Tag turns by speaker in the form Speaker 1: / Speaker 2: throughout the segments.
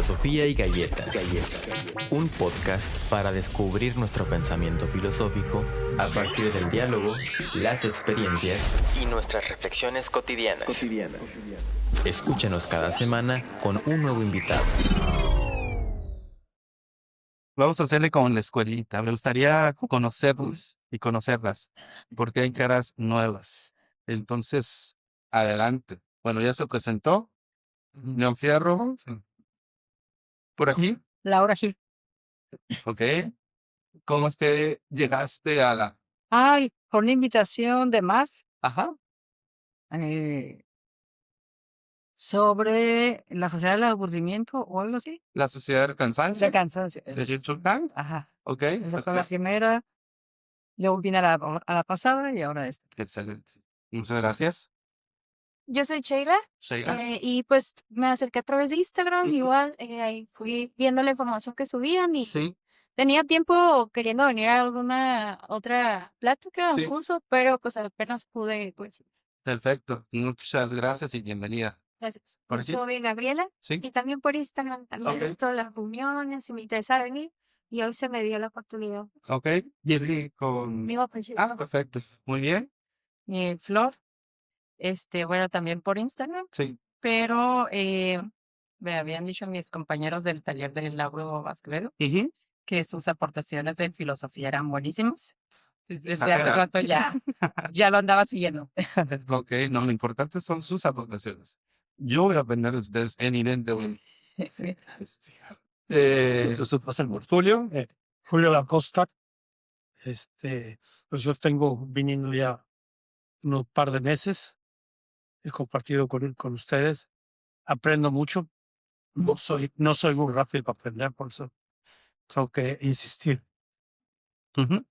Speaker 1: Filosofía y Galletas. Un podcast para descubrir nuestro pensamiento filosófico a partir del diálogo, las experiencias y nuestras reflexiones cotidianas. Escúchanos cada semana con un nuevo invitado.
Speaker 2: Vamos a hacerle como en la escuelita. Me gustaría conocerlos y conocerlas, porque hay caras nuevas. Entonces, adelante. Bueno, ya se presentó. León Fierro. Por aquí.
Speaker 3: Laura Gil.
Speaker 2: Ok. ¿Cómo es que llegaste a la...
Speaker 3: Ay, por una invitación de Mar
Speaker 2: Ajá.
Speaker 3: sobre la sociedad del aburrimiento o algo así.
Speaker 2: La Sociedad del Cansancio?
Speaker 3: De cansancio.
Speaker 2: De Richard Kahn.
Speaker 3: Ajá.
Speaker 2: Ok.
Speaker 3: Esa fue la primera. Luego vine a la pasada y ahora esta.
Speaker 2: Excelente. Muchas gracias.
Speaker 4: Yo soy Sheila
Speaker 2: Sheila.
Speaker 4: y pues me acerqué a través de Instagram, igual ahí fui viendo la información que subían y
Speaker 2: Sí.
Speaker 4: tenía tiempo queriendo venir a alguna otra plática,
Speaker 2: Sí.
Speaker 4: un curso, pero pues apenas pude, pues,
Speaker 2: Perfecto. Muchas gracias y bienvenida.
Speaker 4: gracias.
Speaker 2: ¿Por aquí?
Speaker 4: Soy Gabriela
Speaker 2: Sí.
Speaker 4: y también por Instagram, también
Speaker 2: Ok.
Speaker 4: he visto las reuniones y me interesaba venir y hoy se me dio la oportunidad.
Speaker 2: Ok. Viene con...
Speaker 4: Amigo, pues,
Speaker 2: Ah, perfecto. Muy bien.
Speaker 3: Flor, bueno, también por Instagram,
Speaker 2: Sí.
Speaker 3: pero me habían dicho mis compañeros del taller del Lauro Acevedo
Speaker 2: Ujú.
Speaker 3: que sus aportaciones de filosofía eran buenísimas. Desde
Speaker 2: Ah,
Speaker 3: hace
Speaker 2: era.
Speaker 3: rato ya lo andaba siguiendo.
Speaker 2: Ok, no, lo importante son sus aportaciones. Yo voy a aprender de ustedes en idente. Su portfolio.
Speaker 5: Julio Lacosta. Pues yo tengo viniendo ya unos par de meses. He compartido con ustedes. Aprendo mucho. No soy muy rápido para aprender, por eso tengo que insistir.
Speaker 2: Ujú.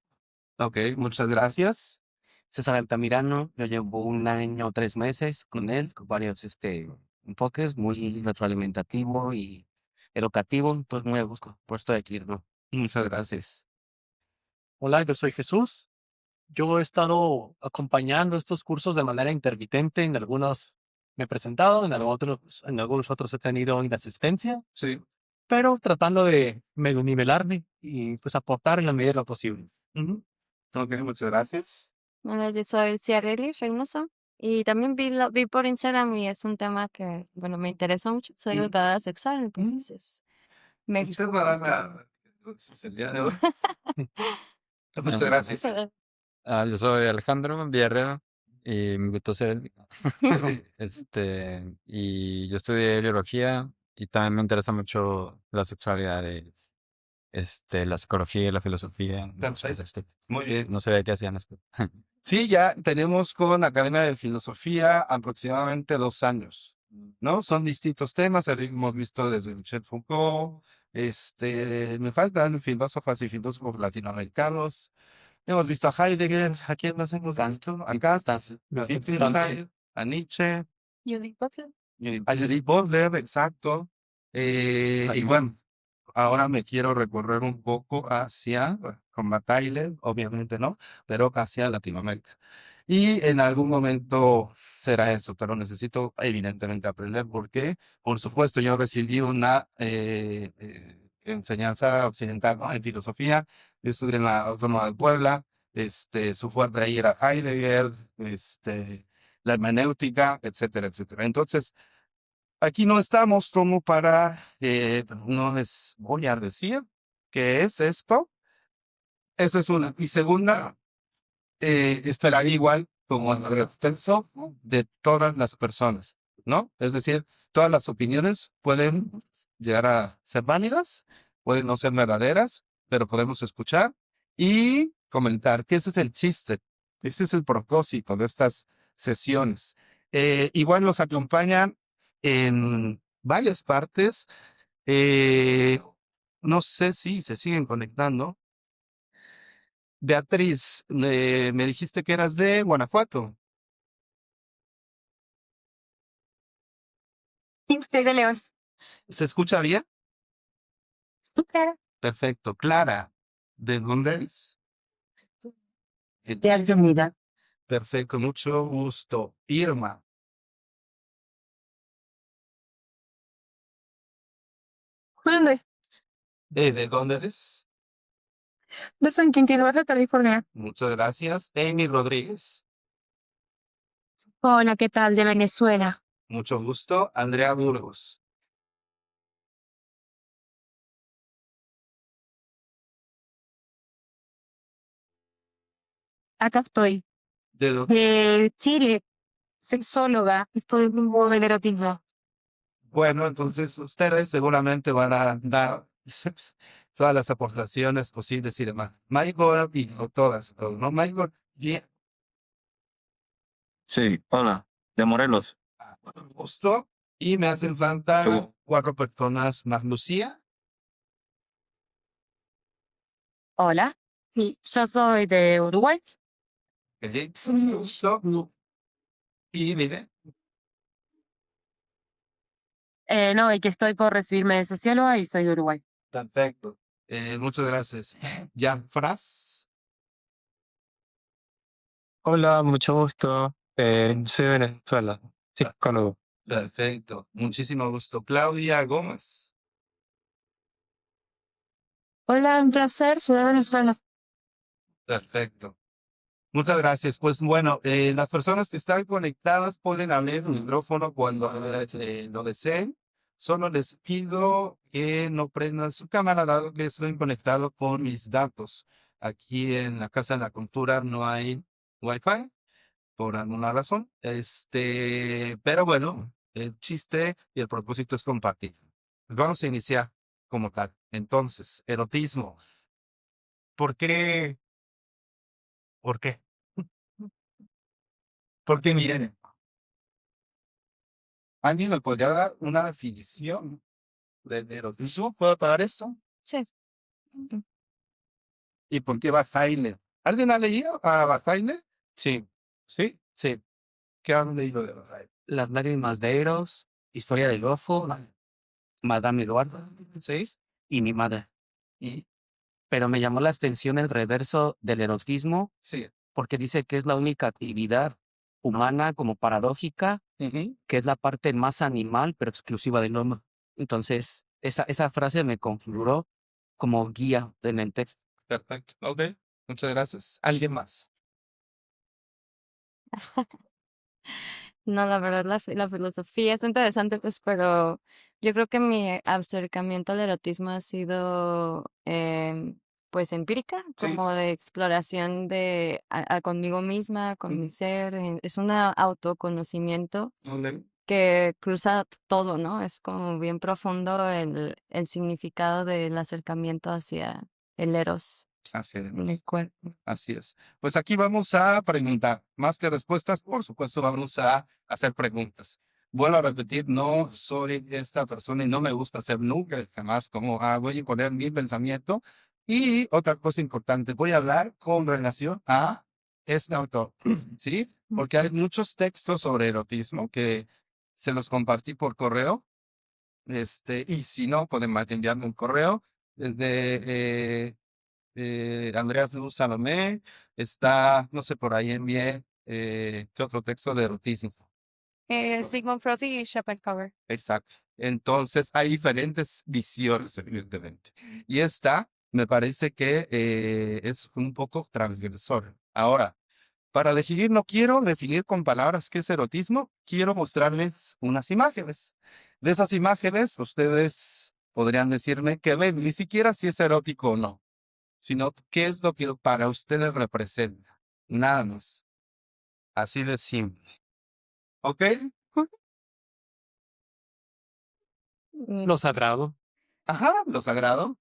Speaker 2: Ok, muchas gracias.
Speaker 6: César Altamirano, yo llevo 1 año, 3 meses con él, con varios enfoques, muy retroalimentativo y educativo, entonces muy a gusto, por esto de aquí, ¿no?
Speaker 2: Muchas gracias.
Speaker 5: Hola, yo soy Jesús. Yo he estado acompañando estos cursos de manera intermitente. En algunos me he presentado, en algunos otros he tenido inasistencia,
Speaker 2: Sí.
Speaker 5: pero tratando de medio nivelarme y pues aportar en la medida de lo posible.
Speaker 2: Ujú. Ok, muchas gracias.
Speaker 4: Hola, yo soy Ciareli Reynoso y también vi por Instagram y es un tema que, bueno, me interesa mucho. Soy educadora sexual, entonces me
Speaker 2: Usted
Speaker 4: gustó.
Speaker 2: va a dar la... entonces, el día de hoy. Muchas gracias.
Speaker 7: Yo soy Alejandro Villarreal y me invitó a ser él. Y yo estudié biología y también me interesa mucho la sexualidad, la psicología y la filosofía.
Speaker 2: Perfecto. Muy bien.
Speaker 7: No sé de qué hacían esto.
Speaker 2: Sí, ya tenemos con la Academia de Filosofía aproximadamente 2 años, ¿no? Son distintos temas, hemos visto desde Michel Foucault, me faltan filósofas y filósofos latinoamericanos, hemos visto a Heidegger, ¿a quién más hemos visto? A Kant, a Wittgenstein, a Nietzsche,
Speaker 4: Judith Butler.
Speaker 2: a Judith Butler, exacto, y bueno, ahora me quiero recorrer un poco hacia, bueno, con Matt Tyler, obviamente no, pero hacia Latinoamérica. Y en algún momento será eso, pero necesito evidentemente aprender porque, por supuesto, yo recibí una enseñanza occidental, ¿no? En filosofía. Yo estudié en la Autónoma de Puebla, su fuerte ahí era Heidegger, la hermenéutica, etcétera, etcétera. Entonces, aquí no estamos como para, no les voy a decir qué es esto. Esa es una. Y segunda, esperaría igual como el respeto de todas las personas, ¿no? Es decir, todas las opiniones pueden llegar a ser válidas, pueden no ser verdaderas, pero podemos escuchar y comentar, que ese es el chiste, ese es el propósito de estas sesiones. Igual nos acompañan en varias partes. eh, no sé si se siguen conectando. Beatriz, me dijiste que eras de Guanajuato.
Speaker 4: Soy de León.
Speaker 2: ¿Se escucha bien?
Speaker 4: Sí, claro.
Speaker 2: Perfecto. Clara, ¿de dónde eres?
Speaker 3: De Artemida.
Speaker 2: Perfecto, mucho gusto. Irma,
Speaker 8: ¿Dónde?
Speaker 2: ¿De dónde eres?
Speaker 8: De San Quintín, Baja California.
Speaker 2: Muchas gracias. Amy Rodríguez.
Speaker 8: Hola, ¿qué tal? De Venezuela.
Speaker 2: Mucho gusto. Andrea Burgos.
Speaker 8: Acá estoy.
Speaker 2: ¿De dónde?
Speaker 8: De Chile, sexóloga, estoy en un del erotismo.
Speaker 2: Bueno, entonces ustedes seguramente van a dar todas las aportaciones posibles y demás. Michael y no todas, pero no Michael. Bien.
Speaker 9: Sí, hola, de Morelos.
Speaker 2: Mucho gusto. Y me hacen falta
Speaker 9: Mucho
Speaker 2: 4 personas más. Lucía.
Speaker 8: Hola. Sí, yo soy de Uruguay.
Speaker 2: Sí. Mucho gusto. Y mire,
Speaker 8: No, y que estoy por recibirme de socióloga y soy de Uruguay.
Speaker 2: perfecto. Muchas gracias. Jan Fras.
Speaker 10: Hola, mucho gusto. Soy de Venezuela. Sí, conozco.
Speaker 2: Perfecto. Muchísimo gusto. Claudia Gómez.
Speaker 8: Hola, un placer, soy de Venezuela.
Speaker 2: Perfecto. Muchas gracias. Pues bueno, las personas que están conectadas pueden abrir el micrófono cuando lo deseen. Solo les pido que no prendan su cámara, dado que estoy conectado con mis datos. Aquí en la Casa de la Cultura no hay Wi-Fi, por alguna razón. Pero bueno, el chiste y el propósito es compartir. Pues vamos a iniciar como tal. Entonces, erotismo. ¿Por qué? ¿Por qué? Porque miren, ¿alguien me podría dar una definición del erotismo? ¿Puedo pagar esto?
Speaker 4: Sí.
Speaker 2: ¿Y por qué Bajaile? ¿Alguien ha leído a Bajaile?
Speaker 6: Sí,
Speaker 2: ¿Sí?
Speaker 6: sí.
Speaker 2: ¿Qué han leído de Bajaile?
Speaker 6: Las lágrimas de Eros, Historia del Golfo, Madame Eduardo
Speaker 2: ¿Sí?
Speaker 6: y Mi Madre.
Speaker 2: ¿Y?
Speaker 6: Pero me llamó la atención el reverso del erotismo
Speaker 2: Sí.
Speaker 6: porque dice que es la única actividad humana como paradójica,
Speaker 2: Ujú.
Speaker 6: que es la parte más animal pero exclusiva del hombre. Entonces, esa frase me configuró como guía del texto.
Speaker 2: Perfecto. Ok. Muchas gracias. ¿Alguien más?
Speaker 4: No, la verdad, la filosofía es interesante, pues, pero yo creo que mi acercamiento al erotismo ha sido, pues, empírica,
Speaker 2: Sí.
Speaker 4: como de exploración de conmigo misma, con mi ser. Es un autoconocimiento
Speaker 2: ¿Dónde?
Speaker 4: que cruza todo, ¿no? Es como bien profundo el significado del acercamiento hacia el eros
Speaker 2: Así es.
Speaker 4: en el cuerpo.
Speaker 2: Así es. Pues aquí vamos a preguntar. Más que respuestas, por supuesto, vamos a hacer preguntas. Vuelvo a repetir, no soy esta persona y no me gusta hacer nunca, jamás, como voy a poner mi pensamiento. Y otra cosa importante, voy a hablar con relación a este autor, ¿sí? Porque hay muchos textos sobre erotismo que se los compartí por correo. Y si no, pueden enviarme un correo desde Andreas Luz Salomé, está, no sé, por ahí envié, ¿qué otro texto de erotismo?
Speaker 8: Sigmund Freud y Schopenhauer.
Speaker 2: Exacto. Entonces, hay diferentes visiones, evidentemente. Y esta me parece que es un poco transgresor. Ahora, para definir, no quiero definir con palabras qué es erotismo, quiero mostrarles unas imágenes. De esas imágenes, ustedes podrían decirme que ven, ni siquiera si es erótico o no, sino qué es lo que para ustedes representa. Nada más. Así de simple. ¿Ok?
Speaker 10: Lo sagrado.
Speaker 2: Ajá, lo sagrado.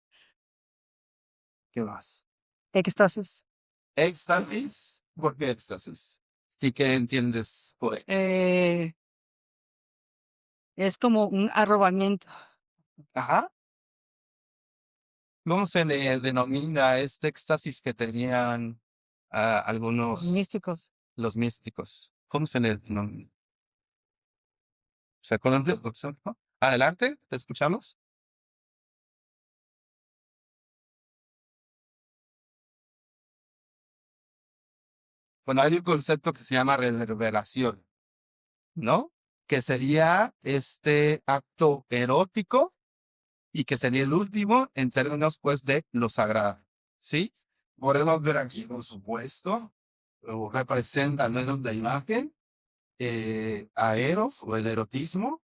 Speaker 2: ¿Qué más?
Speaker 8: Éxtasis.
Speaker 2: Éxtasis. ¿Por qué éxtasis? ¿Y qué entiendes por él?
Speaker 8: Es como un arrobamiento.
Speaker 2: Ajá. ¿Cómo se le denomina este éxtasis que tenían algunos
Speaker 8: Místicos.
Speaker 2: los místicos? ¿Cómo se le denomina? ¿Se acuerdan de no? Adelante, te escuchamos. Bueno, hay un concepto que se llama reverberación, ¿no? Que sería este acto erótico y que sería el último en términos, pues, de lo sagrado, ¿sí? Podemos ver aquí, por supuesto, o representa al menos la imagen, a Eros o el erotismo,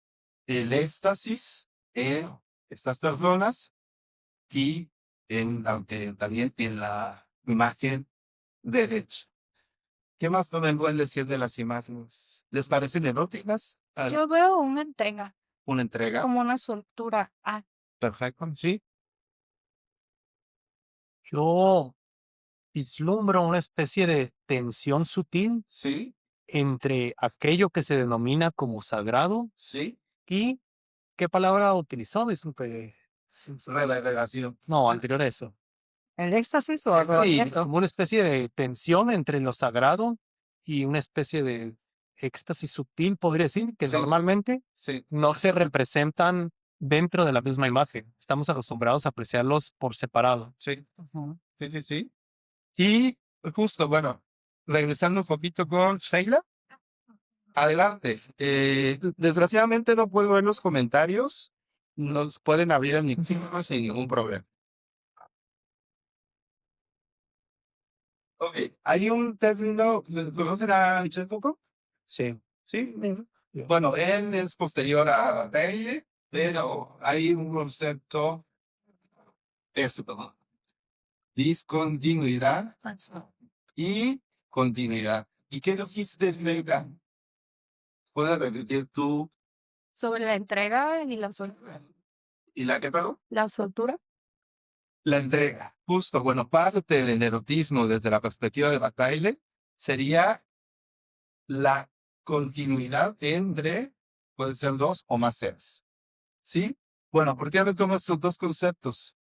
Speaker 2: el éxtasis en estas personas y también en la imagen derecha. ¿Qué más podemos decir de las imágenes? ¿Les parecen eróticas?
Speaker 11: Yo veo una entrega,
Speaker 2: ¿Una entrega?
Speaker 11: como una soltura. Ah,
Speaker 2: Perfecto, sí.
Speaker 5: Yo vislumbro una especie de tensión sutil
Speaker 2: Sí,
Speaker 5: entre aquello que se denomina como sagrado
Speaker 2: sí.
Speaker 5: y ¿qué palabra utilizó? Disculpe.
Speaker 2: Revelación.
Speaker 5: No, anterior a eso.
Speaker 3: ¿El éxtasis o
Speaker 5: Sí,
Speaker 3: arrebatamiento?
Speaker 5: como una especie de tensión entre lo sagrado y una especie de éxtasis sutil, podría decir, que
Speaker 2: Sí.
Speaker 5: normalmente
Speaker 2: Sí,
Speaker 5: no se representan dentro de la misma imagen. Estamos acostumbrados a apreciarlos por separado.
Speaker 2: sí. Sí, sí, sí. Y justo, bueno, regresando un poquito con Sheila. Adelante. Desgraciadamente no puedo ver los comentarios. Nos pueden abrir el micrófono sin ningún problema. Ok, hay un término, ¿conocen a Michel Foucault?
Speaker 5: Sí.
Speaker 2: Sí. Bueno, él es posterior a Bataille, pero hay un concepto de esto, discontinuidad y continuidad. ¿Y qué dijiste, Sheila? ¿Puedes repetir tú
Speaker 11: sobre la entrega y la soltura.
Speaker 2: y la que perdón?
Speaker 11: La soltura.
Speaker 2: La entrega. Justo, bueno, parte del erotismo desde la perspectiva de Bataille sería la continuidad entre, puede ser dos o más seres. ¿Sí? Bueno, ¿por qué retomo estos dos conceptos?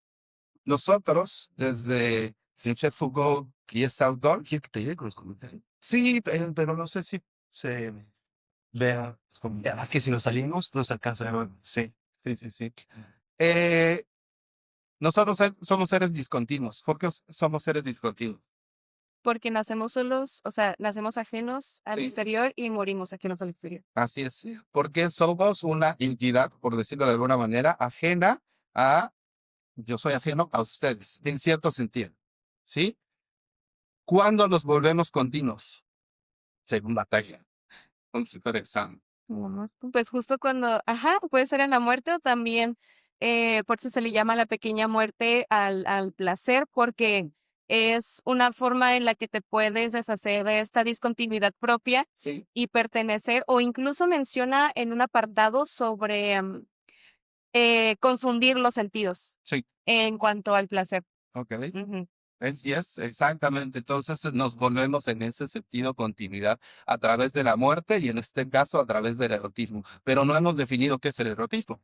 Speaker 2: Nosotros, desde Michel Foucault y este autor,
Speaker 6: ¿Quieres que te ayude con los comentarios?
Speaker 2: sí, pero no sé si se vea.
Speaker 6: Ya, es que si nos salimos, no se alcanza a ver.
Speaker 2: Sí, sí, sí, sí. Nosotros somos seres discontinuos. ¿Por qué somos seres discontinuos?
Speaker 11: Porque nacemos solos, o sea, nacemos ajenos al
Speaker 2: Sí.
Speaker 11: exterior y morimos ajenos al exterior.
Speaker 2: Así es. Porque somos una entidad, por decirlo de alguna manera, ajena a, yo soy ajeno a ustedes, en cierto sentido. ¿Sí? ¿Cuándo nos volvemos continuos? Según Batalla. Un super examen.
Speaker 11: Pues justo cuando, ajá, puede ser en la muerte o también, por eso se le llama la pequeña muerte al placer, porque es una forma en la que te puedes deshacer de esta discontinuidad propia
Speaker 2: Sí.
Speaker 11: y pertenecer, o incluso menciona en un apartado sobre confundir los sentidos
Speaker 2: Sí.
Speaker 11: en cuanto al placer.
Speaker 2: Ok.
Speaker 11: Ujú.
Speaker 2: Es exactamente. Entonces nos volvemos en ese sentido continuidad a través de la muerte y en este caso a través del erotismo. Pero no hemos definido qué es el erotismo.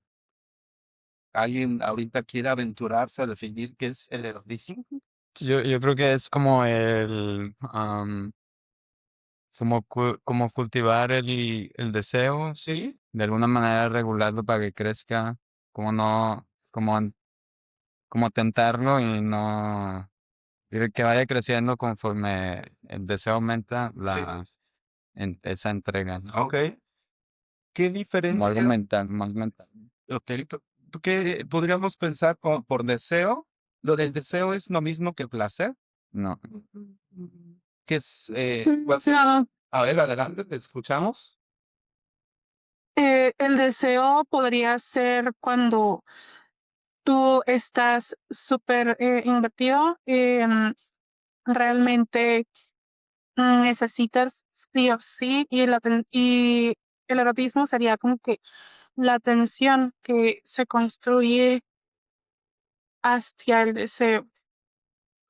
Speaker 2: ¿Alguien ahorita quiere aventurarse a definir qué es el erotismo?
Speaker 7: Yo creo que es como como cultivar el deseo,
Speaker 2: Sí.
Speaker 7: de alguna manera regularlo para que crezca, como no, como tentarlo y no, y que vaya creciendo conforme el deseo aumenta esa entrega, ¿no?
Speaker 2: Ok. ¿Qué
Speaker 7: Como algo
Speaker 2: diferencia?
Speaker 7: mental, más mental.
Speaker 2: Ok. ¿Tú qué podríamos pensar por deseo? ¿Lo del deseo es lo mismo que placer?
Speaker 7: No.
Speaker 2: ¿Qué es? A ver, adelante, te escuchamos.
Speaker 8: El deseo podría ser cuando tú estás súper invertido, realmente necesitas sí o sí, y el erotismo sería como que la tensión que se construye hacia el deseo.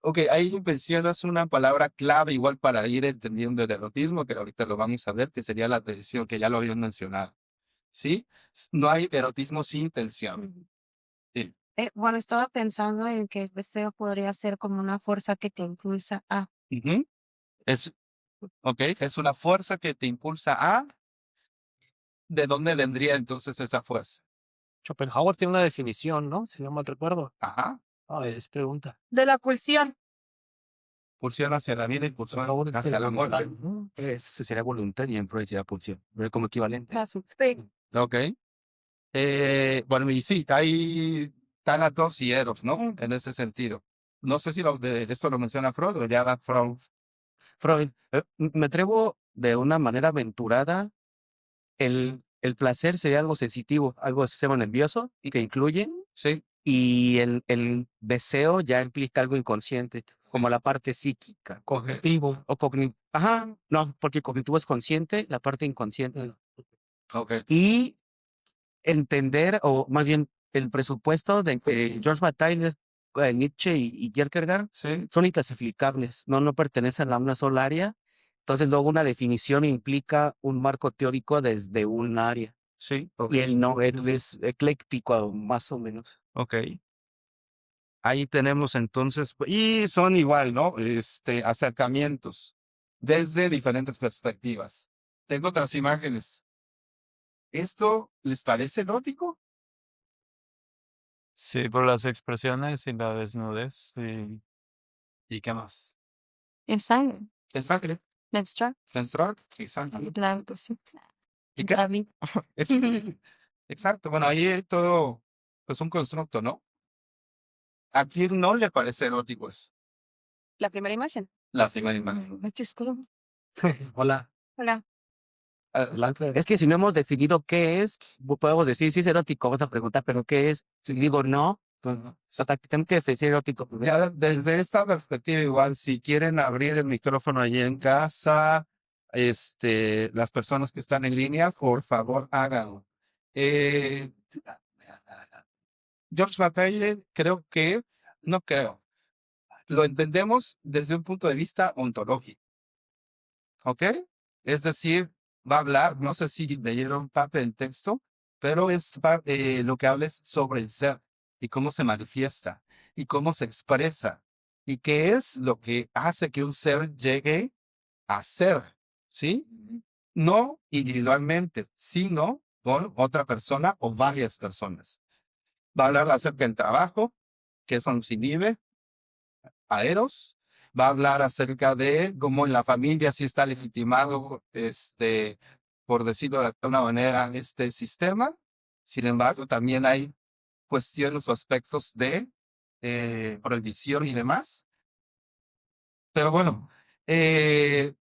Speaker 2: Ok, ahí mencionas una palabra clave igual para ir entendiendo el erotismo, que ahorita lo vamos a ver, que sería la tensión, que ya lo habían mencionado. ¿Sí? No hay erotismo sin tensión. Sí.
Speaker 4: Bueno, estaba pensando en que el deseo podría ser como una fuerza que te impulsa a.
Speaker 2: Ujú. Es una fuerza que te impulsa a. ¿De dónde vendría entonces esa fuerza?
Speaker 5: Schopenhauer tiene una definición, ¿no? Si no mal recuerdo.
Speaker 2: Ajá.
Speaker 5: Es pregunta.
Speaker 8: De la pulsión.
Speaker 2: Pulsión hacia la vida y pulsión hacia la muerte.
Speaker 6: Eso sería voluntad y en Freud sería pulsión. Pero como equivalente.
Speaker 8: Sí.
Speaker 2: Ok. Bueno, y sí, hay Tánatos y Eros, ¿no? En ese sentido. No sé si esto lo menciona Freud o ya va Freud.
Speaker 6: Freud, me atrevo de una manera aventurada. El placer sería algo sensitivo, algo del sistema nervioso que incluye,
Speaker 2: Sí,
Speaker 6: y el deseo ya implica algo inconsciente, como la parte psíquica
Speaker 5: Cognitivo.
Speaker 6: o cognitivo. Ajá, no, porque cognitivo es consciente, la parte inconsciente.
Speaker 2: ok.
Speaker 6: Y entender, o más bien el presupuesto de George Bataille, Nietzsche y Kierkegaard
Speaker 2: Sí,
Speaker 6: son inclasificables, no pertenecen a una sola área. Entonces, luego una definición implica un marco teórico desde un área.
Speaker 2: sí, ok.
Speaker 6: Y él es ecléctico, más o menos.
Speaker 2: Ok. Ahí tenemos entonces, y son igual, ¿no? Acercamientos desde diferentes perspectivas. Tengo otras imágenes. ¿Esto les parece erótico?
Speaker 7: Sí, por las expresiones y la desnudez.
Speaker 2: ¿Y qué más?
Speaker 4: Es sangre,
Speaker 2: ¿Es sangre?
Speaker 4: menstrual.
Speaker 2: ¿Menstrual? Sí, sangre.
Speaker 4: Claro que sí.
Speaker 2: ¿Y qué?
Speaker 4: David.
Speaker 2: Es- Exacto. Bueno, ahí hay todo, pues un constructo, ¿no? ¿A quién no le parece erótico eso?
Speaker 11: La primera imagen.
Speaker 2: La primera imagen.
Speaker 5: Hola.
Speaker 11: Hola.
Speaker 2: Adelante.
Speaker 6: Es que si no hemos definido qué es, podemos decir, sí es erótico, vamos a preguntar, pero ¿qué es? Si digo no, pues no. O sea, tengo que definir erótico primero.
Speaker 2: Ya desde esta perspectiva, igual, si quieren abrir el micrófono allí en casa, las personas que están en línea, por favor, háganlo. George Bataille, no creo, lo entendemos desde un punto de vista ontológico, ¿ok? Es decir, va a hablar, no sé si leyeron parte del texto, pero lo que habla es sobre el ser y cómo se manifiesta y cómo se expresa y qué es lo que hace que un ser llegue a ser, ¿sí? No individualmente, sino con otra persona o varias personas. Va a hablar acerca del trabajo, que eso nos inhibe, a Eros. Va a hablar acerca de cómo en la familia sí está legitimado, por decirlo de alguna manera, este sistema. Sin embargo, también hay cuestiones o aspectos de prohibición y demás. Pero bueno, ¿les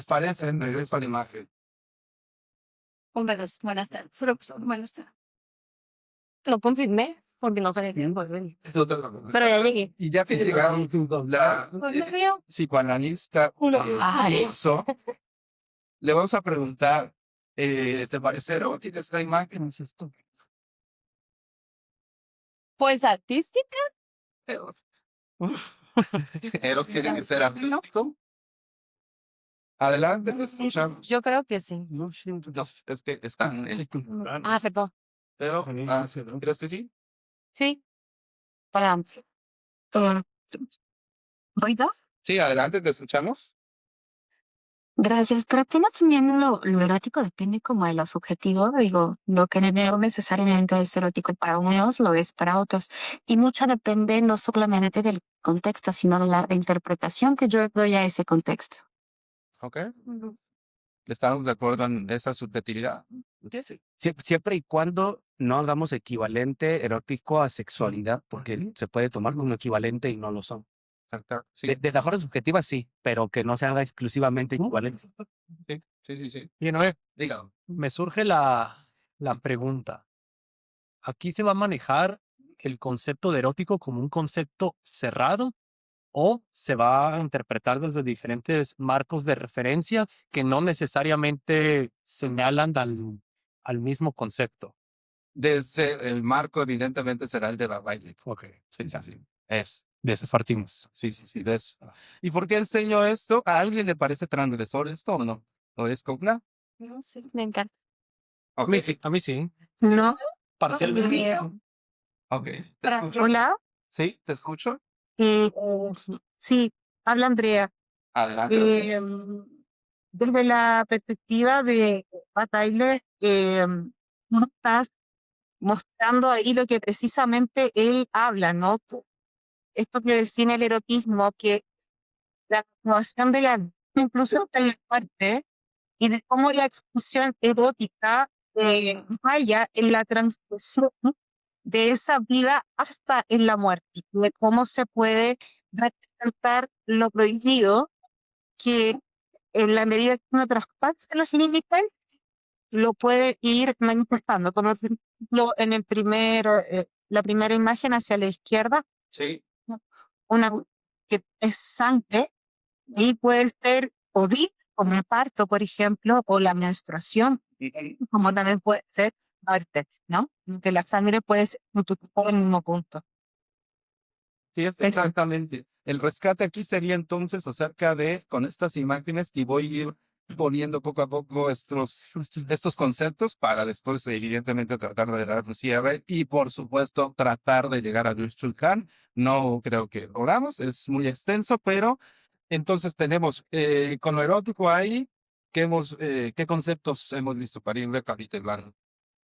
Speaker 2: parece? Regreso a la imagen.
Speaker 11: Buenas tardes. Buenas tardes.
Speaker 4: Lo confirmé porque no sabía si volver.
Speaker 2: No te preocupes.
Speaker 4: Pero ya llegué.
Speaker 2: Y ya que llegaron, la psicoanalista
Speaker 4: Ay.
Speaker 2: curso, le vamos a preguntar, ¿te parece erótica esta imagen? ¿Es esto?
Speaker 4: Pues artística.
Speaker 2: Eros. Eros tiene que ser artístico. Adelante, te escuchamos.
Speaker 4: Yo creo que sí.
Speaker 2: No, es que están
Speaker 4: Ah, perdón.
Speaker 2: pero, ¿crees que sí?
Speaker 4: Sí. Para.
Speaker 8: ¿Oídos?
Speaker 2: Sí, adelante, te escuchamos.
Speaker 8: Gracias, pero aquí no también lo erótico depende como de lo subjetivo, digo, lo que no necesariamente es erótico para unos, lo es para otros. Y mucho depende no solamente del contexto, sino de la interpretación que yo doy a ese contexto.
Speaker 2: ¿Ok? ¿Estamos de acuerdo en esa subjetividad?
Speaker 6: Siempre y cuando no hagamos equivalente erótico a sexualidad, porque se puede tomar como equivalente y no lo son.
Speaker 2: Sí.
Speaker 6: De la forma subjetiva sí, pero que no se haga exclusivamente equivalente.
Speaker 2: Sí.
Speaker 5: Y Noé,
Speaker 2: Dígame.
Speaker 5: me surge la pregunta. ¿Aquí se va a manejar el concepto de erótico como un concepto cerrado o se va a interpretar desde diferentes marcos de referencia que no necesariamente señalan al mismo concepto?
Speaker 2: Desde el marco, evidentemente, será el de la baile.
Speaker 5: Ok,
Speaker 2: Sí. Es.
Speaker 5: de eso partimos.
Speaker 2: Sí, de eso. ¿Y por qué enseño esto? ¿A alguien le parece transgresor esto o no? ¿O es cogna?
Speaker 4: No sé. Me encanta.
Speaker 5: A mí sí. A mí sí.
Speaker 8: No.
Speaker 5: Parcialmente.
Speaker 2: Ok.
Speaker 8: Hola.
Speaker 2: Sí, te escucho.
Speaker 8: Sí, habla Andrea.
Speaker 2: Adelante.
Speaker 8: Desde la perspectiva de Bataille, no estás mostrando ahí lo que precisamente él habla, ¿no? Esto que define el erotismo, que la noción de la incluso de la muerte y de cómo la expresión erótica vaya en la transgresión de esa vida hasta en la muerte, de cómo se puede representar lo prohibido, que en la medida que uno traspasa los límites, lo puede ir manifestando. Como por ejemplo, en la primera imagen hacia la izquierda,
Speaker 2: Sí.
Speaker 8: una que es sangre, y puede ser o bien como el parto, por ejemplo, o la menstruación, como también puede ser muerte, ¿no? Que la sangre puede ser por el mismo punto.
Speaker 2: Sí, exactamente. El rescate aquí sería entonces acerca de, con estas imágenes, y voy a ir poniendo poco a poco estos conceptos para después, evidentemente, tratar de dar un cierre y, por supuesto, tratar de llegar a Luis Khan. No creo que logramos, es muy extenso, pero entonces tenemos con lo erótico ahí, ¿qué conceptos hemos visto para ir recapitulando?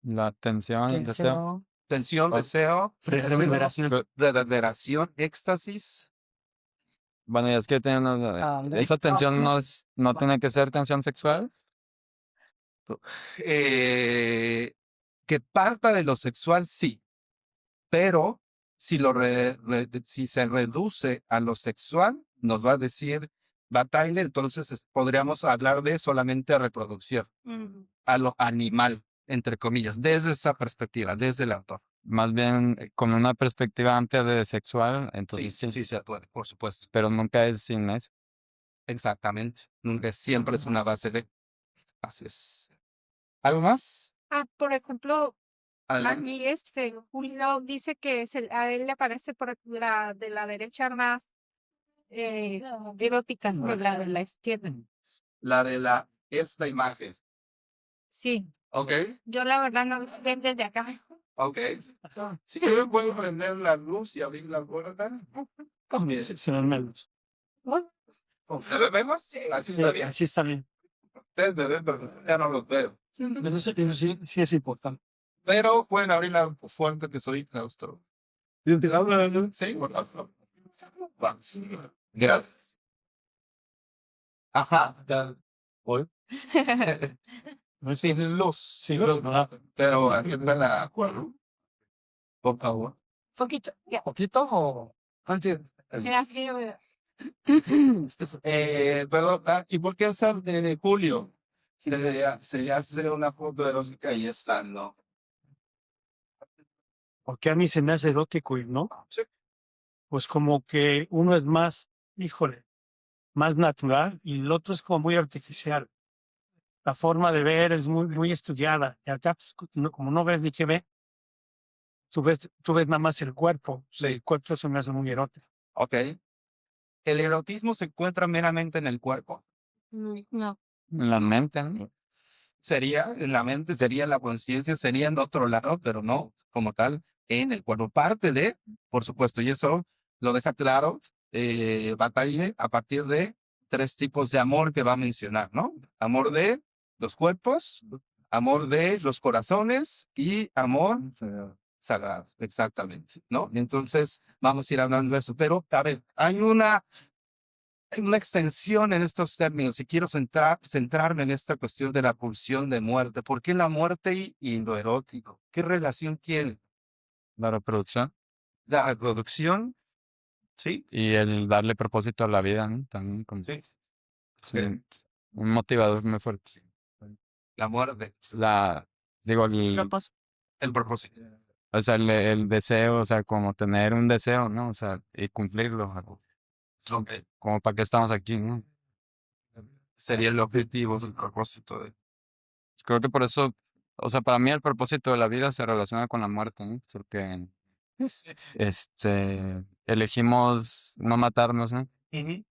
Speaker 7: La tensión, el deseo.
Speaker 2: Tensión, deseo, reverberación, éxtasis.
Speaker 7: Bueno, y es que esa tensión no tiene que ser tensión sexual.
Speaker 2: Que parta de lo sexual, sí, pero si se reduce a lo sexual, nos va a decir Bataille, entonces podríamos hablar de solamente reproducción, a lo animal, entre comillas, desde esa perspectiva, desde el autor.
Speaker 7: Más bien con una perspectiva amplia de sexual, entonces sí.
Speaker 2: Sí, se puede, por supuesto.
Speaker 7: Pero nunca es sin eso.
Speaker 2: Exactamente. Nunca siempre es una base de. Así es. ¿Algo más?
Speaker 12: Por ejemplo,
Speaker 2: Adelante.
Speaker 12: aquí Julio dice que a él le parece por la de la derecha más erótica que la de la izquierda.
Speaker 2: La de esta imagen.
Speaker 12: Sí,
Speaker 2: Ok,
Speaker 12: yo la verdad no lo ven desde acá.
Speaker 2: ok. Sí, yo puedo prender la luz y abrir la puerta. También.
Speaker 5: Se ven menos.
Speaker 2: ¿Ustedes vemos? Así está bien.
Speaker 5: Así está bien.
Speaker 2: Ustedes me ven, pero ya no los veo.
Speaker 5: Eso sí es importante.
Speaker 2: Pero pueden abrir la fuerte que soy claustro. Sí, por favor. Vamos. Gracias. Ajá. ¿Hoy? Sin luz.
Speaker 5: Sí,
Speaker 2: Pero aquí está la acuerdo. Por favor.
Speaker 12: Poquito, ya.
Speaker 5: ¿Poquito o...?
Speaker 12: Mira, frío.
Speaker 2: Perdón, ¿y por qué hacer de Julio? Se hace una foto erótica y está, ¿no?
Speaker 5: Porque a mí se me hace erótico y no.
Speaker 2: Sí.
Speaker 5: Pues como que uno es más, híjole, más natural y el otro es como muy artificial. La forma de ver es muy estudiada. Y acá, pues, como no ves ni qué ve, tú ves nada más el cuerpo.
Speaker 2: Sí.
Speaker 5: El cuerpo se me hace muy erótico.
Speaker 2: Ok. ¿El erotismo se encuentra meramente en el cuerpo?
Speaker 4: No.
Speaker 7: En la mente, ¿no?
Speaker 2: Sería en la mente, sería en la conciencia, sería en otro lado, pero no como tal en el cuerpo. Parte de, por supuesto, y eso lo deja claro Bataille a partir de 3 tipos de amor que va a mencionar, ¿no? Amor de los cuerpos, amor de los corazones y amor sagrado, exactamente, ¿no? Entonces vamos a ir hablando de eso, pero a ver, hay una extensión en estos términos y quiero centrarme en esta cuestión de la pulsión de muerte. ¿Por qué la muerte y lo erótico? ¿Qué relación tiene?
Speaker 7: La reproducción
Speaker 2: La reproducción, ¿sí?
Speaker 7: y el darle propósito a la vida, ¿no? También como
Speaker 2: Sí.
Speaker 7: es un motivador muy fuerte.
Speaker 2: La muerte,
Speaker 7: Digo,
Speaker 4: Propósito.
Speaker 2: el propósito.
Speaker 7: o sea, el deseo, o sea, como tener un deseo, ¿no? O sea, y cumplirlo.
Speaker 2: Ok.
Speaker 7: Como para qué estamos aquí, ¿no?
Speaker 2: Sería el objetivo, el propósito de.
Speaker 7: Creo que por eso, o sea, para mí el propósito de la vida se relaciona con la muerte, ¿no? Porque elegimos no matarnos, ¿no?
Speaker 2: Sí,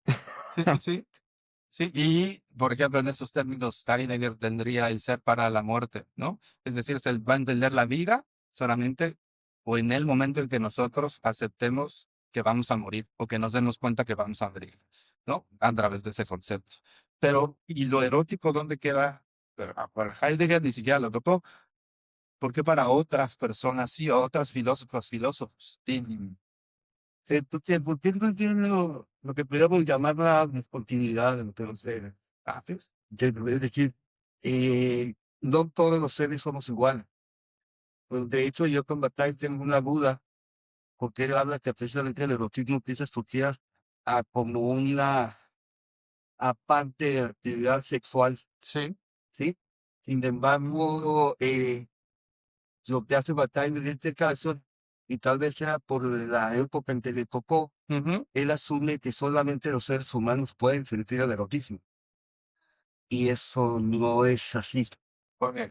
Speaker 2: sí, sí. Sí, y por ejemplo, en esos términos, Heidegger tendría el ser para la muerte, ¿no? Es decir, se va a entender la vida solamente o en el momento en que nosotros aceptemos que vamos a morir o que nos demos cuenta que vamos a morir, ¿no? A través de ese concepto. Pero, ¿y lo erótico dónde queda? Pero para Heidegger ni siquiera lo tocó. ¿Por qué para otras personas sí, otras filósofos? Sí. Porque no entiendo lo que podríamos llamar la discontinuidad de los seres. Es decir, no todos los seres somos iguales. Pues, de hecho, yo con Bataille tengo una duda, porque él habla que precisamente el erotismo empieza a surgir como una aparte de actividad sexual. Sí. ¿Sí? Sin embargo, lo que hace Bataille en este caso, y tal vez sea por la época en que le tocó, él asume que solamente los seres humanos pueden sentir el erotismo. Y eso no es así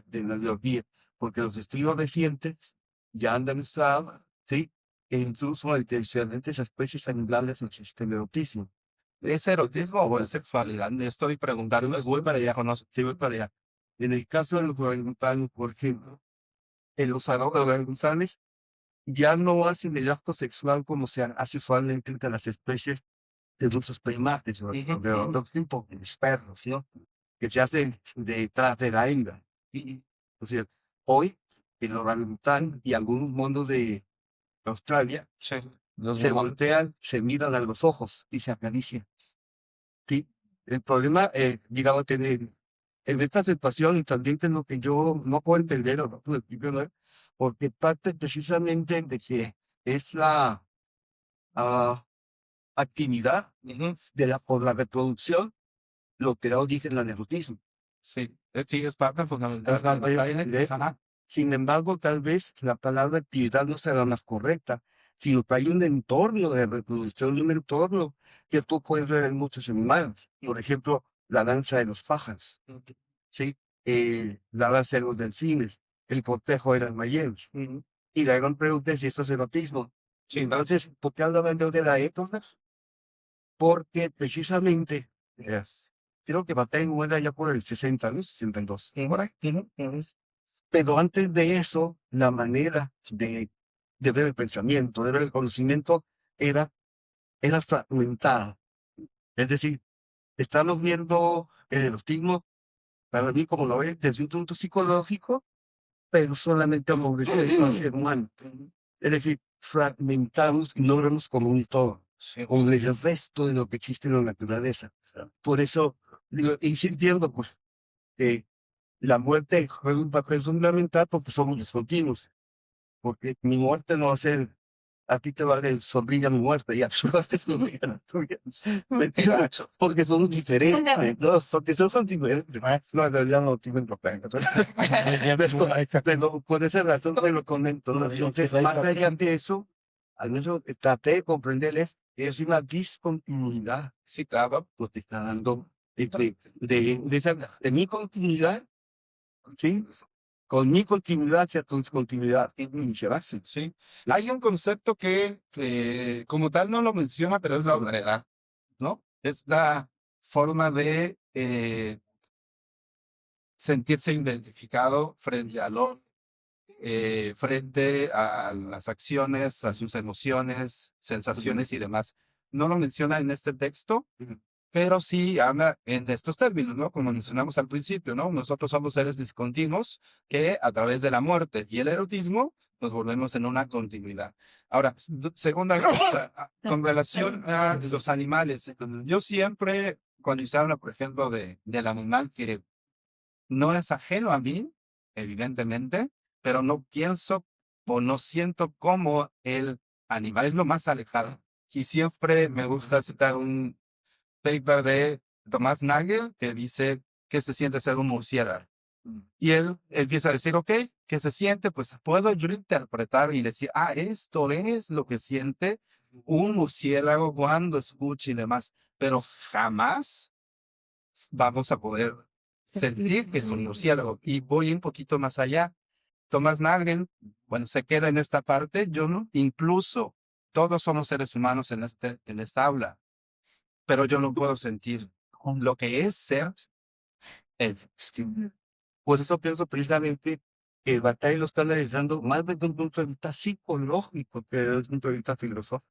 Speaker 2: de la biología, porque los estudios recientes ya han demostrado, ¿sí? Que incluso entre diferentes especies animales existe el erotismo. ¿Es erotismo o es sexualidad? Le estoy preguntando, voy para allá, no, sí voy para allá. En el caso de los orangutanes, por ejemplo, en los orangutanes ya no hacen el acto sexual como se hace usualmente entre las especies de muchos primates, o de otros tipos, los perros, ¿no? Que se hacen detrás de la hembra. O sea, hoy el orangután y algunos monos de Australia se voltean, se miran a los ojos y se acarician. ¿Sí? El problema, digamos, que en esta situación y también que es lo que yo no puedo entender o no puedo explicar, porque parte precisamente de que es la ah, actividad por la reproducción lo que da origen al erotismo. Sí, sí, es parte fundamental. Sin embargo, tal vez la palabra actividad no sea la más correcta, sino que hay un entorno de reproducción, un entorno que tú puedes ver en muchos animales. Por ejemplo, la danza de los pájaros, ¿sí? La danza de los delfines, el cortejo de las ballenas. Y la gran pregunta es si esto es erotismo. Sí, entonces, ¿por qué hablaban de la época? Porque precisamente, creo que Bataille muere ya por el 60, ¿no? 62, por ahí. Pero antes de eso, la manera de ver el pensamiento, de ver el conocimiento, era fragmentada. Es decir, estamos viendo el erotismo, para mí, como lo ves, desde un punto psicológico, pero solamente como un ser humano. Es decir, fragmentamos y no vemos como un todo, como el resto de lo que existe en la naturaleza. Por eso, digo, y sí entiendo, pues, que la muerte juega un papel fundamental porque somos discontinuos. Porque mi muerte no va a ser, a ti te vale sobrina mi muerte, y a ti va a ser sobrina la tuya. Mentira, porque somos diferentes, ¿no? Porque somos diferentes. No, en realidad no tienen papel. Pero por esa razón te lo comento, ¿no? Entonces, más allá de eso, al menos traté de comprenderles que es una discontinuidad. Sí, claro, pues te está dando de mi continuidad, ¿sí? Con mi continuidad hacia tu discontinuidad y viceversa. Sí. Hay un concepto que como tal no lo menciona, pero es la obredad, ¿no? Es la forma de sentirse identificado frente al otro, frente a las acciones, a sus emociones, sensaciones y demás. No lo menciona en este texto, pero sí habla en estos términos, ¿no? Como mencionamos al principio, ¿no? Nosotros somos seres discontinuos que a través de la muerte y el erotismo nos volvemos en una continuidad. Ahora, segunda cosa, con relación a los animales, yo siempre, cuando se habla, por ejemplo, del animal que no es ajeno a mí, evidentemente, pero no pienso o no siento como el animal es lo más alejado. Y siempre me gusta citar un paper de Thomas Nagel que dice que se siente ser un murciélago. Y él empieza a decir, ok, ¿qué se siente? Pues puedo yo interpretar y decir, esto es lo que siente un murciélago cuando escucha y demás, pero jamás vamos a poder sentir que es un murciélago. Y voy un poquito más allá. Thomas Nagel, bueno, se queda en esta parte, yo no, incluso todos somos seres humanos en esta aula, pero yo no puedo sentir lo que es ser el. Pues eso pienso precisamente que Bataille lo está analizando más desde un punto de vista psicológico que desde un punto de vista filosófico.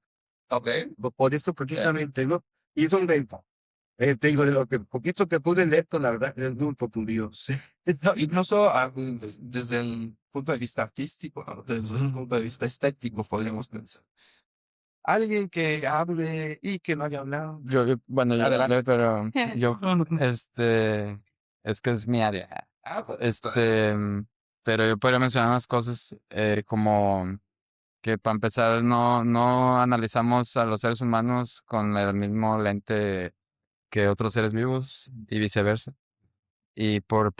Speaker 2: Ok. Por eso precisamente, ¿no? Y es un reto. Te digo, de lo que poquito que pude leer, pues, la verdad, es muy profundido. Sí. No, incluso desde el punto de vista artístico, ¿no? Desde el punto de vista estético, podríamos pensar. Alguien que hable y que no haya hablado.
Speaker 7: Bueno, yo
Speaker 2: Adelante.
Speaker 7: hablé, pero yo, es que es mi área. pero yo podría mencionar unas cosas como que para empezar no analizamos a los seres humanos con el mismo lente que otros seres vivos y viceversa. Y por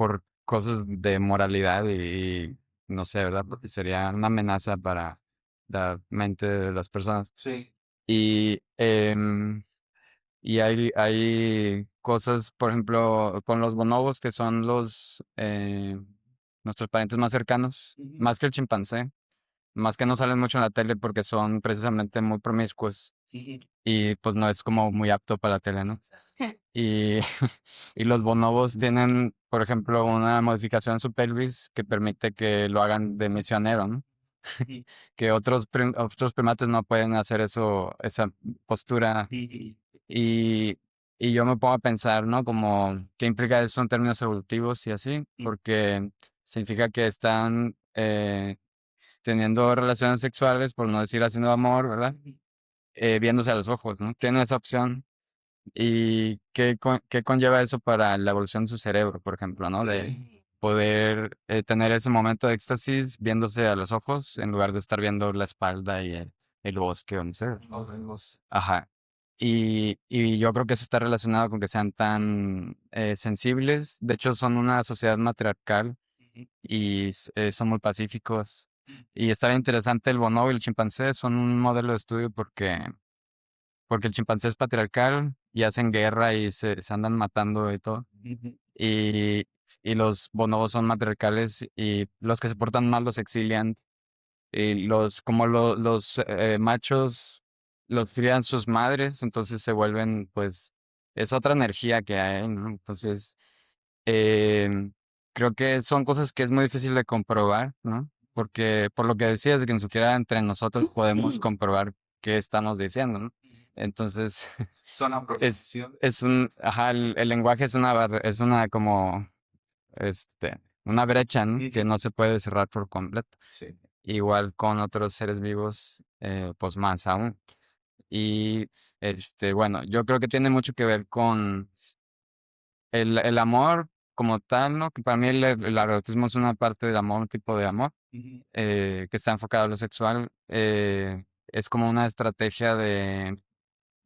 Speaker 7: cosas de moralidad y no sé, ¿verdad? Porque sería una amenaza para la mente de las personas.
Speaker 2: Sí.
Speaker 7: Y, y hay cosas, por ejemplo, con los bonobos que son nuestros parientes más cercanos, más que el chimpancé, más que no salen mucho en la tele porque son precisamente muy promiscuos y pues no es como muy apto para la tele, ¿no? Y, y los bonobos tienen, por ejemplo, una modificación en su pelvis que permite que lo hagan de misionero, ¿no? Que otros primates no pueden hacer eso, esa postura. Y, y yo me pongo a pensar, ¿no? Como, ¿qué implica eso en términos evolutivos y así? Porque significa que están teniendo relaciones sexuales, por no decir haciendo amor, ¿verdad? Viéndose a los ojos, ¿no? Tienen esa opción. ¿Y qué conlleva eso para la evolución de su cerebro, por ejemplo, ¿no? De poder tener ese momento de éxtasis viéndose a los ojos en lugar de estar viendo la espalda y el bosque o no sé. Ajá. Y yo creo que eso está relacionado con que sean tan sensibles. De hecho, son una sociedad matriarcal y son muy pacíficos. Y está bien interesante el bonobo y el chimpancé son un modelo de estudio porque el chimpancé es patriarcal y hacen guerra y se andan matando y todo. Y, y los bonobos son matriarcales y los que se portan mal los exilian. Y los machos los crían sus madres, entonces se vuelven, pues, es otra energía que hay, ¿no? Entonces, em, creo que son cosas que es muy difícil de comprobar, ¿no? Porque por lo que decías, de que ni siquiera entre nosotros podemos comprobar qué estamos diciendo, ¿no? Entonces,
Speaker 2: Son aproximaciones.
Speaker 7: ajá, el lenguaje es una como, una brecha, ¿no? Que no se puede cerrar por completo.
Speaker 2: Sí.
Speaker 7: Igual con otros seres vivos, pues más aún. Y, bueno, yo creo que tiene mucho que ver con el amor como tal, ¿no? Que para mí el erotismo es una parte del amor, un tipo de amor, que está enfocado a lo sexual. Es como una estrategia de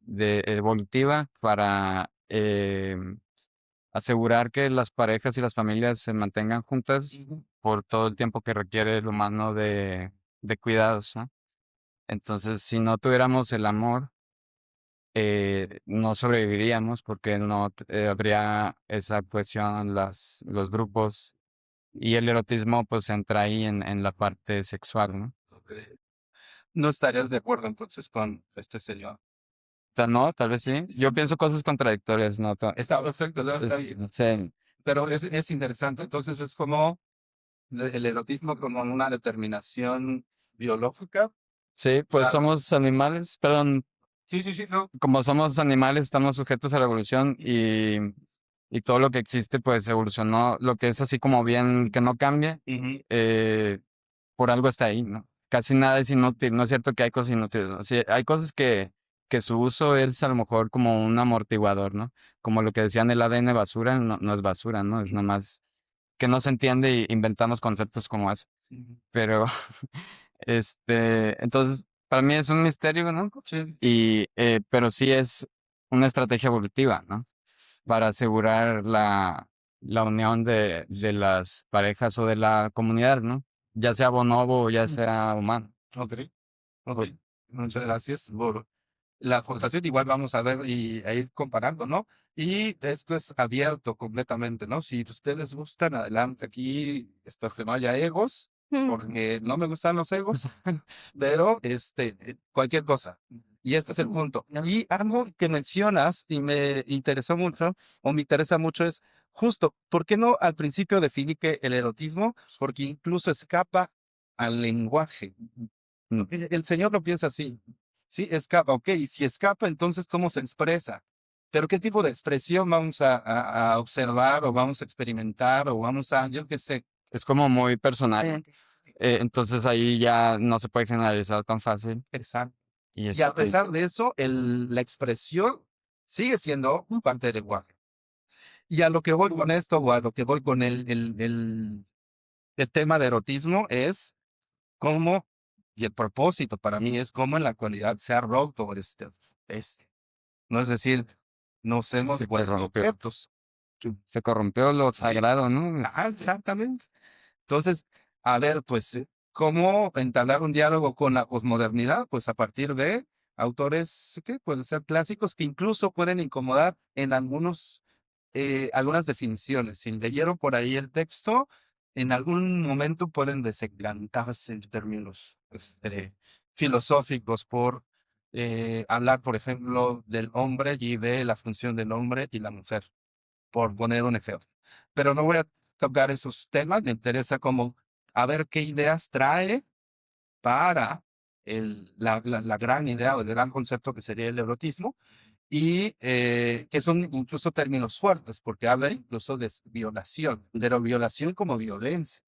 Speaker 7: evolutiva para asegurar que las parejas y las familias se mantengan juntas por todo el tiempo que requiere el humano de cuidados, ¿no? Entonces, si no tuviéramos el amor, no sobreviviríamos porque no habría esa cohesión, los grupos y el erotismo pues entra ahí en la parte sexual, ¿no?
Speaker 2: No estarías de acuerdo entonces con este señor.
Speaker 7: No, tal vez sí. Yo pienso cosas contradictorias, ¿no?
Speaker 2: Está perfecto, ¿no? Está bien.
Speaker 7: Sí.
Speaker 2: Pero es interesante. Entonces es como el erotismo como una determinación biológica.
Speaker 7: Sí, pues
Speaker 2: Claro.
Speaker 7: somos animales, perdón,
Speaker 2: Sí, no.
Speaker 7: como somos animales, estamos sujetos a la evolución y todo lo que existe, pues evolucionó. Lo que es así como bien que no cambia, por algo está ahí, ¿no? Casi nada es inútil. No es cierto que hay cosas inútiles, ¿no? Sí, hay cosas que su uso es a lo mejor como un amortiguador, ¿no? Como lo que decían el ADN basura, no es basura, ¿no? Es nomás que no se entiende y inventamos conceptos como eso. Pero, entonces, para mí es un misterio, ¿no?
Speaker 2: Sí.
Speaker 7: Pero sí es una estrategia evolutiva, ¿no? Para asegurar la unión de las parejas o de la comunidad, ¿no? Ya sea bonobo o ya sea humano.
Speaker 2: Ok. Muchas gracias por la aportación. Igual vamos a ver a ir comparando, ¿no? Y esto es abierto completamente, ¿no? Si ustedes gustan, adelante aquí, espero que no haya egos, porque no me gustan los egos, pero cualquier cosa. Y este es el punto. Y algo que mencionas y me interesó mucho, o me interesa mucho, es justo, ¿por qué no al principio definí que el erotismo? Porque incluso escapa al lenguaje. El Señor lo piensa así. Sí, escapa, ok. Y si escapa, entonces, ¿cómo se expresa? Pero ¿qué tipo de expresión vamos a observar o vamos a experimentar o vamos yo qué sé?
Speaker 7: Es como muy personal. Entonces ahí ya no se puede generalizar tan fácil.
Speaker 2: Exacto.
Speaker 7: Y,
Speaker 2: Y a pesar de eso, la expresión sigue siendo parte del lenguaje. Y a lo que voy con esto, o a lo que voy con el tema de erotismo es cómo, y el propósito para mí es cómo en la actualidad se ha roto no es decir, nos hemos
Speaker 7: Se
Speaker 2: vuelto
Speaker 7: corrompió.
Speaker 2: objetos.
Speaker 7: Se corrompió lo sagrado, ¿no?
Speaker 2: Ajá, exactamente. Entonces, a ver, pues, ¿cómo entablar un diálogo con la posmodernidad? Pues a partir de autores que pueden ser clásicos que incluso pueden incomodar en algunas definiciones. Si leyeron por ahí el texto, en algún momento pueden desencantarse en términos filosóficos por hablar, por ejemplo, del hombre y de la función del hombre y la mujer, por poner un ejemplo. Pero no voy a tocar esos temas, me interesa como a ver qué ideas trae para la gran idea o el gran concepto que sería el erotismo y que son incluso términos fuertes porque habla incluso de violación, pero violación como violencia,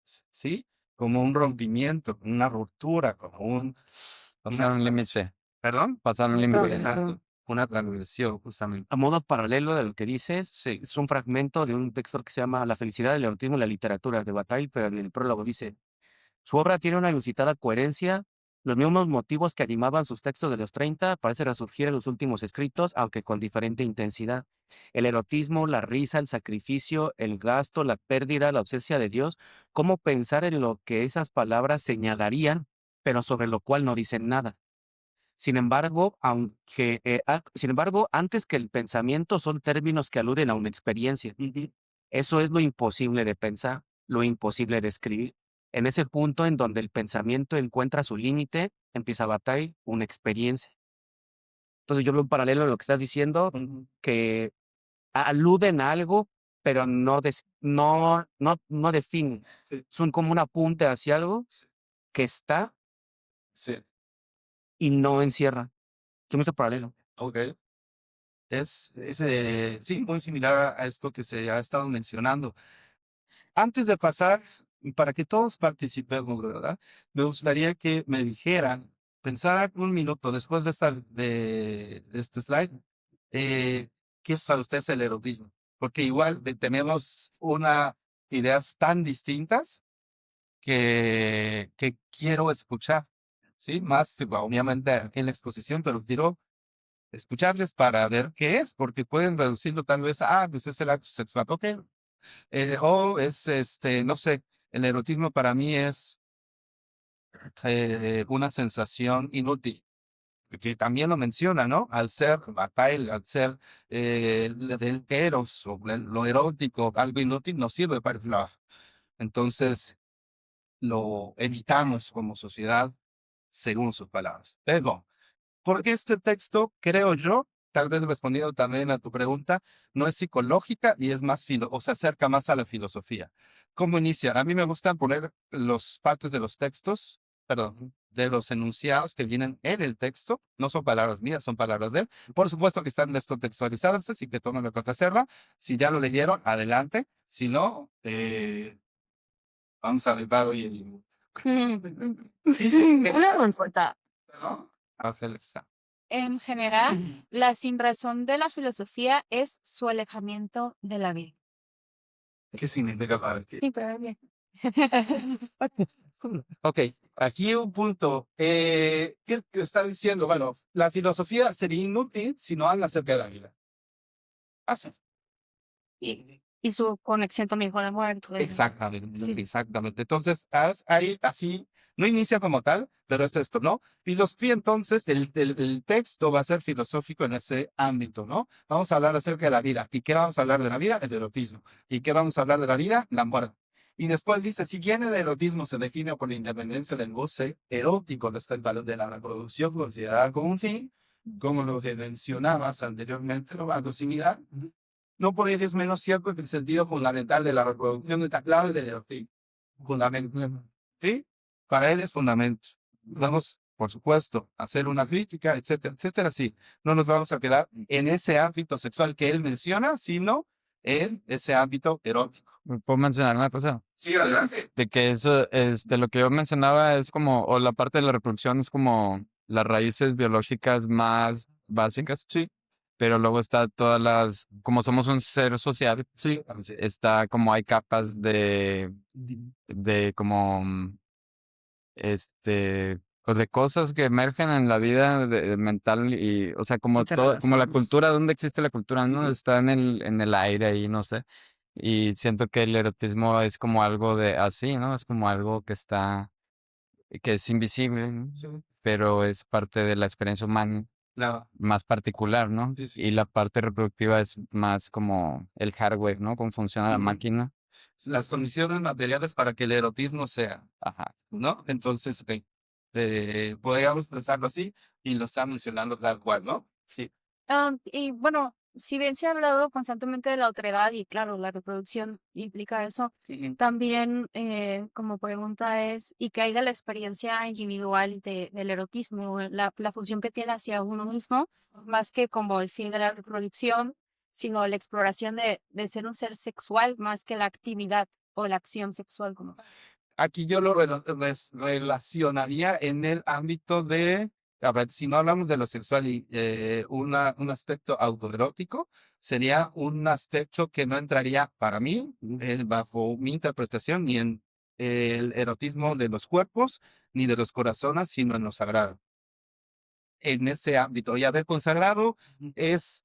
Speaker 2: ¿sí? Como un rompimiento, una ruptura, como una
Speaker 7: Pasar un
Speaker 2: transgresión.
Speaker 7: límite.
Speaker 2: ¿Perdón?
Speaker 7: Pasar un límite.
Speaker 2: Exacto, una transgresión, justamente.
Speaker 6: A modo paralelo de lo que dices, es un fragmento de un texto que se llama La felicidad del erotismo en la literatura de Bataille, pero en el prólogo dice: su obra tiene una inusitada coherencia. Los mismos motivos que animaban sus textos de los 30 parecen resurgir en los últimos escritos, aunque con diferente intensidad. El erotismo, la risa, el sacrificio, el gasto, la pérdida, la ausencia de Dios. ¿Cómo pensar en lo que esas palabras señalarían, pero sobre lo cual no dicen nada? Sin embargo, antes que el pensamiento son términos que aluden a una experiencia. Eso es lo imposible de pensar, lo imposible de escribir. En ese punto en donde el pensamiento encuentra su límite, empieza Bataille una experiencia. Entonces yo veo un paralelo en lo que estás diciendo, que aluden a algo, pero no definen. Son como un apunte hacia algo que está
Speaker 2: Sí.
Speaker 6: y no encierra. ¿Qué me hizo paralelo?
Speaker 2: Ok. Sí, muy similar a esto que se ha estado mencionando. Antes de pasar, para que todos participemos, ¿verdad? Me gustaría que me dijeran, pensaran un minuto después de este slide, ¿qué es para ustedes el erotismo? Porque igual tenemos ideas tan distintas que quiero escuchar, ¿sí? Más, obviamente, aquí en la exposición, pero quiero escucharles para ver qué es, porque pueden reducirlo tal vez pues es el acto sexual, ok. O es, no sé, el erotismo para mí es una sensación inútil, que también lo menciona, ¿no? Al ser Bataille, al ser del eros, o lo erótico, algo inútil, no sirve para el trabajo. Entonces, lo evitamos como sociedad, según sus palabras. Pero, porque este texto, creo yo, tal vez respondiendo también a tu pregunta, no es psicológica y es más o se acerca más a la filosofía. ¿Cómo inicia? A mí me gusta poner los partes de los textos, perdón, de los enunciados que vienen en el texto, no son palabras mías, son palabras de él. Por supuesto que están descontextualizadas, así que tomen la contraserva. Si ya lo leyeron, adelante. Si no, vamos a ver hoy el...
Speaker 4: Una consulta.
Speaker 2: ¿Perdón? Hacer el examen.
Speaker 12: En general, la sinrazón de la filosofía es su alejamiento de la vida.
Speaker 2: ¿Qué significa para ti?
Speaker 12: Sí, pero bien.
Speaker 2: Ok, aquí un punto. ¿Qué está diciendo? Bueno, la filosofía sería inútil si no habla acerca de la vida. Así.
Speaker 12: Y su conexión también con la muerte.
Speaker 2: Exactamente,
Speaker 12: Sí.
Speaker 2: exactamente. Entonces, ahí así, no inicia como tal, pero es esto, ¿no? Filosofía, entonces, el texto va a ser filosófico en ese ámbito, ¿no? Vamos a hablar acerca de la vida. ¿Y qué vamos a hablar de la vida? El erotismo. ¿Y qué vamos a hablar de la vida? La muerte. Y después dice, si bien el erotismo se define por la independencia del goce erótico respecto a lo de la reproducción considerada como un fin, como lo que mencionabas anteriormente, ¿no? Algo similar, no por ello es menos cierto que el sentido fundamental de la reproducción de la clave del erotismo. Fundamento. ¿Sí? Para él es fundamento. Vamos, por supuesto, a hacer una crítica, etcétera, etcétera. Sí, no nos vamos a quedar en ese ámbito sexual que él menciona, sino en ese ámbito erótico.
Speaker 7: ¿Puedo mencionar una cosa?
Speaker 2: Sí, adelante.
Speaker 7: De que eso, lo que yo mencionaba es como, o la parte de la reproducción es como las raíces biológicas más básicas.
Speaker 2: Sí.
Speaker 7: pero luego está todas las, como somos un ser social,
Speaker 2: Sí.
Speaker 7: está como hay capas de como, pues de cosas que emergen en la vida mental y, o sea, como todo, como la cultura, ¿dónde existe la cultura? ¿No? Está en el aire ahí, no sé. Y siento que el erotismo es como algo de así, ¿no? Es como algo que es invisible, ¿no? Pero es parte de la experiencia humana
Speaker 2: Claro.
Speaker 7: más particular, ¿no?
Speaker 2: Sí, sí.
Speaker 7: Y la parte reproductiva es más como el hardware, ¿no? Cómo funciona la
Speaker 2: Ujú.
Speaker 7: máquina.
Speaker 2: Las condiciones materiales para que el erotismo sea,
Speaker 7: Ajá.
Speaker 2: ¿no? Entonces, podríamos pensarlo así y lo está mencionando tal cual, ¿no? Sí.
Speaker 12: Y bueno, si bien se ha hablado constantemente de la otredad y claro, la reproducción implica eso, también como pregunta es, ¿y qué hay de la experiencia individual del erotismo, la función que tiene hacia uno mismo, más que como el fin de la reproducción, sino la exploración de ser un ser sexual más que la actividad o la acción sexual como tal?
Speaker 2: Aquí yo lo relacionaría en el ámbito de, a ver, si no hablamos de lo sexual y un aspecto autoerótico, sería un aspecto que no entraría para mí, bajo mi interpretación, ni en el erotismo de los cuerpos, ni de los corazones, sino en lo sagrado. En ese ámbito. Y haber consagrado es,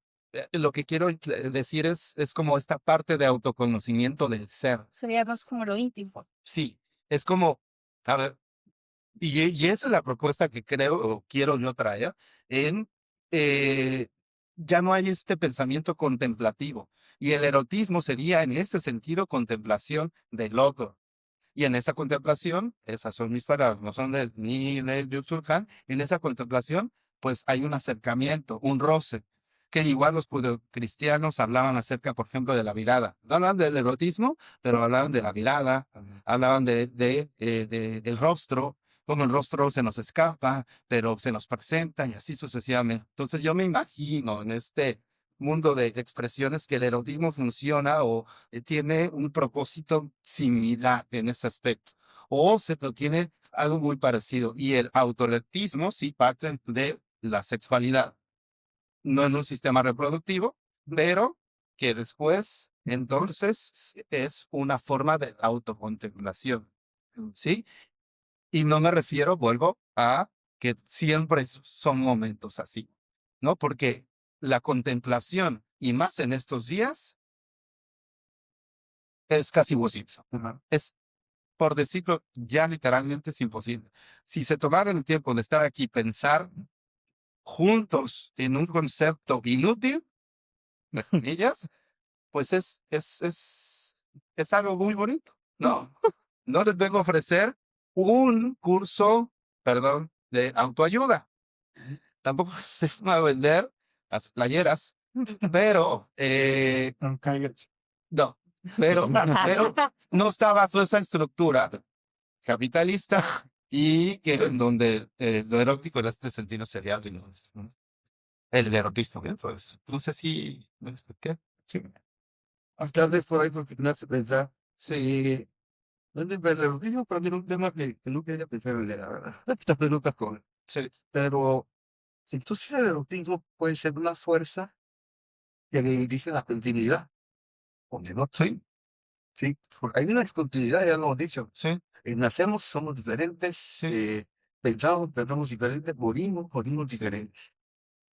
Speaker 2: lo que quiero decir es como esta parte de autoconocimiento del ser.
Speaker 12: Sería más como lo íntimo.
Speaker 2: Sí, es como, a ver, y esa es la propuesta que creo o quiero yo traer en, ya no hay este pensamiento contemplativo. Y el erotismo sería en ese sentido contemplación del otro. Y en esa contemplación, esas son mis palabras, no son ni de Byung-Chul Han, en esa contemplación, pues hay un acercamiento, un roce, que igual los cristianos hablaban acerca, por ejemplo, de la mirada. No hablaban del erotismo, pero hablaban de la mirada, hablaban del rostro, como el rostro se nos escapa, pero se nos presenta y así sucesivamente. Entonces yo me imagino en este mundo de expresiones que el erotismo funciona o tiene un propósito similar en ese aspecto. O se tiene algo muy parecido. Y el autoerotismo sí parte de la sexualidad. No en un sistema reproductivo, pero que después, entonces, es una forma de autocontemplación. ¿Sí? Y no me refiero, vuelvo a que siempre son momentos así, ¿no? Porque la contemplación, y más en estos días, es casi imposible. Es, por decirlo, ya literalmente es imposible. Si se tomaran el tiempo de estar aquí, pensar juntos en un concepto inútil, entre comillas, pues es algo muy bonito. No, no les vengo a ofrecer un curso, perdón, de autoayuda. Tampoco se va a vender las playeras, pero no, pero no está bajo esa estructura capitalista y que en donde lo erótico en este sentido sería el erotismo. Entonces, no sé si me expliqué. Sí.
Speaker 13: Hasta de por ahí porque me hace pensar. Sí. El erotismo para mí era un tema que no quería pensar en la verdad. Esta pregunta con.
Speaker 2: Sí.
Speaker 13: Pero entonces el erotismo puede ser una fuerza que le dirige la continuidad. Porque no.
Speaker 2: Sí.
Speaker 13: Sí, porque hay una discontinuidad, ya lo hemos dicho.
Speaker 2: Sí.
Speaker 13: Nacemos, somos diferentes,
Speaker 2: Sí.
Speaker 13: pensamos diferentes, morimos diferentes.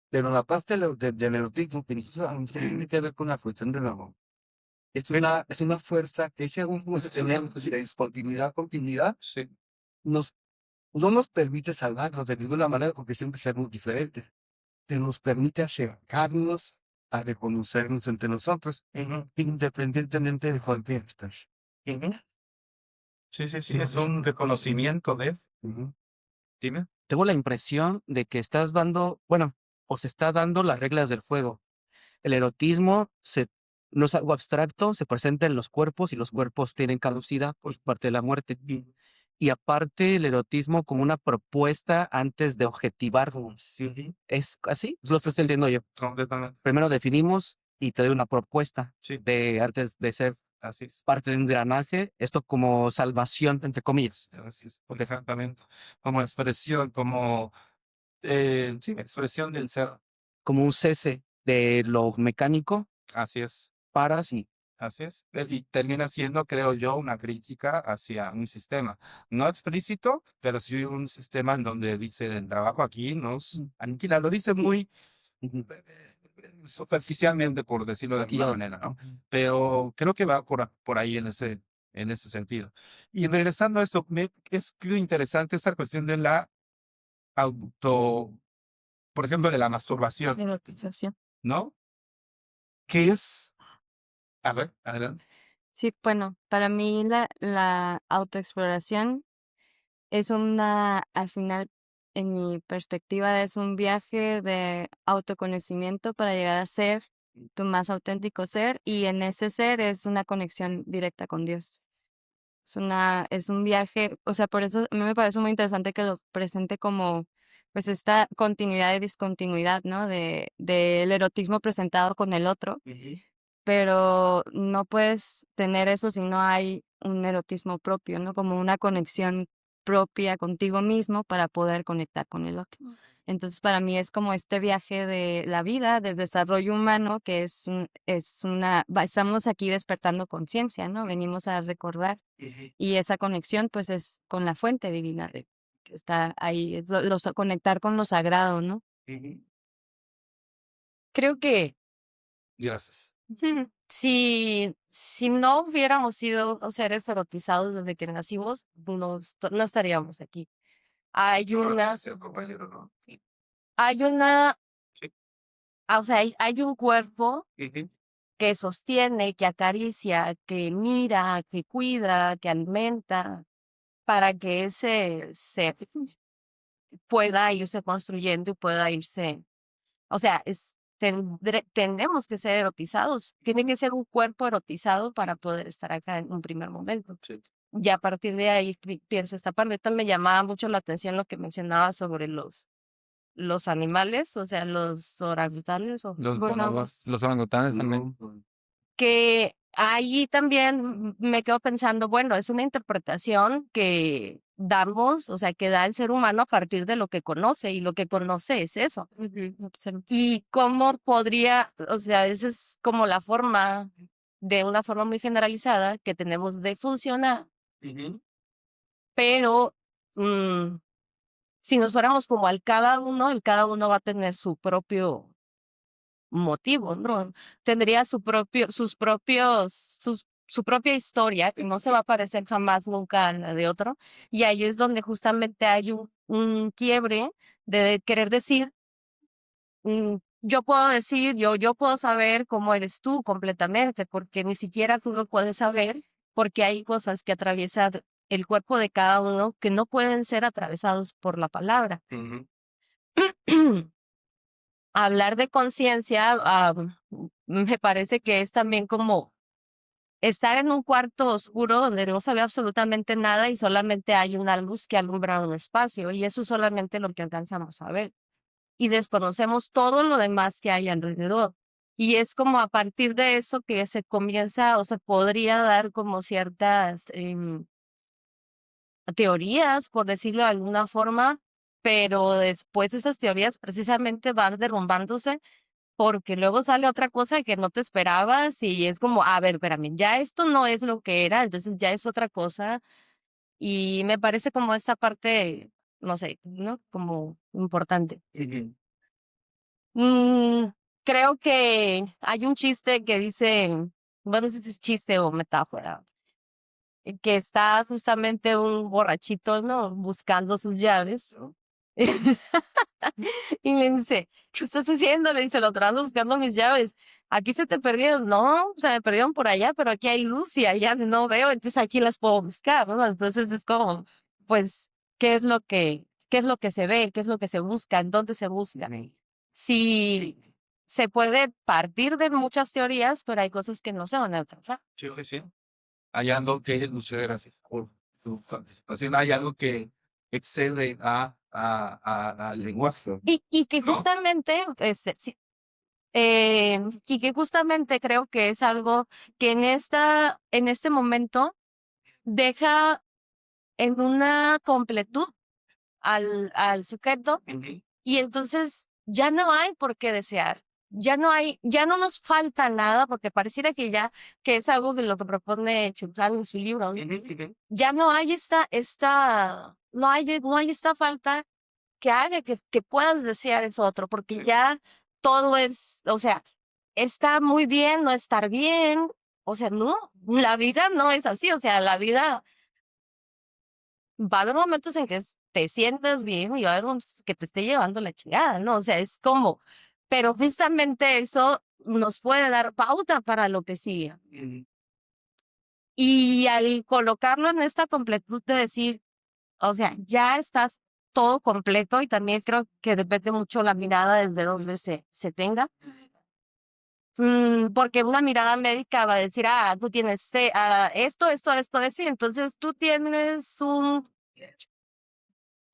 Speaker 13: Pero la parte del erotismo que tiene que ver con la cuestión del amor. Es una fuerza que según tenemos de continuidad,
Speaker 2: Sí.
Speaker 13: no nos permite salvarnos de ninguna manera porque siempre seremos diferentes. Pero nos permite acercarnos a reconocernos entre nosotros, independientemente de cualquier instancia.
Speaker 2: Sí, es un reconocimiento de. Dime.
Speaker 6: Tengo la impresión de que estás dando, bueno, o se está dando las reglas del juego. El erotismo no es algo abstracto, se presenta en los cuerpos y los cuerpos tienen caducidad por parte de la muerte. Y aparte el erotismo como una propuesta antes de objetivarnos. ¿Es así? Lo estoy entendiendo yo.
Speaker 2: Completamente.
Speaker 6: Primero definimos y te doy una propuesta
Speaker 2: Sí.
Speaker 6: de antes de ser
Speaker 2: Así es.
Speaker 6: parte de un engranaje, esto como salvación, entre comillas.
Speaker 2: Así es. Exactamente. Como expresión, como expresión del ser.
Speaker 6: Como un cese de lo mecánico
Speaker 2: Así es.
Speaker 6: para sí.
Speaker 2: Así es. Y termina siendo, creo yo, una crítica hacia un sistema. No explícito, pero sí un sistema en donde dice el trabajo aquí nos aniquila. Lo dice muy superficialmente, por decirlo de alguna manera, ¿no? Pero creo que va por ahí en ese sentido. Y regresando a esto, es interesante esta cuestión de la auto, por ejemplo, de la masturbación,
Speaker 4: Erotización.
Speaker 2: ¿no? Que es, a ver, adelante.
Speaker 4: Sí, bueno, para mí la autoexploración es al final, en mi perspectiva, es un viaje de autoconocimiento para llegar a ser tu más auténtico ser, y en ese ser es una conexión directa con Dios. Es un viaje, o sea, por eso a mí me parece muy interesante que lo presente como, pues, esta continuidad y discontinuidad, ¿no? Del erotismo presentado con el otro, pero no puedes tener eso si no hay un erotismo propio, ¿no? Como una conexión propia contigo mismo para poder conectar con el otro. Entonces, para mí es como este viaje de la vida, del desarrollo humano, que estamos aquí despertando conciencia, ¿no? Venimos a recordar, y esa conexión, pues, es con la fuente divina que está ahí, es conectar con lo sagrado, ¿no?
Speaker 12: Creo que
Speaker 2: Gracias.
Speaker 12: si no hubiéramos sido seres erotizados desde que nacimos, no estaríamos aquí. Hay una, hay una, o sea, hay un cuerpo que sostiene, que acaricia, que mira, que cuida, que alimenta, para que ese ser pueda irse construyendo y pueda irse, o sea, tenemos que ser erotizados, tiene que ser un cuerpo erotizado para poder estar acá en un primer momento. Y a partir de ahí pienso esta parte. También me llamaba mucho la atención lo que mencionaba sobre los animales, o sea, los orangutanes o
Speaker 7: Los orangutanes también.
Speaker 12: que ahí también me quedo pensando, bueno, es una interpretación que damos, o sea, que da el ser humano a partir de lo que conoce, y lo que conoce es eso. Y cómo podría, o sea, esa es como la forma, de una forma muy generalizada, que tenemos de funcionar, pero si nos fuéramos como el cada uno va a tener su propio motivo, ¿no? Tendría su propia historia, que no se va a parecer jamás nunca a la de otro. Y ahí es donde justamente hay un quiebre de querer decir, yo puedo decir, yo puedo saber cómo eres tú completamente, porque ni siquiera tú lo puedes saber, porque hay cosas que atraviesan el cuerpo de cada uno que no pueden ser atravesados por la palabra. Hablar de conciencia, me parece que es también como estar en un cuarto oscuro donde no se ve absolutamente nada y solamente hay una luz que alumbra un espacio, y eso es solamente lo que alcanzamos a ver. Y desconocemos todo lo demás que hay alrededor. Y es como a partir de eso que se comienza, o se podría dar como ciertas teorías, por decirlo de alguna forma, pero después esas teorías precisamente van derrumbándose, porque luego sale otra cosa que no te esperabas, y es como, a ver, espérame, ya esto no es lo que era, entonces ya es otra cosa. Y me parece como esta parte, no sé, ¿no? Como importante. Creo que hay un chiste que dice, bueno, no sé si es chiste o metáfora, que está justamente un borrachito, ¿no? Buscando sus llaves. Y le dice, ¿qué estás haciendo? Le dice el otro, ando buscando mis llaves. Aquí se te perdieron. No, se me perdieron por allá, pero aquí hay luz y allá no veo, entonces aquí las puedo buscar, ¿no? Entonces es como, pues, qué es lo que se ve? ¿Qué es lo que se busca? ¿En dónde se busca? Sí, se puede partir de muchas teorías, pero hay cosas que no se van a alcanzar.
Speaker 2: Sí, sí. Hay algo que, muchas gracias por tu participación, hay algo que excede al lenguaje.
Speaker 12: Y que
Speaker 2: ¿no?
Speaker 12: justamente, y que justamente creo que es algo que en este momento deja en una completud al sujeto, y entonces ya no hay por qué desear,
Speaker 11: ya no nos falta nada, porque pareciera que ya, que es algo de lo que propone Chulhan en su libro, ¿no? Ya no hay no hay esta falta que haga que puedas desear eso otro, porque ya todo es, o sea, está muy bien no estar bien, o sea, no, la vida no es así, o sea, la vida va a haber momentos en que te sientas bien y va a haber momentos que te esté llevando la chingada, ¿no? O sea, es como, pero justamente eso nos puede dar pauta para lo que sigue. Y al colocarlo en esta completud de decir, o sea, ya estás todo completo y también creo que depende mucho la mirada desde donde se tenga. Porque una mirada médica va a decir, tú tienes esto, y entonces tú tienes un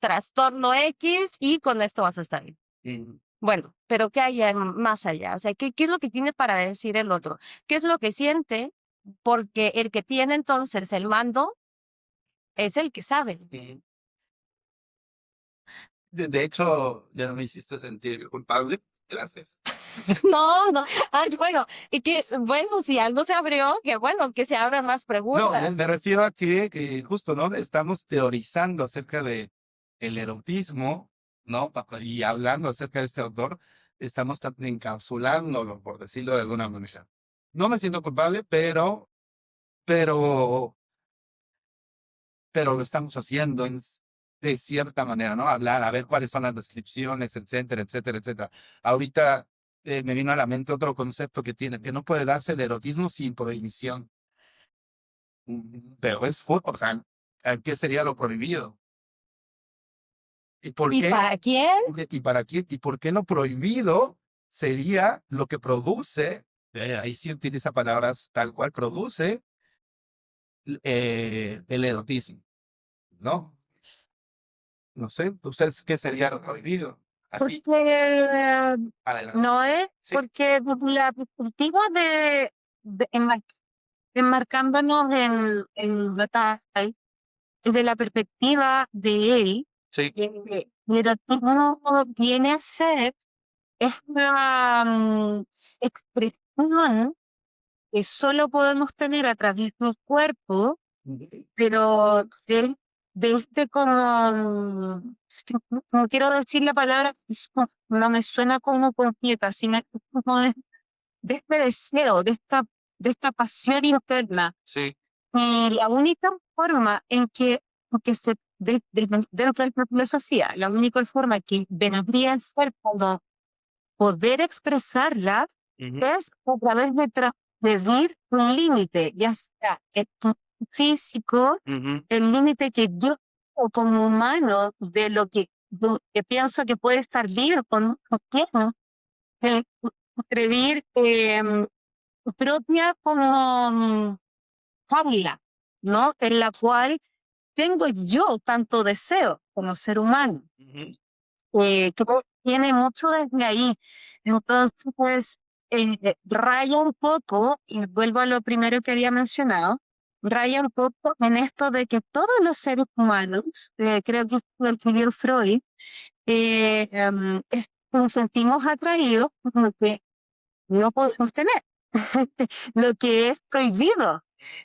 Speaker 11: trastorno X y con esto vas a estar bien. Bueno, pero ¿qué hay más allá? O sea, ¿qué es lo que tiene para decir el otro? ¿Qué es lo que siente? Porque el que tiene entonces el mando es el que sabe.
Speaker 2: De hecho, ya no me hiciste sentir culpable. Gracias.
Speaker 11: No. Ay, bueno, bueno, si algo se abrió, que bueno, que se abran más
Speaker 2: No,
Speaker 11: preguntas.
Speaker 2: me refiero a que justo, ¿no? Estamos teorizando acerca de el erotismo, ¿no? Y hablando acerca de este autor, estamos encapsulándolo, por decirlo de alguna manera. No me siento culpable, pero lo estamos haciendo de cierta manera, ¿no? Hablar, a ver cuáles son las descripciones, etcétera, etcétera, etcétera. Ahorita me vino a la mente otro concepto que no puede darse el erotismo sin prohibición. Pero o sea, ¿qué sería lo prohibido? ¿Y por
Speaker 11: ¿Y
Speaker 2: qué?
Speaker 11: para quién?
Speaker 2: ¿Y para quién? ¿Y por qué lo prohibido sería lo que produce? Ahí sí utiliza palabras tal cual, produce el erotismo, ¿no? No sé, ¿ustedes qué sería lo prohibido? Aquí,
Speaker 8: Porque
Speaker 2: adelante.
Speaker 8: no es,
Speaker 2: Sí.
Speaker 8: porque la perspectiva enmarcándonos en Bataille, desde la perspectiva de él,
Speaker 2: Sí.
Speaker 8: el erotismo viene a ser esta expresión que solo podemos tener a través del cuerpo, pero de este como, no quiero decir la palabra, no me suena como completa, sino como de este deseo, de esta pasión interna.
Speaker 2: Sí.
Speaker 8: Y la única forma en que dentro de la filosofía, la única forma que vendría a ser como poder expresarla es a través de transgredir un límite, ya sea el físico, el límite que yo como humano de lo que pienso que puede estar bien con quién, transgredir propia como fábula, ¿no? En la cual tengo yo tanto deseo como ser humano, que tiene mucho desde ahí. Entonces, pues, raya un poco, y vuelvo a lo primero que había mencionado, raya un poco en esto de que todos los seres humanos, creo que lo escribió Freud, nos sentimos atraídos por lo que no podemos tener, lo que es prohibido,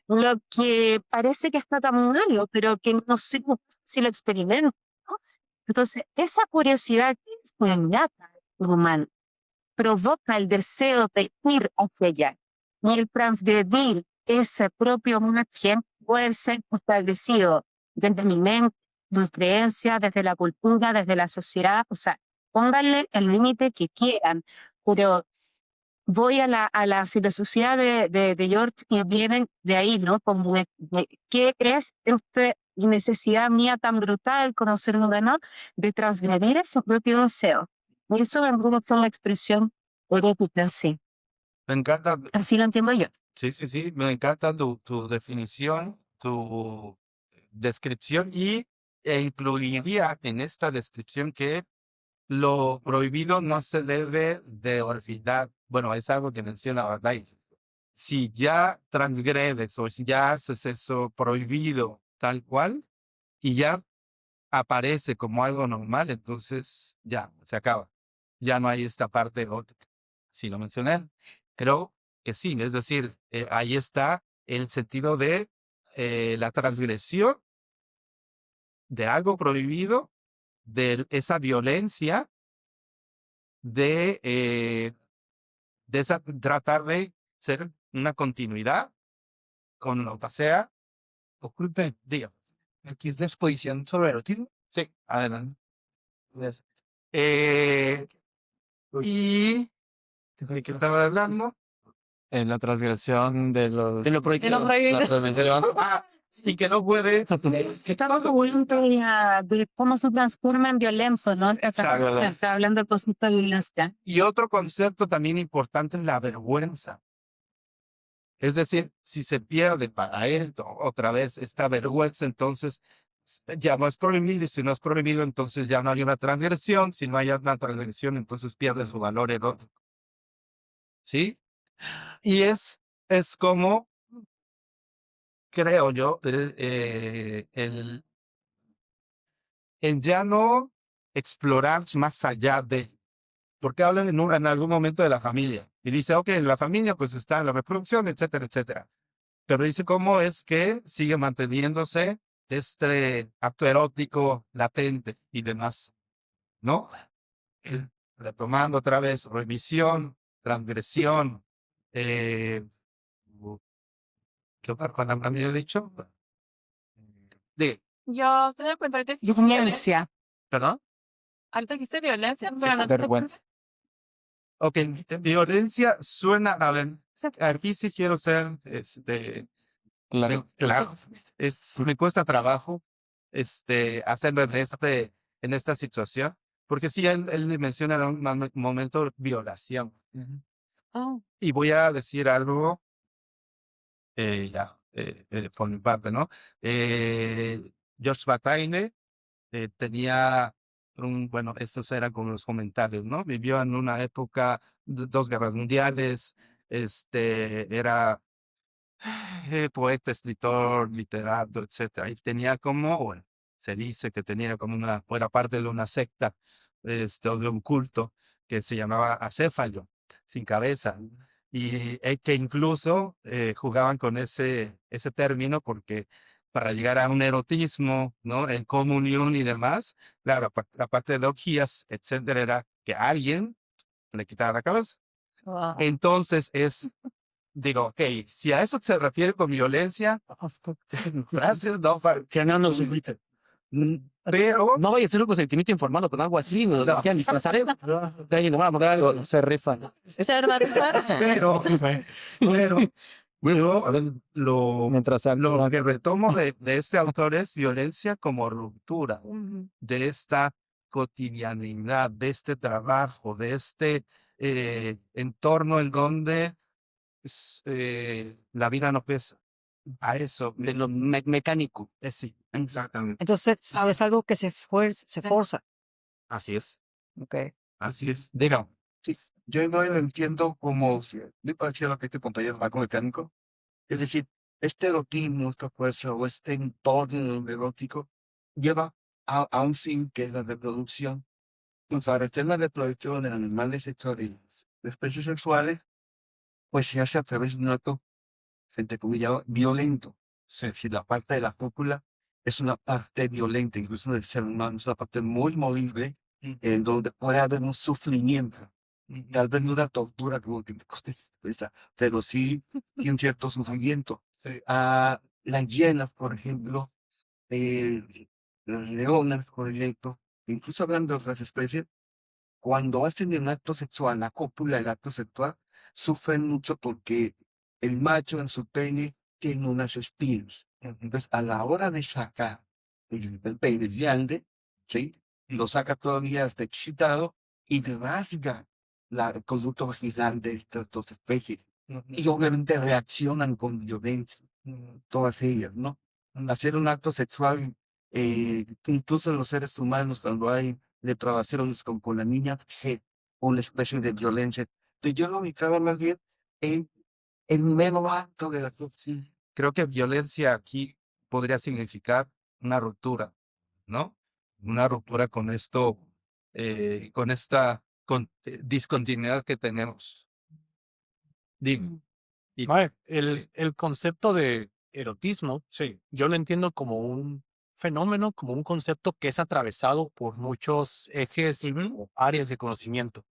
Speaker 8: lo que parece que está tan malo, pero que no sé si lo experimento, ¿no? Entonces, esa curiosidad que es innata en el humano provoca el deseo de ir hacia allá. Y el transgredir ese propio margen puede ser establecido desde mi mente, mi creencia, desde la cultura, desde la sociedad. O sea, pónganle el límite que quieran, pero voy a la filosofía de George y vienen de ahí, ¿no? Como de qué es esta necesidad mía tan brutal, conocer un ganador, de transgredir ese propio deseo. Y eso vendría a ser la expresión erótica, sí.
Speaker 2: Me encanta.
Speaker 8: Así lo entiendo yo.
Speaker 2: Sí, me encanta tu definición, tu descripción e incluiría en esta descripción que lo prohibido no se debe de olvidar. Bueno, es algo que menciona Bataille. Si ya transgredes o si ya haces eso prohibido tal cual y ya aparece como algo normal, entonces ya se acaba. Ya no hay esta parte erótica. sí lo mencioné. Creo que sí, es decir, ahí está el sentido de la transgresión de algo prohibido, de esa violencia, de tratar de ser una continuidad con lo que sea.
Speaker 13: Disculpe,
Speaker 2: Diga.
Speaker 13: aquí es la exposición sobre erotismo.
Speaker 2: Sí, adelante.
Speaker 13: Gracias.
Speaker 2: Y ¿de qué estaba hablando?
Speaker 7: En la transgresión de los...
Speaker 6: De lo prohibido.
Speaker 7: La prevención.
Speaker 2: Ah, y que no puede.
Speaker 8: Estamos hablando de cómo se transforma en violento, ¿no? Está hablando del concepto de violencia.
Speaker 2: Y otro concepto también importante es la vergüenza. Es decir, si se pierde para él otra vez esta vergüenza, entonces ya no es prohibido, y si no es prohibido, entonces ya no hay una transgresión. Si no hay una transgresión, entonces pierde su valor erótico. ¿Sí? Y es como, creo yo, el ya no explorar más allá de, porque hablan en algún momento de la familia. Y dice, ok, en la familia pues está la reproducción, etcétera, etcétera. Pero dice cómo es que sigue manteniéndose este acto erótico latente y demás, ¿no? Retomando otra vez, revisión, transgresión, ¿qué otra palabra me he dicho?
Speaker 11: Yo te doy cuenta que
Speaker 8: Violencia.
Speaker 2: ¿Perdón?
Speaker 11: ahorita dijiste violencia, pero no te
Speaker 7: Vergüenza.
Speaker 2: Ok, violencia suena, a ver, aquí sí quiero ser,
Speaker 7: Claro.
Speaker 2: claro, me cuesta trabajo, hacerlo en esta situación, porque sí, él le menciona en un momento violación.
Speaker 11: Oh.
Speaker 2: Y voy a decir algo, por mi parte, ¿no? George Bataille tenía bueno, estos eran como los comentarios, ¿no? Vivió en una época, dos guerras mundiales, era poeta, escritor, literato, etcétera. Y tenía como, bueno, se dice que tenía como era parte de una secta, o de un culto que se llamaba acéfalo, sin cabeza. Y que incluso jugaban con ese término porque para llegar a un erotismo, ¿no? En comunión y demás, claro, aparte de orgías, etcétera, era que alguien le quitara la cabeza.
Speaker 4: Wow.
Speaker 2: Entonces digo, ok, si a eso se refiere con violencia, gracias, no,
Speaker 5: Que no nos inviten.
Speaker 2: pero
Speaker 6: No vaya a ser un consentimiento informado con algo así, no lo quieran disfrazar. De ahí nos van a mandar algo.
Speaker 7: Se rifan.
Speaker 2: pero lo
Speaker 7: Mientras
Speaker 2: lo que retomo de este autor es violencia como ruptura de esta cotidianidad, de este trabajo, de este entorno en donde la vida no pesa. A eso.
Speaker 6: De lo mecánico.
Speaker 2: Sí, exactamente.
Speaker 14: Entonces, es algo que se forza.
Speaker 2: Así es.
Speaker 14: Ok.
Speaker 2: Así es. Diga.
Speaker 13: Sí, yo no lo entiendo como, me parecía lo que este compañero algo mecánico. Es decir, este erotismo, esta fuerza o este entorno erótico lleva a un fin que es la reproducción. Entonces, para hacer la reproducción en animales sexuales, de especies sexuales, pues se hace a través de un acto, entre comillas, violento. Si la parte de la cópula es una parte violenta, incluso del ser humano, es una parte muy movible, en donde puede haber un sufrimiento. Tal vez no una tortura como que te coste esa, pero sí y un cierto sufrimiento. Las hienas, por ejemplo, las leonas, por ejemplo, incluso hablando de otras especies, cuando hacen el acto sexual, la cópula del acto sexual, sufren mucho porque el macho en su pene tiene unas espinas. Entonces, a la hora de sacar el pene grande, ¿sí? Lo saca todavía hasta excitado y rasga el conducto vaginal de estas dos especies. Y obviamente reaccionan con violencia, todas ellas, ¿no? Hacer un acto sexual, incluso en los seres humanos, cuando hay depravaciones como con la niña, una especie de violencia. Entonces yo lo ubicaba más bien en el mero acto de la corrupción.
Speaker 2: Creo que violencia aquí podría significar una ruptura, ¿no? Una ruptura con esto, con discontinuidad que tenemos. Dime.
Speaker 5: Vale,
Speaker 2: Sí.
Speaker 5: el concepto de erotismo, yo lo entiendo como un fenómeno, como un concepto que es atravesado por muchos ejes o áreas de conocimiento.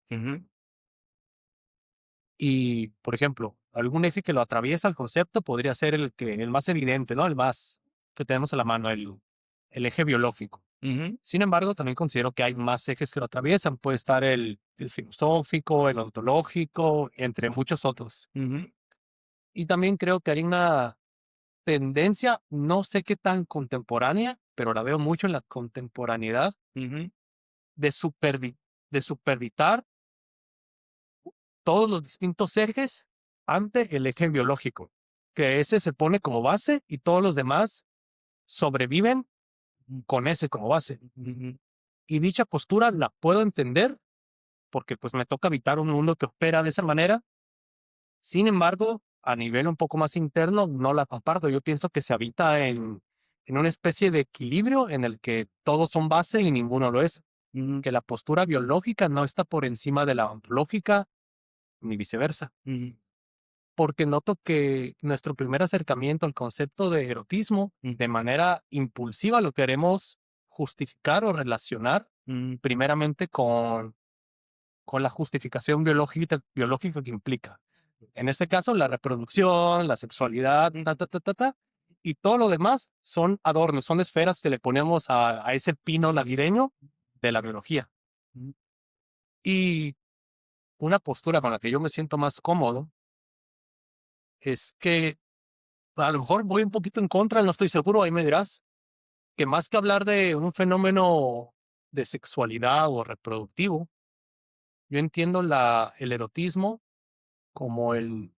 Speaker 5: Y, por ejemplo, algún eje que lo atraviesa el concepto podría ser el más evidente, ¿no? El más que tenemos a la mano, el eje biológico. Sin embargo, también considero que hay más ejes que lo atraviesan. Puede estar el filosófico, el ontológico, entre muchos otros. Y también creo que hay una tendencia, no sé qué tan contemporánea, pero la veo mucho en la contemporaneidad, de superditar todos los distintos ejes ante el eje biológico, que ese se pone como base y todos los demás sobreviven con ese como base. Y dicha postura la puedo entender porque pues me toca habitar un mundo que opera de esa manera. Sin embargo, a nivel un poco más interno, no la comparto. Yo pienso que se habita en una especie de equilibrio en el que todos son base y ninguno lo es. Que la postura biológica no está por encima de la ontológica, ni viceversa. Porque noto que nuestro primer acercamiento al concepto de erotismo, de manera impulsiva, lo queremos justificar o relacionar primeramente con la justificación biológica que implica. En este caso, la reproducción, la sexualidad, y todo lo demás son adornos, son esferas que le ponemos a ese pino navideño de la biología. Y una postura con la que yo me siento más cómodo es que a lo mejor voy un poquito en contra, no estoy seguro, ahí me dirás, que más que hablar de un fenómeno de sexualidad o reproductivo, yo entiendo el erotismo como el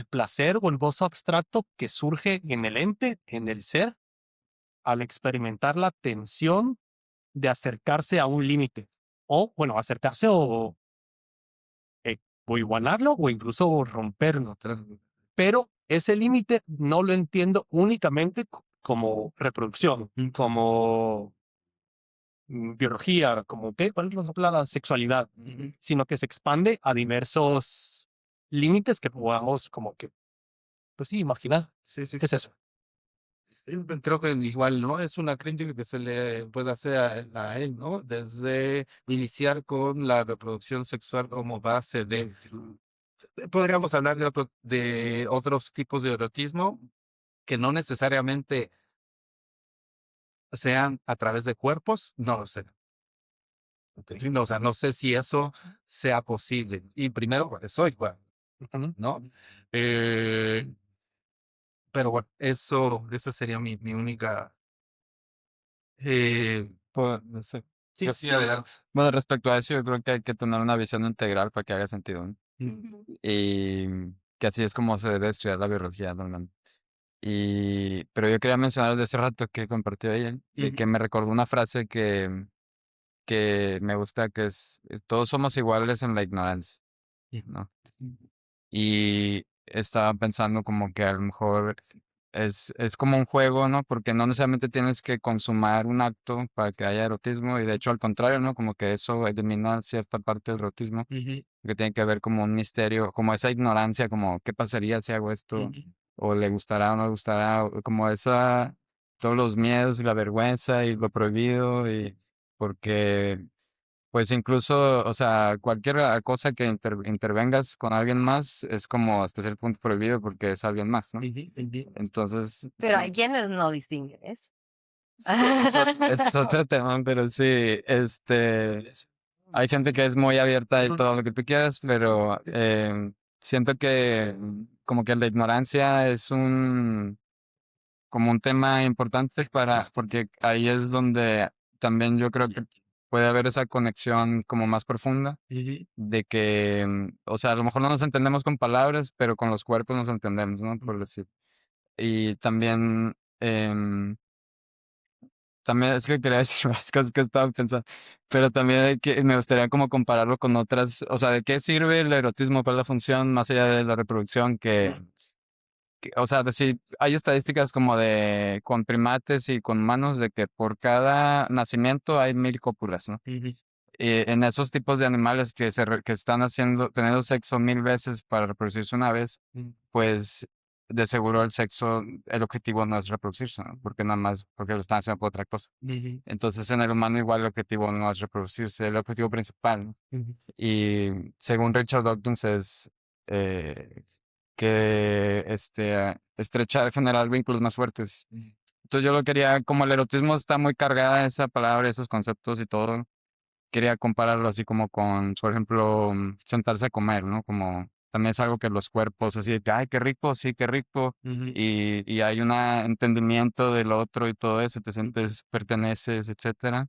Speaker 5: placer o el gozo abstracto que surge en el ente, en el ser, al experimentar la tensión de acercarse a un límite. O, bueno, acercarse o igualarlo o incluso romperlo. Pero ese límite no lo entiendo únicamente como reproducción, como biología, como ¿cuál es la palabra? Sexualidad, sino que se expande a diversos límites que podamos como que, pues sí, imaginar. ¿Qué es eso?
Speaker 2: Creo que igual, ¿no? Es una crítica que se le puede hacer a él, ¿no? Desde iniciar con la reproducción sexual como base de... Podríamos hablar de otros tipos de erotismo que no necesariamente sean a través de cuerpos, no lo sé. No, o sea, no sé si eso sea posible. Y primero, pues, soy igual, ¿no? Pero bueno, esa sería mi única...
Speaker 7: No sé.
Speaker 2: sí, sí, adelante.
Speaker 7: Bueno, respecto a eso, yo creo que hay que tener una visión integral para que haga sentido, ¿no? Y que así es como se debe estudiar la biología normalmente. Pero yo quería mencionar desde hace rato que compartió ella, y que me recordó una frase que me gusta, que es, todos somos iguales en la ignorancia, ¿no? Y estaba pensando como que a lo mejor es como un juego, ¿no? Porque no necesariamente tienes que consumar un acto para que haya erotismo, y de hecho al contrario, ¿no? Como que eso elimina cierta parte del erotismo, que tiene que ver como un misterio, como esa ignorancia, como qué pasaría si hago esto, o le gustará o no le gustará, o como esa, todos los miedos y la vergüenza y lo prohibido, y porque pues incluso, o sea, cualquier cosa que intervengas con alguien más es como hasta cierto punto prohibido porque es alguien más, ¿no? Entonces,
Speaker 15: Pero
Speaker 7: sí,
Speaker 15: hay quienes no distinguen eso.
Speaker 7: ese es otro tema, pero sí, hay gente que es muy abierta y todo lo que tú quieras, pero siento que como que la ignorancia es como un tema importante porque ahí es donde también yo creo que puede haber esa conexión como más profunda de que, o sea, a lo mejor no nos entendemos con palabras, pero con los cuerpos nos entendemos, ¿no? Por decir. Y también es que quería decir varias cosas que estaba pensando, pero también me gustaría como compararlo con otras, o sea, ¿de qué sirve el erotismo? ¿Cuál es la función más allá de la reproducción? O sea, decir, hay estadísticas como con primates y con humanos de que por cada nacimiento hay 1000 cópulas, ¿no? en esos tipos de animales que están teniendo sexo 1000 veces para reproducirse una vez, pues de seguro el objetivo no es reproducirse, ¿no? Porque nada más, porque lo están haciendo por otra cosa. Entonces en el humano igual el objetivo no es reproducirse, el objetivo principal, ¿no? Y según Richard Dawkins es que estrechar, generar vínculos más fuertes. Entonces yo lo quería, como el erotismo está muy cargada esa palabra, esos conceptos y todo, quería compararlo así como con, por ejemplo, sentarse a comer, ¿no? Como también es algo que los cuerpos, así de que, ay, qué rico, sí, qué rico, y hay un entendimiento del otro y todo eso, te sientes, perteneces, etcétera.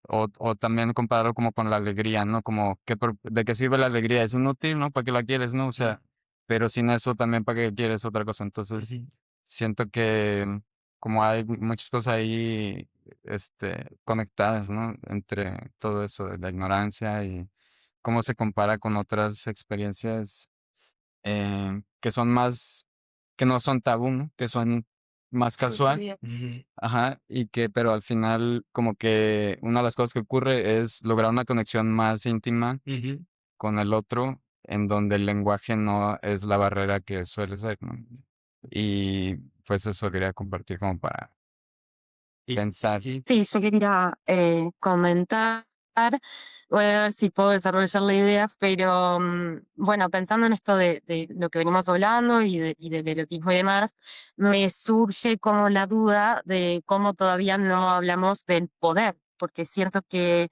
Speaker 7: O también compararlo como con la alegría, ¿no? Como, ¿de qué sirve la alegría? Es inútil, ¿no? ¿Para qué la quieres, no? O sea, pero sin eso también, ¿para qué quieres otra cosa? Entonces, siento que como hay muchas cosas ahí, conectadas, ¿no? Entre todo eso de la ignorancia y cómo se compara con otras experiencias que son más, que no son tabú, ¿no? Que son más casual. Ajá, pero al final como que una de las cosas que ocurre es lograr una conexión más íntima con el otro, en donde el lenguaje no es la barrera que suele ser, ¿no? Y pues eso quería compartir como para pensar.
Speaker 15: Sí, yo quería comentar, voy a ver si puedo desarrollar la idea, pero bueno, pensando en esto de lo que venimos hablando y del erotismo y demás, me surge como la duda de cómo todavía no hablamos del poder, porque es cierto que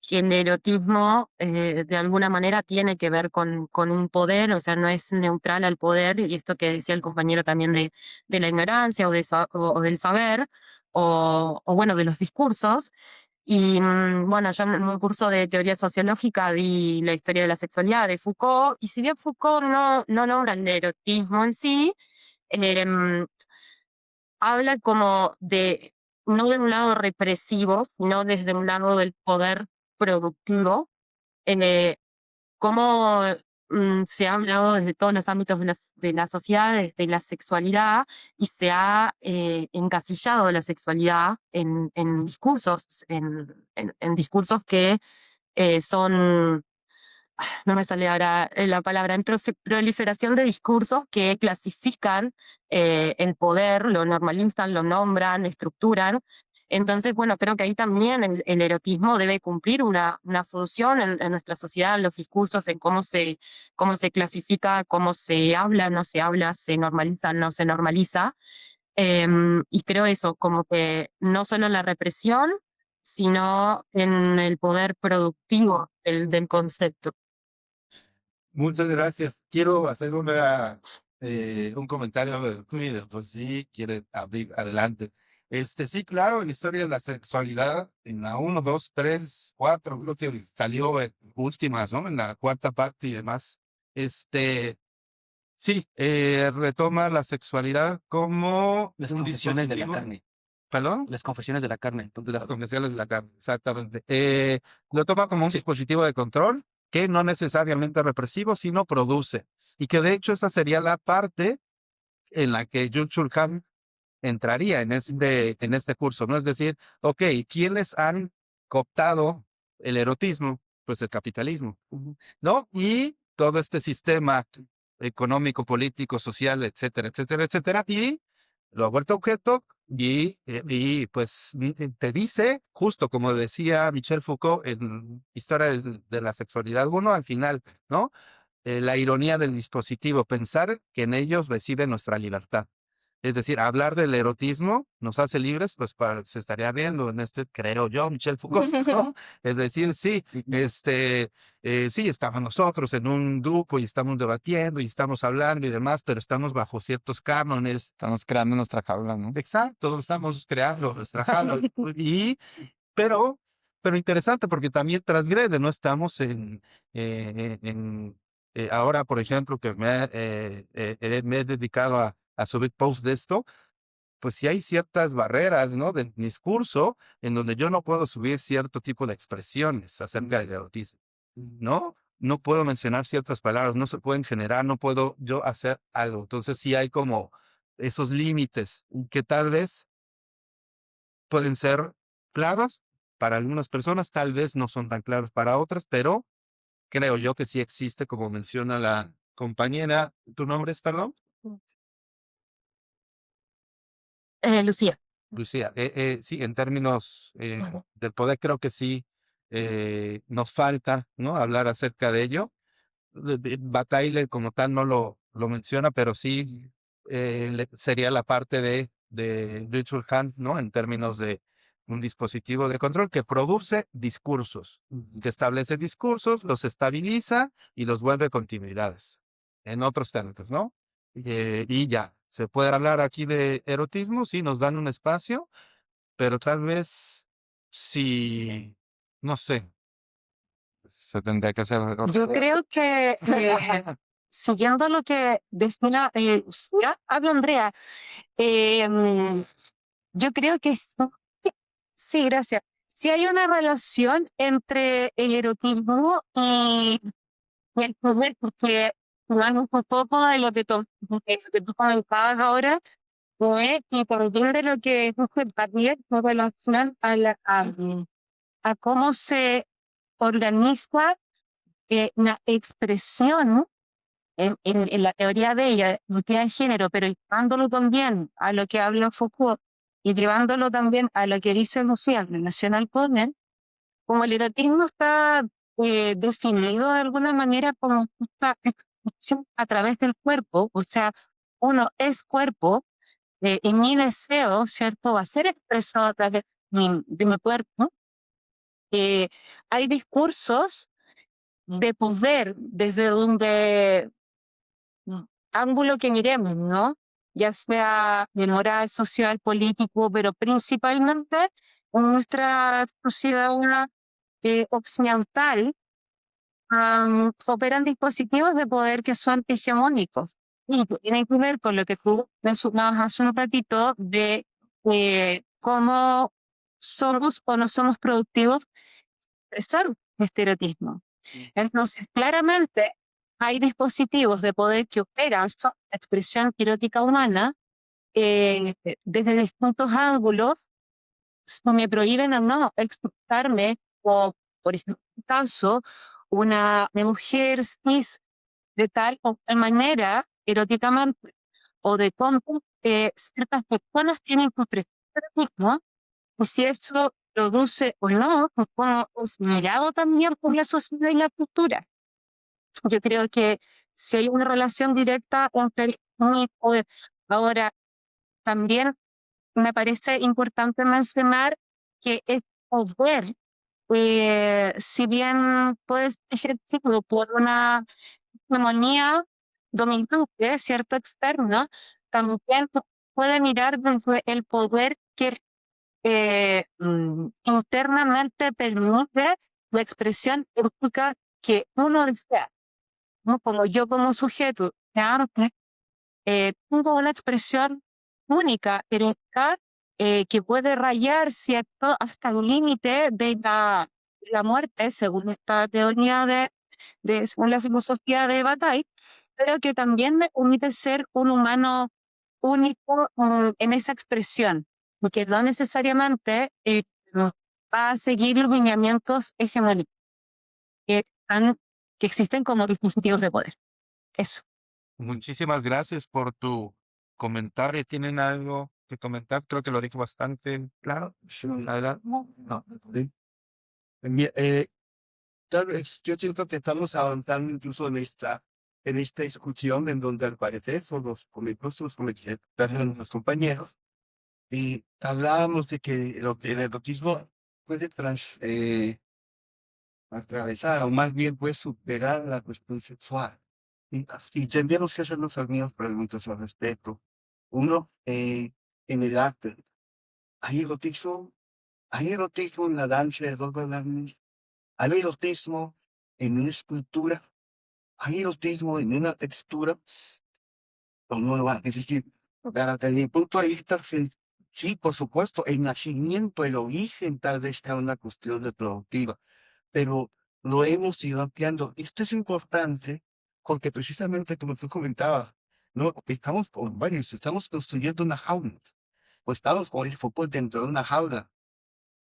Speaker 15: el erotismo de alguna manera tiene que ver con un poder, o sea, no es neutral al poder, y esto que decía el compañero también de la ignorancia o del saber, o bueno, de los discursos. Y bueno, yo en un curso de teoría sociológica di la historia de la sexualidad de Foucault, y si bien Foucault no nombra el erotismo en sí, em, habla como no de un lado represivo, sino desde un lado del poder productivo, eh, cómo se ha hablado desde todos los ámbitos de la sociedad, desde la sexualidad, y se ha encasillado la sexualidad en discursos, en discursos que son, no me sale ahora la palabra, en proliferación de discursos que clasifican el poder, lo normalizan, lo nombran, estructuran. Entonces, bueno, creo que ahí también el erotismo debe cumplir una función en nuestra sociedad, en los discursos, en cómo se clasifica, cómo se habla, no se habla, se normaliza, no se normaliza. Y creo eso, como que no solo en la represión, sino en el poder productivo del concepto.
Speaker 2: Muchas gracias. Quiero hacer un comentario y después sí quiere abrir adelante. Sí, claro, en la historia de la sexualidad, en la 1, 2, 3, 4, creo que salió en últimas, ¿no? En la cuarta parte y demás. Sí, retoma la sexualidad como
Speaker 6: Las
Speaker 2: un
Speaker 6: confesiones de la
Speaker 2: dispositivo.
Speaker 6: carne.
Speaker 2: ¿Perdón?
Speaker 6: Las confesiones de la carne.
Speaker 2: Las confesiones de la carne, exactamente. Lo toma como un dispositivo de control que no necesariamente es represivo, sino produce. Y que de hecho esa sería la parte en la que Byung-Chul Han entraría en este curso, ¿no? Es decir, ok, ¿quiénes han cooptado el erotismo? Pues el capitalismo, ¿no? Y todo este sistema económico, político, social, etcétera, etcétera, etcétera, y lo ha vuelto objeto y pues te dice, justo como decía Michel Foucault en Historia de la Sexualidad 1, al final, ¿no? La ironía del dispositivo, pensar que en ellos reside nuestra libertad. Es decir, hablar del erotismo nos hace libres, pues se estaría viendo en creo yo, Michel Foucault, ¿no? Es decir, sí, sí, estamos nosotros en un grupo y estamos debatiendo y estamos hablando y demás, pero estamos bajo ciertos cánones.
Speaker 7: Estamos creando nuestra jaula, ¿no?
Speaker 2: Exacto, estamos creando nuestra jaula. Pero interesante porque también transgrede, no estamos ahora, por ejemplo, que me he dedicado a subir posts de esto, pues sí hay ciertas barreras, ¿no? Del discurso en donde yo no puedo subir cierto tipo de expresiones acerca del erotismo, ¿no? No puedo mencionar ciertas palabras, no se pueden generar, no puedo yo hacer algo. Entonces sí hay como esos límites que tal vez pueden ser claros para algunas personas, tal vez no son tan claros para otras, pero creo yo que sí existe, como menciona la compañera. ¿Tu nombre es, perdón?
Speaker 15: Lucía.
Speaker 2: Lucía, sí, en términos del poder, creo que sí nos falta, ¿no? Hablar acerca de ello. Bataille como tal no lo menciona, pero sí sería la parte de Virtual Hand, ¿no? En términos de un dispositivo de control que produce discursos, que establece discursos, los estabiliza y los vuelve continuidades, en otros términos, ¿no? Y ya, se puede hablar aquí de erotismo, sí, nos dan un espacio, pero tal vez sí, no sé.
Speaker 7: Se tendría que hacer
Speaker 14: Yo creo que, siguiendo lo que decía Lucía, habla Andrea, yo creo que sí, gracias. Sí hay una relación entre el erotismo y el poder, porque hablando un poco de de lo que tú comentabas ahora, y también de lo que dice Gabriel en relación a cómo se organiza la expresión en la teoría de ella, identidad de género, pero llevándolo también a lo que habla Foucault y llevándolo también a lo que dice Lucía en relación al poder, como el erotismo está definido de alguna manera como esta expresión a través del cuerpo, o sea, uno es cuerpo, y mi deseo, ¿cierto?, va a ser expresado a través de mi cuerpo. Hay discursos de poder desde donde ángulo que miremos, ¿no? Ya sea de moral, social, político, pero principalmente en nuestra sociedad occidental operan dispositivos de poder que son hegemónicos y que tienen que ver con lo que tú mencionabas hace un ratito de cómo somos o no somos productivos de expresar estereotismo. Entonces, claramente hay dispositivos de poder que operan la expresión erótica humana desde distintos ángulos, no me prohíben o no expresarme, o por ejemplo, en este caso, una mujer cis de tal o cual manera eróticamente, o de cómo ciertas personas tienen que expresar erotismo, y si eso produce o no, o cómo es mirado también por la sociedad y la cultura. Yo creo que si hay una relación directa entre el y el poder. Ahora, también me parece importante mencionar que el poder, si bien puede ser ejercido por una hegemonía dominante, ¿cierto?, externa, también puede mirar desde el poder que internamente permite la expresión ética que uno desea, ¿no? Como yo como sujeto de arte tengo una expresión única, ética, que puede rayar, ¿cierto?, hasta el límite de la muerte, según esta teoría según la filosofía de Bataille, pero que también me permite ser un humano único en esa expresión, porque no necesariamente va a seguir los lineamientos hegemónicos que existen como dispositivos de poder. Eso.
Speaker 2: Muchísimas gracias por tu comentario. ¿Tienen algo que comentar? Creo que lo dijo bastante claro. Adelante.
Speaker 13: No, sí. Tal vez yo siento que estamos avanzando incluso en esta discusión en donde al parecer son los comentarios de los compañeros y hablábamos de que el erotismo puede atravesar o más bien puede superar la cuestión sexual. Y tendríamos que hacernos algunas preguntas al respecto. Uno, en el arte, ¿hay erotismo? ¿Hay erotismo en la danza de dos bailarines? ¿Hay erotismo en una escultura? ¿Hay erotismo en una textura? O no lo hay. Es decir, desde mi punto de vista, sí, sí, por supuesto, el nacimiento, el origen tal vez sea una cuestión reproductiva, pero lo hemos ido ampliando. Esto es importante porque precisamente como tú comentabas, no, estamos construyendo una jaula, o estamos con el fútbol dentro de una jaula.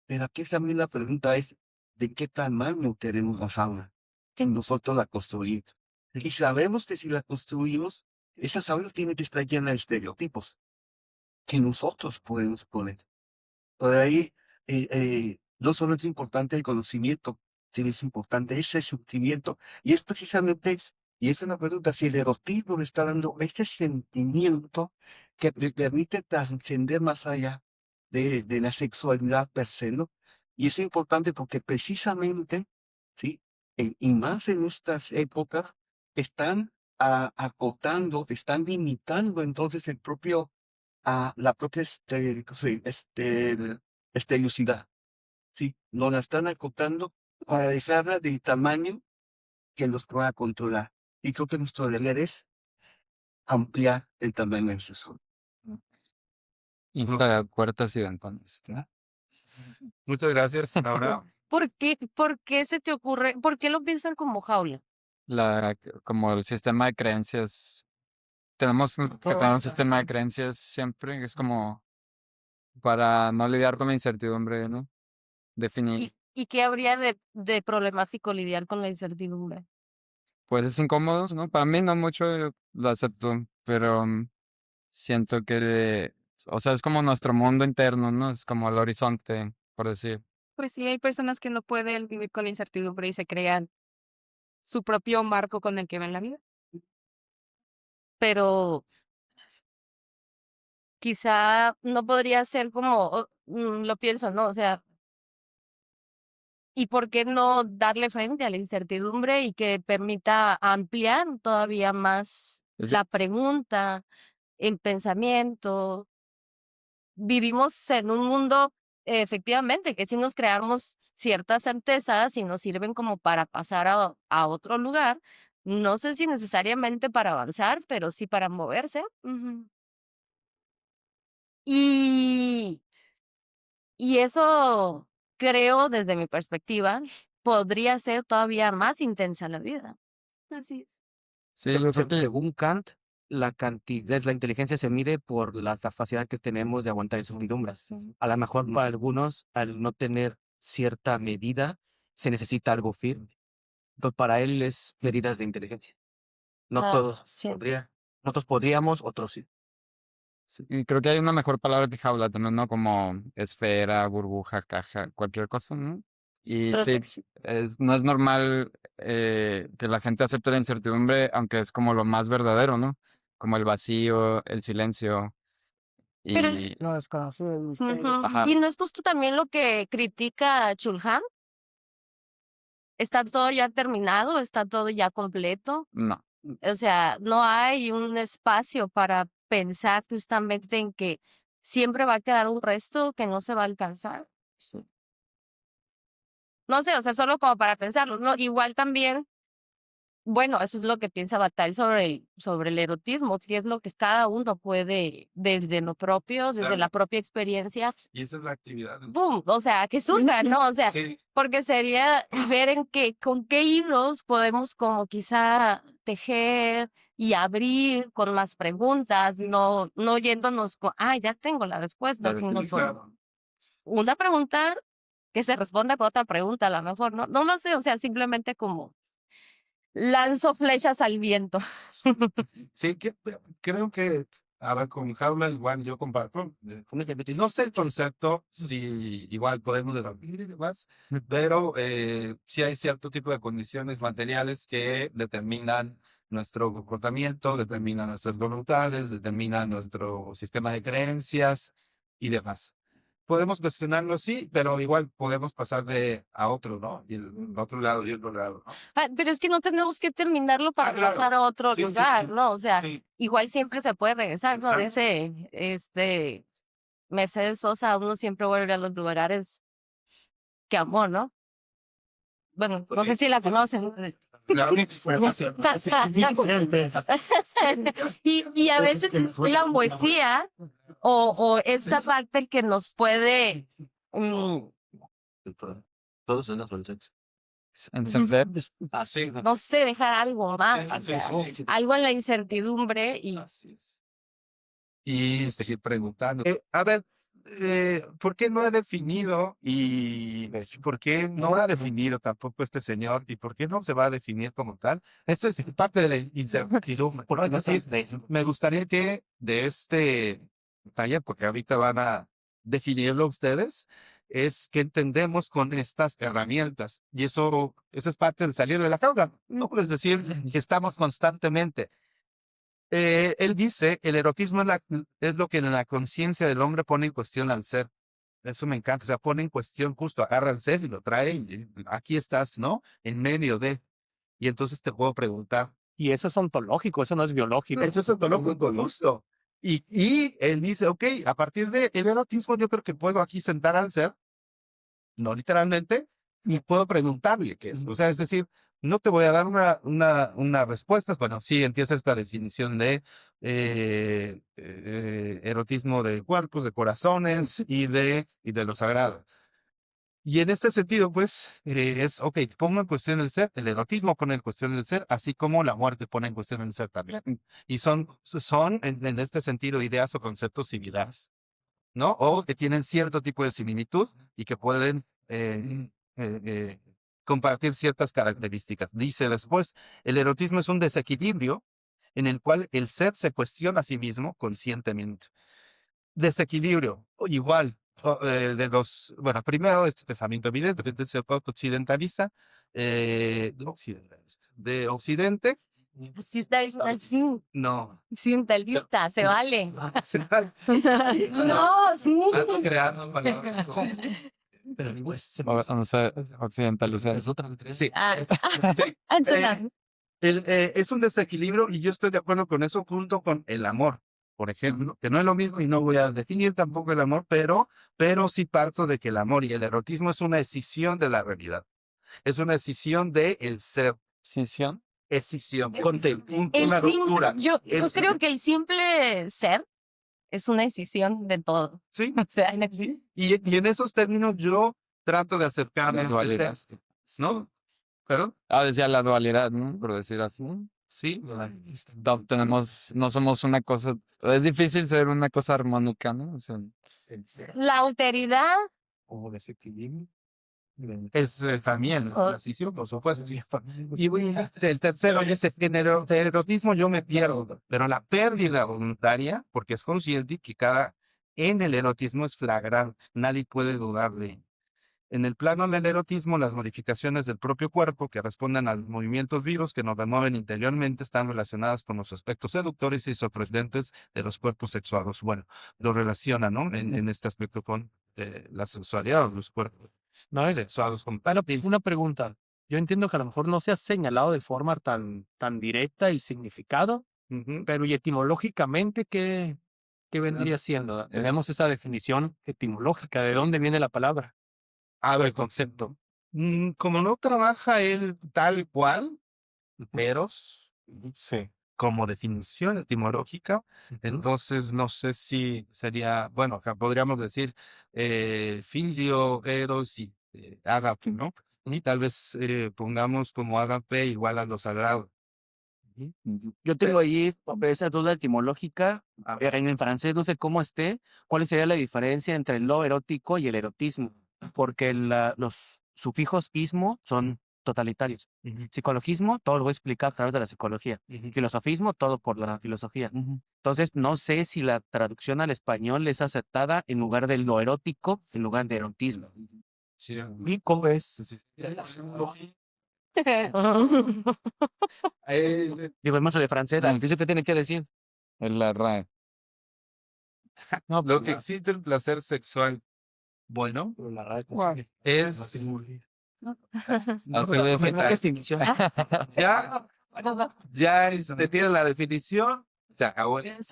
Speaker 13: Pero aquí también la pregunta es, ¿de qué tamaño queremos la jaula? Que nosotros la construimos. Y sabemos que si la construimos, esa jaula tiene que estar llena de estereotipos que nosotros podemos poner. Por ahí, no solo es importante el conocimiento, sino es importante ese sentimiento. Y es precisamente, y esa es la pregunta, si el erotismo le está dando ese sentimiento que le permite trascender más allá de la sexualidad per se, ¿no? Y es importante porque precisamente, ¿sí? Y más en estas épocas, están acotando, están limitando entonces el propio a la propia estereosidad, ¿sí? Nos la están acotando para dejarla del tamaño que nos pueda controlar. Y creo que nuestro deber es ampliar el tamaño del sexo.
Speaker 7: Infla puertas y ventanas, ¿no?
Speaker 2: Muchas gracias, Laura.
Speaker 12: ¿Por qué se te ocurre? ¿Por qué lo piensan como jaula?
Speaker 7: Como el sistema de creencias. Tenemos que tener un sistema de creencias siempre. Es como para no lidiar con la incertidumbre, ¿no? Definir.
Speaker 12: ¿Y qué habría de problemático lidiar con la incertidumbre?
Speaker 7: Pues es incómodo, ¿no? Para mí no mucho, yo lo acepto, pero siento que, o sea, es como nuestro mundo interno, ¿no? Es como el horizonte, por decir.
Speaker 11: Pues sí, hay personas que no pueden vivir con la incertidumbre y se crean su propio marco con el que ven la vida.
Speaker 12: Pero quizá no podría ser como, lo pienso, ¿no? O sea, ¿y por qué no darle frente a la incertidumbre y que permita ampliar todavía más
Speaker 7: Es-
Speaker 12: la pregunta, el pensamiento? Vivimos en un mundo, efectivamente, que si nos creamos ciertas certezas y nos sirven como para pasar a otro lugar, no sé si necesariamente para avanzar, pero sí para moverse. Y, y eso, creo, desde mi perspectiva, podría ser todavía más intensa la vida.
Speaker 11: Así es.
Speaker 7: Sí, yo creo que
Speaker 6: Según Kant, la inteligencia se mide por la capacidad que tenemos de aguantar incertidumbres. A lo mejor para algunos, al no tener cierta medida, se necesita algo firme. Entonces, para él es medidas de inteligencia. No todos
Speaker 12: Sí.
Speaker 6: nosotros podríamos, otros sí.
Speaker 7: sí, y creo que hay una mejor palabra que jaula también, ¿no? Como esfera, burbuja, caja, cualquier cosa, ¿no? Y sí,
Speaker 12: Protección.
Speaker 7: no es normal que la gente acepte la incertidumbre, aunque es como lo más verdadero, ¿no? Como el vacío, el silencio.
Speaker 12: Pero,
Speaker 7: Y
Speaker 12: lo desconocido, el misterio.
Speaker 7: Ajá.
Speaker 12: ¿Y no es justo también lo que critica Chulhan? ¿Está todo ya terminado? ¿Está todo ya completo?
Speaker 7: no.
Speaker 12: O sea, no hay un espacio para pensar justamente en que siempre va a quedar un resto que no se va a alcanzar. No sé, o sea, solo como para pensarlo, ¿no? Igual también, bueno, eso es lo que piensa Bataille sobre el erotismo, que es lo que cada uno puede, desde lo propio, desde
Speaker 2: Claro.
Speaker 12: la propia experiencia,
Speaker 2: Y esa es la actividad.
Speaker 12: ¡boom! O sea, que surja, ¿no? O sea,
Speaker 2: Sí,
Speaker 12: porque sería ver con qué hilos podemos como quizá tejer y abrir con más preguntas, no yéndonos con, ya tengo la respuesta,
Speaker 7: La
Speaker 12: sino con
Speaker 2: claro.
Speaker 12: una pregunta que se responda con otra pregunta, a lo mejor, ¿no? No lo sé, o sea, simplemente como lanzo flechas al viento.
Speaker 2: Sí, creo que ahora con jaula igual yo comparto. No sé el concepto, si igual podemos debatir y demás, pero sí hay cierto tipo de condiciones materiales que determinan nuestro comportamiento, determinan nuestras voluntades, determinan nuestro sistema de creencias y demás. Podemos cuestionarlo, sí, pero igual podemos pasar a otro, ¿no? Y el otro lado y otro lado, ¿no?
Speaker 12: Pero es que no tenemos que terminarlo para
Speaker 2: Claro.
Speaker 12: pasar a otro
Speaker 2: Sí, sí,
Speaker 12: lugar,
Speaker 2: sí.
Speaker 12: ¿no? O sea,
Speaker 2: Sí.
Speaker 12: igual siempre se puede regresar, ¿no?
Speaker 2: Exacto.
Speaker 12: Dice, Mercedes Sosa, uno siempre vuelve a los lugares que amó, ¿no? Bueno, no sé si la conocen.
Speaker 2: La única fuerza
Speaker 12: Y a veces es la poesía o esta parte que nos puede
Speaker 6: Todos en las bolsas.
Speaker 7: Encender.
Speaker 2: sí.
Speaker 12: no sé, dejar algo más, o
Speaker 2: Sí,
Speaker 12: sea,
Speaker 2: sí, sí.
Speaker 12: algo en la incertidumbre y
Speaker 2: Así es. Y seguir preguntando. A ver, ¿por qué no he definido y por qué no ha definido tampoco este señor y por qué no se va a definir como tal? Eso es parte de la incertidumbre, ¿no? Entonces, me gustaría que de este taller, porque ahorita van a definirlo ustedes, es que entendemos con estas herramientas y eso es parte de salir de la jaula, ¿no? Es decir, que estamos constantemente. Él dice, el erotismo es lo que en la conciencia del hombre pone en cuestión al ser. Eso me encanta, o sea, pone en cuestión justo, agarra el ser y lo trae, y aquí estás, ¿no? En medio de. Y entonces te puedo preguntar.
Speaker 5: Y eso es ontológico, eso no es biológico.
Speaker 2: Eso es ontológico, justo. Y él dice, ok, a partir del erotismo yo creo que puedo aquí sentar al ser, no literalmente, y puedo preguntarle qué es. O sea, es decir, no te voy a dar una respuesta. Bueno, sí, empieza esta definición de erotismo de cuerpos, de corazones y de lo sagrado. Y en este sentido, pues, ok, pongo en cuestión el ser, el erotismo pone en cuestión el ser, así como la muerte pone en cuestión el ser también. Y son en este sentido, ideas o conceptos similares, ¿no? O que tienen cierto tipo de similitud y que pueden compartir ciertas características. Dice después, el erotismo es un desequilibrio en el cual el ser se cuestiona a sí mismo conscientemente. Desequilibrio, igual, bueno, primero este pensamiento evidente, se occidentalista, de Occidente.
Speaker 11: Sí, está así.
Speaker 2: No.
Speaker 11: Occidentalista, se vale.
Speaker 2: No,
Speaker 11: sí.
Speaker 2: Ando creando palabras.
Speaker 7: Occidentalizar.
Speaker 2: Sí.
Speaker 11: Ansiedad.
Speaker 2: Es un desequilibrio y yo estoy de acuerdo con eso junto con el amor, por ejemplo, que no es lo mismo y no voy a definir tampoco el amor, pero sí parto de que el amor y el erotismo es una escisión de la realidad. Es una escisión de el ser.
Speaker 7: ¿Escisión?
Speaker 2: Escisión.
Speaker 11: El
Speaker 2: Una ruptura.
Speaker 11: yo creo que el simple ser es una decisión de todo.
Speaker 2: Sí.
Speaker 11: O sea,
Speaker 2: Y en esos términos yo trato de acercarme a este texto, ¿no? ¿Perdón?
Speaker 7: Decía la dualidad, ¿no? Por decir así.
Speaker 2: Sí.
Speaker 7: No somos una cosa, es difícil ser una cosa armónica, ¿no? O sea,
Speaker 11: la alteridad.
Speaker 2: O desequilibrio. Es también la escisión, por supuesto. Y el tercero es que en el erotismo yo me pierdo, pero la pérdida voluntaria, porque es consciente que en el erotismo es flagrante, nadie puede dudar de ello. En el plano del erotismo, las modificaciones del propio cuerpo que responden a los movimientos vivos que nos remueven interiormente están relacionadas con los aspectos seductores y sorprendentes de los cuerpos sexuados. Bueno, lo relaciona, ¿no? En este aspecto con la sexualidad o los cuerpos sexuados.
Speaker 5: Bueno, una pregunta. Yo entiendo que a lo mejor no se ha señalado de forma tan directa el significado, pero y etimológicamente, ¿qué vendría siendo? Tenemos esa definición etimológica, ¿de dónde viene la palabra?
Speaker 2: El concepto. Como no trabaja él tal cual, pero sí, como definición etimológica, entonces no sé si sería, bueno, acá podríamos decir filio, eros y ágape, ¿no? Y tal vez pongamos como ágape igual a lo sagrado.
Speaker 6: Yo tengo ahí esa duda etimológica. En francés no sé cómo esté. ¿Cuál sería la diferencia entre lo erótico y el erotismo? Porque los sufijos ismo son totalitarios. Psicologismo, todo lo voy a explicar a través de la psicología. Filosofismo, todo por la filosofía. Entonces, no sé si la traducción al español es aceptada en lugar de lo erótico, en lugar de erotismo.
Speaker 5: ¿Y cómo es?
Speaker 6: Digo, el maestro de francés, ¿qué tiene que decir?
Speaker 7: La RAE.
Speaker 2: No, lo que existe el placer sexual bueno es ya tiene la definición, se acabó.
Speaker 7: Es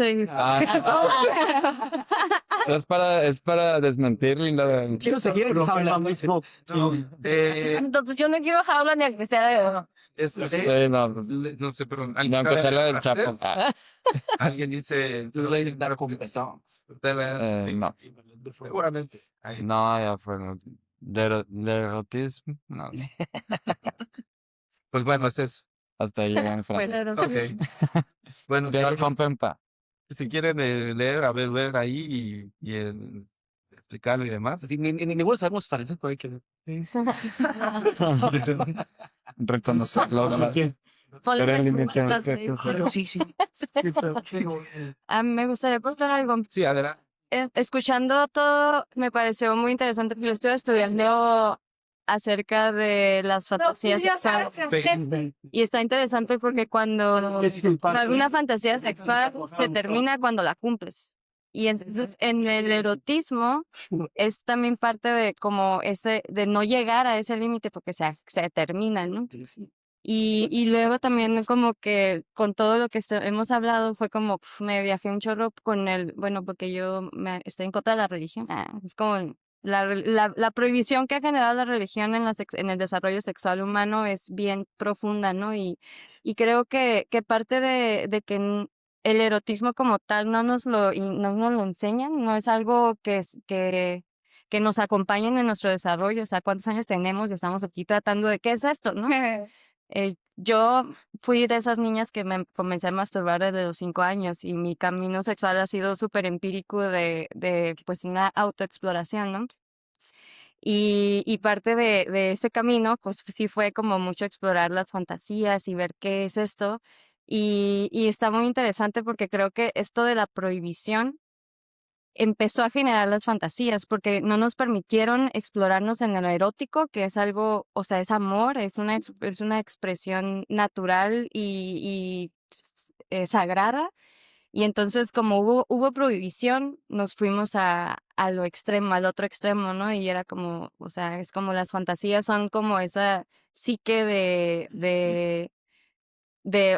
Speaker 7: para desmentir la...
Speaker 5: Quiero seguir hablando.
Speaker 11: Entonces yo no quiero jaula ni a que sea de...
Speaker 2: No sé, pero
Speaker 7: aunque sea la del Chapo.
Speaker 2: Alguien dice
Speaker 7: No.
Speaker 2: Seguramente.
Speaker 7: No, ya fue. De erotismo. No.
Speaker 2: Pues bueno, es eso.
Speaker 7: Hasta ahí llega en francés.
Speaker 2: Okay. Bueno,
Speaker 7: Pero
Speaker 2: si quieren leer, ver ahí y explicarlo y demás.
Speaker 6: Ni ninguno sabemos francés, por ahí que...
Speaker 7: Reconocerlo. ¿no?
Speaker 6: Sí, sí.
Speaker 4: A mí me gustaría preguntar algo.
Speaker 2: Sí, adelante.
Speaker 4: Escuchando todo, me pareció muy interesante porque yo estuve estudiando acerca de las fantasías sexuales. Y está interesante porque cuando alguna fantasía sexual se termina cuando la cumples. Y entonces en el erotismo es también parte de como ese, de no llegar a ese límite porque se termina, ¿no? Y luego también como que con todo lo que hemos hablado fue como me viajé un chorro con bueno, porque yo estoy en contra de la religión. Es como la prohibición que ha generado la religión en el desarrollo sexual humano es bien profunda, ¿no? Y creo que parte de que el erotismo como tal no nos lo enseñan, no es algo que nos acompañen en nuestro desarrollo. O sea, ¿cuántos años tenemos? Y estamos aquí tratando de qué es esto, ¿no? Yo fui de esas niñas que me comencé a masturbar desde los 5 años y mi camino sexual ha sido súper empírico de pues una autoexploración, ¿no? Y parte de ese camino, pues sí fue como mucho explorar las fantasías y ver qué es esto. Y está muy interesante porque creo que esto de la prohibición empezó a generar las fantasías porque no nos permitieron explorarnos en lo erótico, que es algo, o sea, es amor, es una expresión natural y sagrada. Y entonces como hubo prohibición, nos fuimos a lo extremo, al otro extremo, ¿no? Y era como, o sea, es como las fantasías son como esa psique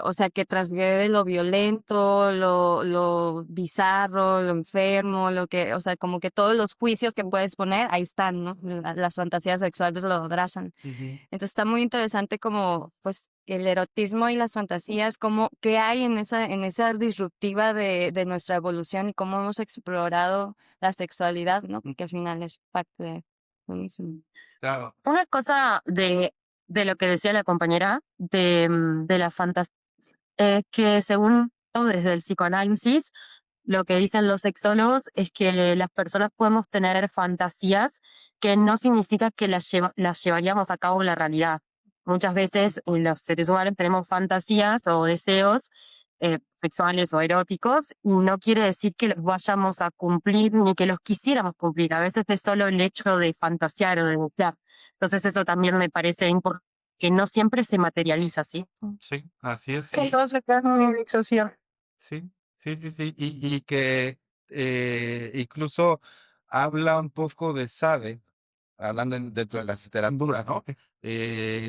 Speaker 4: o sea, que transgrede lo violento, lo bizarro, lo enfermo, o sea, como que todos los juicios que puedes poner, ahí están, ¿no? Las fantasías sexuales lo abrazan. Entonces está muy interesante como, pues, el erotismo y las fantasías, como, qué hay en esa disruptiva de nuestra evolución y cómo hemos explorado la sexualidad, ¿no? Que al final es parte de lo mismo.
Speaker 2: Claro.
Speaker 15: Una cosa de lo que decía la compañera de la fantasía, que según desde el psicoanálisis, lo que dicen los sexólogos es que las personas podemos tener fantasías que no significa que las llevaríamos a cabo en la realidad. Muchas veces los seres humanos tenemos fantasías o deseos sexuales o eróticos y no quiere decir que los vayamos a cumplir ni que los quisiéramos cumplir. A veces es solo el hecho de fantasear o de desear. Entonces eso también me parece importante, que no siempre se materializa así.
Speaker 2: Sí, así es.
Speaker 8: Que todo se queda en una disociación.
Speaker 2: Sí. Y que incluso habla un poco de Sade, hablando dentro de la literatura, ¿no?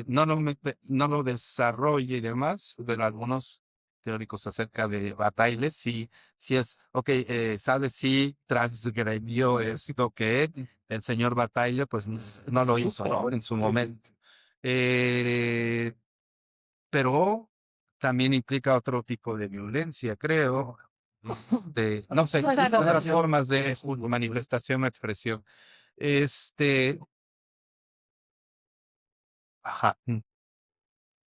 Speaker 2: No lo desarrolla y demás, pero algunos teóricos acerca de Bataille, sí es, Sade sí transgredió esto que el señor Bataille, pues no lo hizo, ¿no? En su momento. Pero también implica otro tipo de violencia, creo, no sé, otras formas de manifestación o expresión. Ajá.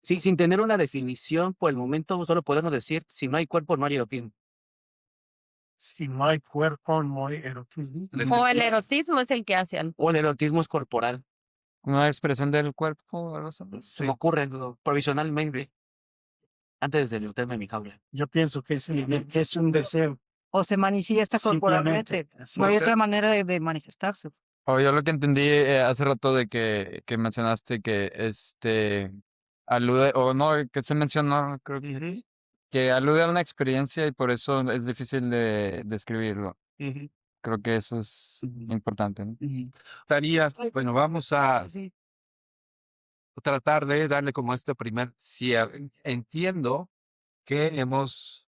Speaker 6: Sí, sin tener una definición, por el momento solo podemos decir, si no hay cuerpo, no hay erotismo.
Speaker 5: Si no hay cuerpo, no hay erotismo.
Speaker 3: O el erotismo es el que hace algo.
Speaker 6: O el erotismo es corporal.
Speaker 7: Una expresión del cuerpo.
Speaker 6: Se me ocurre provisionalmente, antes de meterme en mi jaula.
Speaker 5: Yo pienso que es un deseo.
Speaker 16: O se manifiesta corporalmente.
Speaker 5: Simplemente.
Speaker 16: No hay otra manera de manifestarse.
Speaker 7: O yo lo que entendí hace rato de que mencionaste que alude, o no, que se mencionó, creo que alude a una experiencia y por eso es difícil de describirlo. Creo que eso es importante, ¿no?
Speaker 2: Bueno, vamos a tratar de darle como este primer cierre. Entiendo que hemos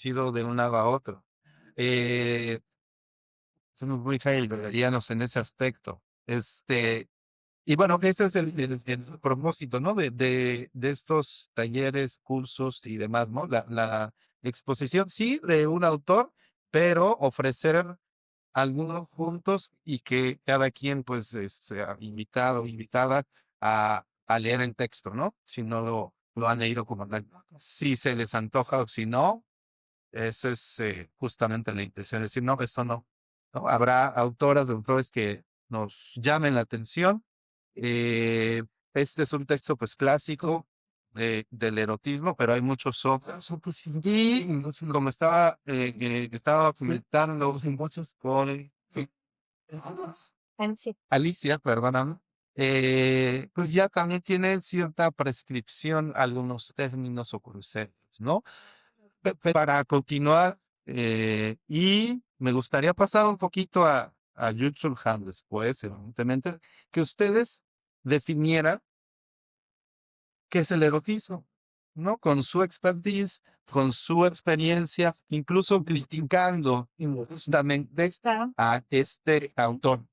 Speaker 2: ido de un lado a otro. Somos muy heideggerianos en ese aspecto. Y bueno, ese es el propósito, ¿no? De estos talleres, cursos y demás, ¿no? La exposición, sí, de un autor, pero ofrecer algunos puntos y que cada quien, pues, sea invitado o invitada a leer el texto, ¿no? Si no lo han leído como tal. Si se les antoja o si no, esa es justamente la intención. Es decir, no, esto no ¿no? Habrá autoras o autores que nos llamen la atención. Este es un texto pues clásico del erotismo, pero hay muchos otros. Y como estaba comentando con Alicia, perdóname, pues ya también tiene cierta prescripción algunos términos o cruceros, ¿no? Para continuar, y me gustaría pasar un poquito a YouTube Han después, evidentemente, que ustedes definieran qué es el erotismo, ¿no? Con su expertise, con su experiencia, incluso criticando justamente a este autor.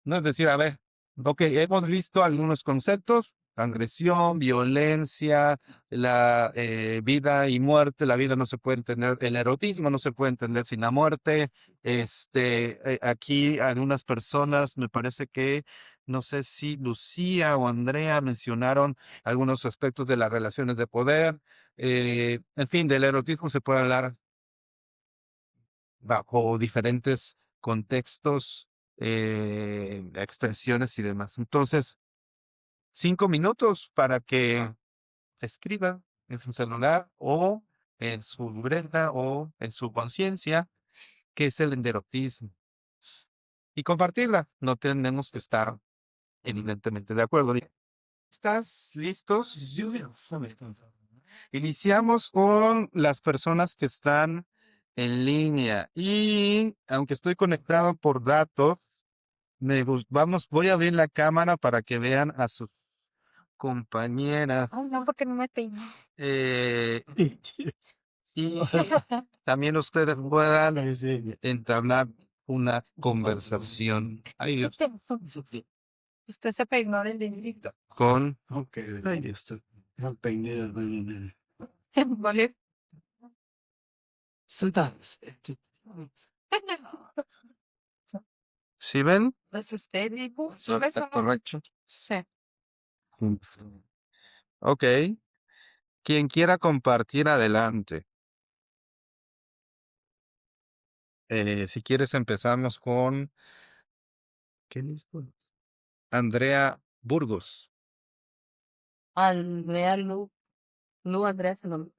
Speaker 2: No es decir, a ver, ok, hemos visto algunos conceptos, agresión, violencia, la vida y muerte, la vida no se puede entender, el erotismo no se puede entender sin la muerte. Aquí algunas personas, me parece que, no sé si Lucía o Andrea mencionaron algunos aspectos de las relaciones de poder. En fin, del erotismo se puede hablar bajo diferentes contextos, expresiones y demás. Entonces, 5 minutos para que escriban en su celular o en su libreta o en su conciencia qué es el erotismo y compartirla. No tenemos que estar evidentemente de acuerdo. ¿Estás listos? Iniciamos con las personas que están en línea y aunque estoy conectado por datos, voy a abrir la cámara para que vean a sus compañeras.
Speaker 12: Ay, no, porque no me peino.
Speaker 2: Y también ustedes puedan entablar una conversación. Ay, Dios.
Speaker 12: Usted se peinó del librito.
Speaker 2: Con
Speaker 5: Ay, Dios. No peiné de mañana.
Speaker 12: Vale.
Speaker 2: ¿Sí ven?
Speaker 12: ¿Es usted, Diego?
Speaker 7: Está correcto.
Speaker 12: Sí.
Speaker 2: Ok. Quien quiera compartir, adelante. Si quieres, empezamos con ¿qué listo? Andrea Burgos.
Speaker 3: Andrea Andrea se lo...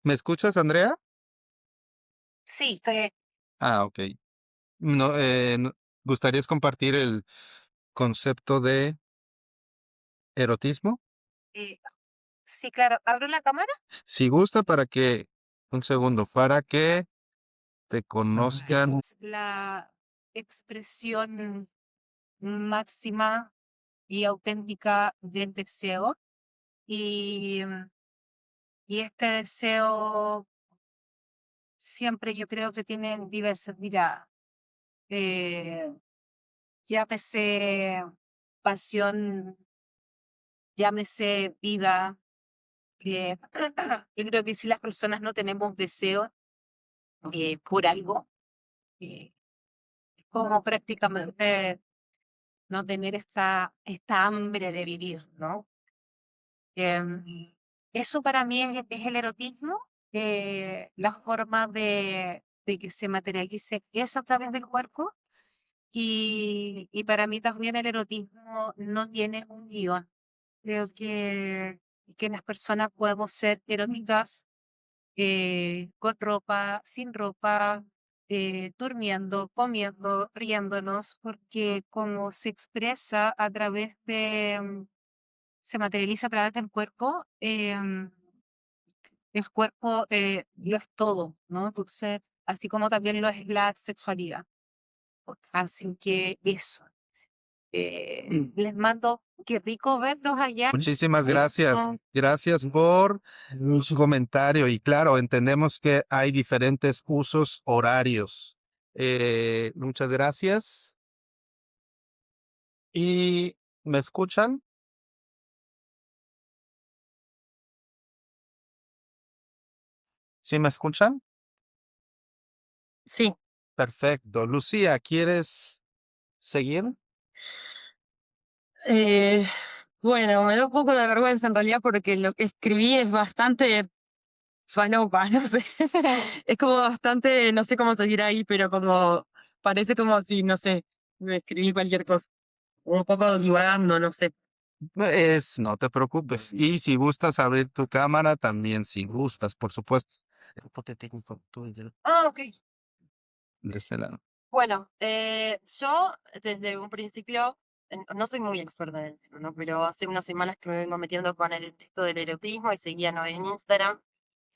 Speaker 2: ¿Me escuchas, Andrea?
Speaker 14: Sí, estoy
Speaker 2: Ah, ok. No, ¿gustarías compartir el concepto de erotismo?
Speaker 14: sí, claro. ¿Abro la cámara?
Speaker 2: Si gusta, un segundo, para que te conozcan.
Speaker 14: La expresión máxima y auténtica del deseo. Y, y este deseo siempre yo creo que tiene diversas miradas. Llámese pasión, llámese vida. Yo creo que si las personas no tenemos deseo por algo, es como prácticamente no tener esta hambre de vivir, ¿no? Em, Eso para mí es el erotismo, la forma de que se materialice eso a través del cuerpo. Y para mí también el erotismo no tiene un guión. Creo que las personas podemos ser eróticas con ropa, sin ropa, durmiendo, comiendo, riéndonos, porque como se expresa a través se materializa a través del cuerpo, el cuerpo lo es todo, ¿no? Entonces, así como también lo es la sexualidad. Así que eso. Les mando, qué rico verlos allá.
Speaker 2: Muchísimas gracias. Gracias por su comentario. Y claro, entendemos que hay diferentes usos horarios. Muchas gracias. ¿Y me escuchan? ¿Sí me escuchan?
Speaker 15: Sí.
Speaker 2: Perfecto. Lucía, ¿quieres seguir?
Speaker 15: Eh, bueno, me da un poco de vergüenza en realidad porque lo que escribí es bastante falopa, no sé. Es como bastante, no sé cómo seguir ahí, pero como parece como si, no sé, me escribí cualquier cosa. Un poco divagando, no sé.
Speaker 2: No te preocupes. Y si gustas abrir tu cámara, también si gustas, por supuesto.
Speaker 6: Ponte técnico, tú,
Speaker 15: Ah, ok.
Speaker 2: De este lado.
Speaker 15: Bueno, yo desde un principio, no soy muy experta en el tema, ¿no? Pero hace unas semanas que me vengo metiendo con el texto del erotismo y seguía ¿no? en Instagram.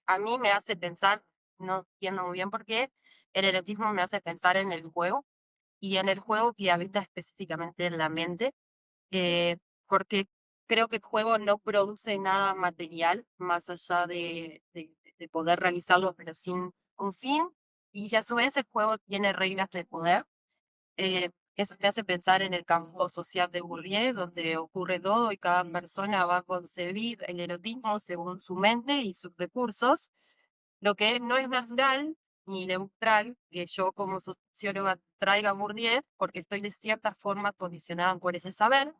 Speaker 15: A mí me hace pensar, no entiendo muy bien por qué, el erotismo me hace pensar en el juego y en el juego que habita específicamente en la mente, eh, porque creo que el juego no produce nada material más allá de poder realizarlo, pero sin un fin. Y a su vez el juego tiene reglas de poder. Eso me hace pensar en el campo social de Bourdieu, donde ocurre todo y cada persona va a concebir el erotismo según su mente y sus recursos, lo que no es natural ni neutral que yo como socióloga traiga a Bourdieu, porque estoy de cierta forma condicionada por ese saber.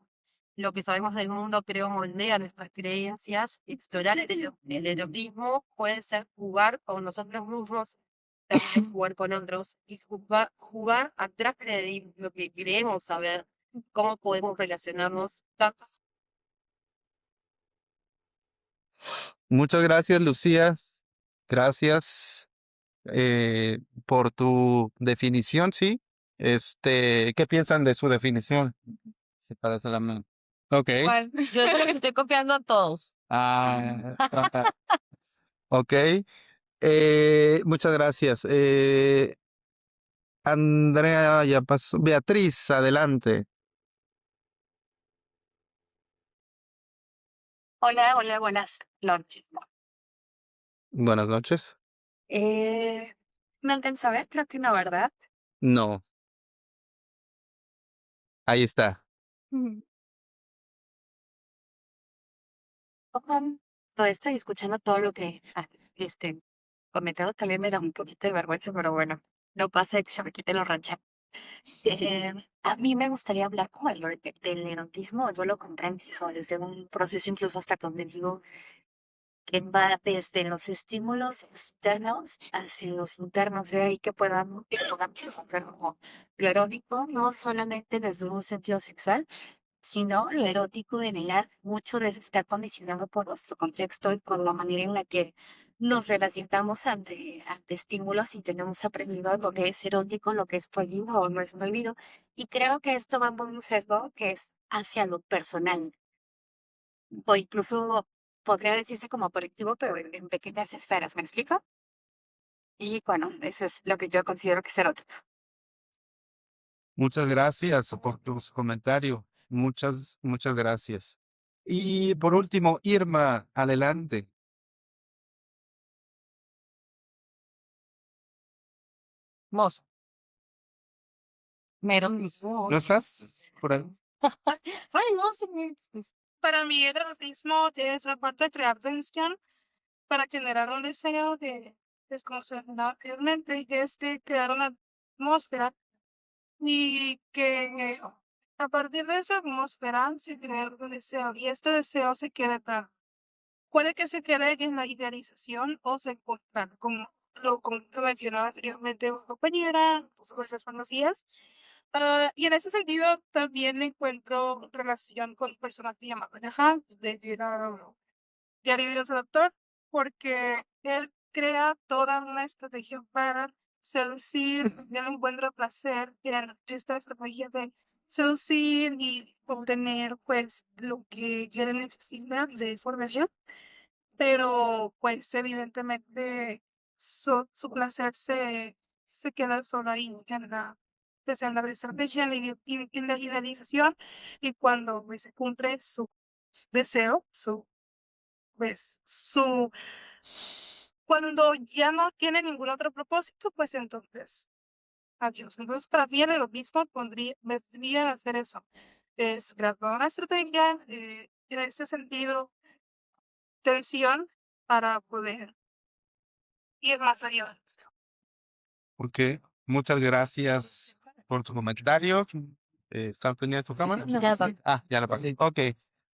Speaker 15: Lo que sabemos del mundo creo moldea nuestras creencias. Explorar el erotismo puede ser jugar con nosotros mismos, también jugar con otros y jugar atrás de lo que creemos saber, cómo podemos relacionarnos.
Speaker 2: Muchas gracias, Lucía. Gracias por tu definición, ¿sí? ¿Qué piensan de su definición?
Speaker 7: Se parece a la mía.
Speaker 2: Ok.
Speaker 11: Igual, yo se los estoy copiando a todos.
Speaker 7: Ah,
Speaker 2: Ok. Muchas gracias. Andrea ya pasó. Beatriz, adelante.
Speaker 17: Hola, hola, buenas noches.
Speaker 2: Buenas noches.
Speaker 17: ¿Me alcanzó a ver? Creo que no, ¿verdad?
Speaker 2: No, ahí está.
Speaker 17: Ujú. Todo esto y escuchando todo lo que comentado también me da un poquito de vergüenza, pero bueno, no pasa que se me quite lo rancha. A mí me gustaría hablar como del erotismo, yo lo comprendo desde un proceso incluso hasta cognitivo que va desde los estímulos externos hacia los internos, de ahí que podamos encontrar como lo erótico, no solamente desde un sentido sexual, sino lo erótico en el arte. Mucho de eso está condicionado por nuestro contexto y por la manera en la que nos relacionamos ante estímulos y tenemos aprendido lo que es erótico, lo que es prohibido o no es prohibido. Y creo que esto va por un sesgo que es hacia lo personal o incluso podría decirse como colectivo, pero en pequeñas esferas, ¿me explico? Y bueno, eso es lo que yo considero que es erótico.
Speaker 2: Muchas gracias por tu comentario. Muchas gracias. Y por último, Irma, adelante.
Speaker 3: Mozo. Mero.
Speaker 2: ¿No estás por ahí?
Speaker 8: Ay, no sé. Para mí el erotismo es la parte de crear tensión para generar un deseo de desconocer realmente, es de crear una atmósfera y que a partir de esa atmósfera se crea un deseo y este deseo se queda tan, puede que se quede en la idealización o se tal como como lo mencionaba anteriormente una compañera, cosas conocidas. Y en ese sentido también encuentro relación con un personaje llamado Alejandro de Diario de un Seductor, porque él crea toda una estrategia para seducir, él encuentra placer en esta estrategia de seducir y obtener pues lo que él necesita de formación, pero pues evidentemente su placer se queda solo ahí pues, en la estrategia, en la idealización, y cuando pues, se cumple su deseo, pues cuando ya no tiene ningún otro propósito, pues entonces, adiós. Entonces, para mí el erotismo vendría a hacer eso. Es crear una estrategia, en ese sentido, tensión para poder ir más allá del deseo.
Speaker 2: Ok, muchas gracias por tu comentario. ¿Están pendientes tu cámara?
Speaker 17: Ya va.
Speaker 2: Ah, ya la pasé. Ok.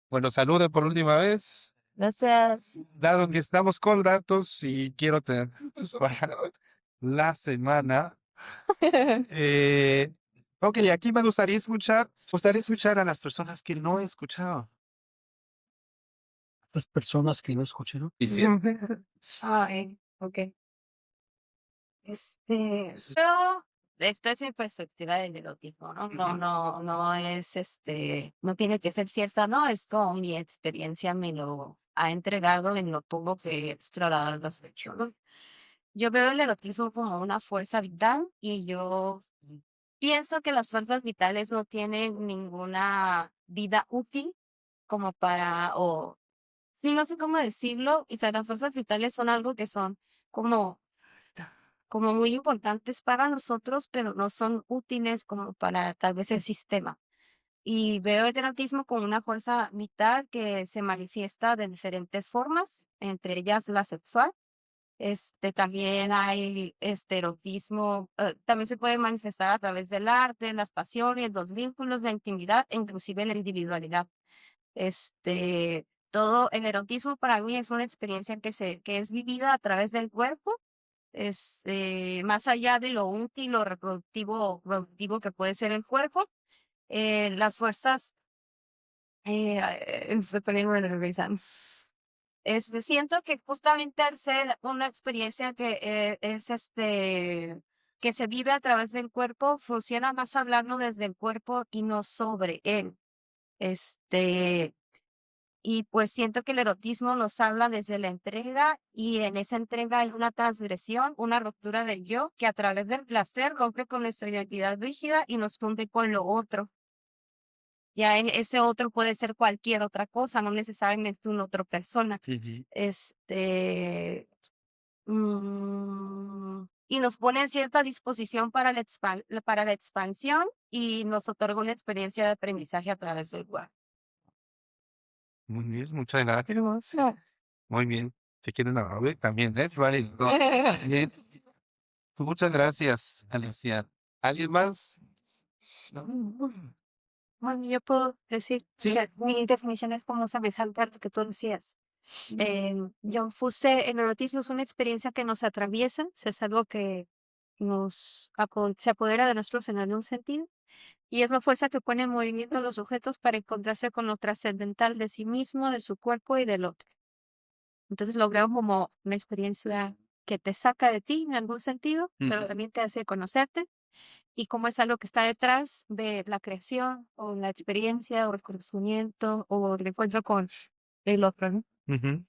Speaker 2: Bueno, salude por última vez.
Speaker 4: Gracias.
Speaker 2: Dado que estamos con datos y quiero tener datos para la semana. Ok, aquí me gustaría escuchar a las personas que no he escuchado.
Speaker 5: Las personas que no escucharon.
Speaker 2: Y sí,
Speaker 4: Ok. Yo, esta es mi perspectiva del erotismo, ¿no? No es no tiene que ser cierta, no, es como mi experiencia me lo ha entregado en lo poco que he explorado al respecto, ¿no? Yo veo el erotismo como una fuerza vital y yo pienso que las fuerzas vitales no tienen ninguna vida útil como sí, no sé cómo decirlo, y o sea, las fuerzas vitales son algo que son como como muy importantes para nosotros, pero no son útiles como para tal vez el sistema. Y veo el erotismo como una fuerza vital que se manifiesta de diferentes formas, entre ellas la sexual. También hay erotismo, también se puede manifestar a través del arte, las pasiones, los vínculos, la intimidad e inclusive la individualidad. Todo el erotismo para mí es una experiencia que es vivida a través del cuerpo, más allá de lo útil o productivo que puede ser el cuerpo. Las fuerzas, estoy perdiendo la risa. Siento que justamente al ser una experiencia que que se vive a través del cuerpo, funciona más hablarlo desde el cuerpo y no sobre él. Y pues siento que el erotismo nos habla desde la entrega y en esa entrega hay una transgresión, una ruptura del yo que a través del placer rompe con nuestra identidad rígida y nos funde con lo otro. Ya en ese otro puede ser cualquier otra cosa, no necesariamente una otra persona. Y nos pone en cierta disposición para para la expansión y nos otorga una experiencia de aprendizaje a través del cuerpo.
Speaker 2: muy bien, muchas gracias. Muy bien. Si quieren hablar también, vale. Bien. Muchas gracias, Alicia. ¿Alguien más? ¿No?
Speaker 12: Bueno, yo puedo decir
Speaker 2: Sí.
Speaker 12: que mi definición es como semejante a lo que tú decías. Yo puse, el erotismo es una experiencia que nos atraviesa, es algo que se apodera de nosotros en algún sentido, y es la fuerza que pone en movimiento a los sujetos para encontrarse con lo trascendental de sí mismo, de su cuerpo y del otro. Entonces lo veo como una experiencia que te saca de ti en algún sentido, pero también te hace conocerte y cómo es algo que está detrás de la creación o la experiencia o el conocimiento o el encuentro con el otro, ¿no?
Speaker 2: Ujú.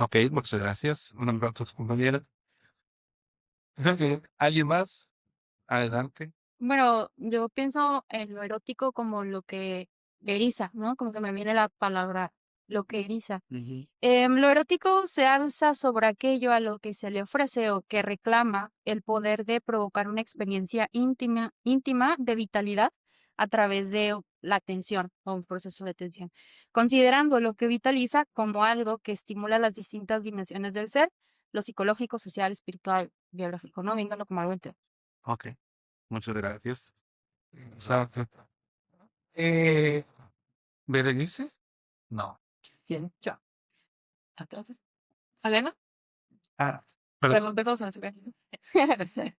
Speaker 2: Ok, muchas gracias. Un abrazo, compañera. ¿Alguien más? Adelante.
Speaker 12: Bueno, yo pienso en lo erótico como lo que eriza, ¿no? Como que me viene la palabra, lo que eriza. Lo erótico se alza sobre aquello a lo que se le ofrece o que reclama el poder de provocar una experiencia íntima de vitalidad a través de la tensión o un proceso de tensión, considerando lo que vitaliza como algo que estimula las distintas dimensiones del ser, lo psicológico, social, espiritual, biológico, ¿no? Viéndolo como algo entero.
Speaker 2: Ok, muchas gracias. Exacto. ¿Berenice? No.
Speaker 3: ¿Quién? Yo. Entonces, ¿Elena?
Speaker 2: Ah, perdón.
Speaker 3: Pregunté cómo se me escribe.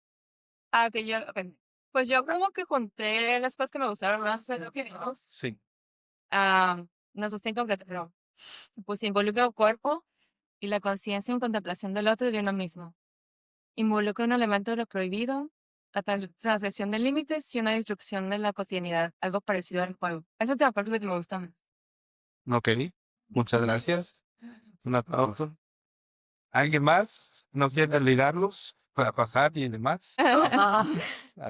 Speaker 3: Ok. Pues yo como que junté las cosas que me gustaron más de lo que vimos.
Speaker 2: Sí.
Speaker 3: No sé si incompleto, pero pues involucra el cuerpo y la conciencia en contemplación del otro y de uno mismo. Involucra un elemento de lo prohibido, la transgresión de límites y una disrupción de la cotidianidad, algo parecido al juego. Eso te acuerdas de que me gusta más.
Speaker 2: Ok, muchas gracias. Un aplauso. ¿Alguien más? ¿No quiere ligarlos para pasar y demás?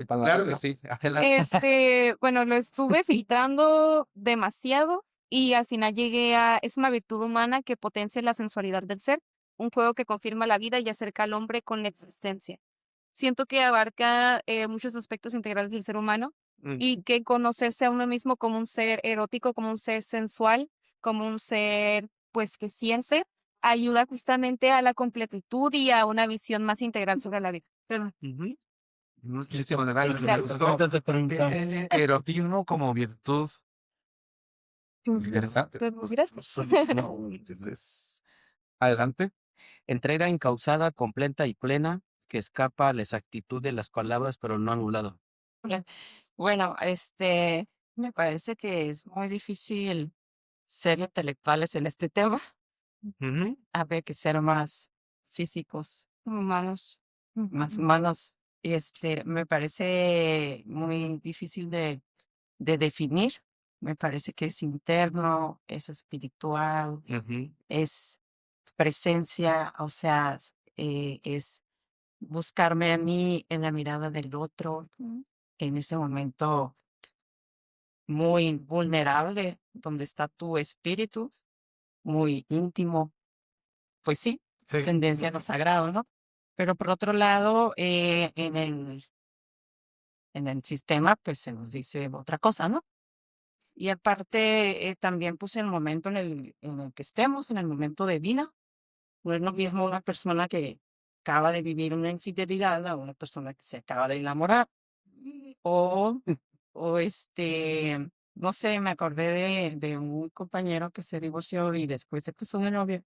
Speaker 2: Claro que sí. Adelante.
Speaker 11: Bueno, lo estuve filtrando demasiado y al final llegué es una virtud humana que potencia la sensualidad del ser, un juego que confirma la vida y acerca al hombre con la existencia. Siento que abarca muchos aspectos integrales del ser humano y que conocerse a uno mismo como un ser erótico, como un ser sensual, como un ser, pues, que siente, ayuda justamente a la completitud y a una visión más integral sobre la vida.
Speaker 2: Ujú. Muchísimas gracias.
Speaker 11: Gracias.
Speaker 2: Erotismo como virtud Interesante.
Speaker 11: Pues, gracias.
Speaker 2: No, entonces, adelante.
Speaker 6: Entrega encauzada, completa y plena, que escapa a la exactitud de las palabras, pero no anulado.
Speaker 3: Bueno, me parece que es muy difícil ser intelectuales en este tema. Habría que ser más físicos,
Speaker 11: Humanos.
Speaker 3: más humanos. Y me parece muy difícil de definir. Me parece que es interno, es espiritual, es presencia, o sea, es buscarme a mí en la mirada del otro, en ese momento muy vulnerable, donde está tu espíritu, muy íntimo, pues sí,
Speaker 2: Sí.
Speaker 3: tendencia a lo sagrado, ¿no? Pero por otro lado, en el sistema, pues se nos dice otra cosa, ¿no? Y aparte, también, pues, el momento en el que estemos, en el momento de vida, no es lo mismo una persona que acaba de vivir una infidelidad a una persona que se acaba de enamorar. O, o no sé, me acordé de un compañero que se divorció y después se puso de novio,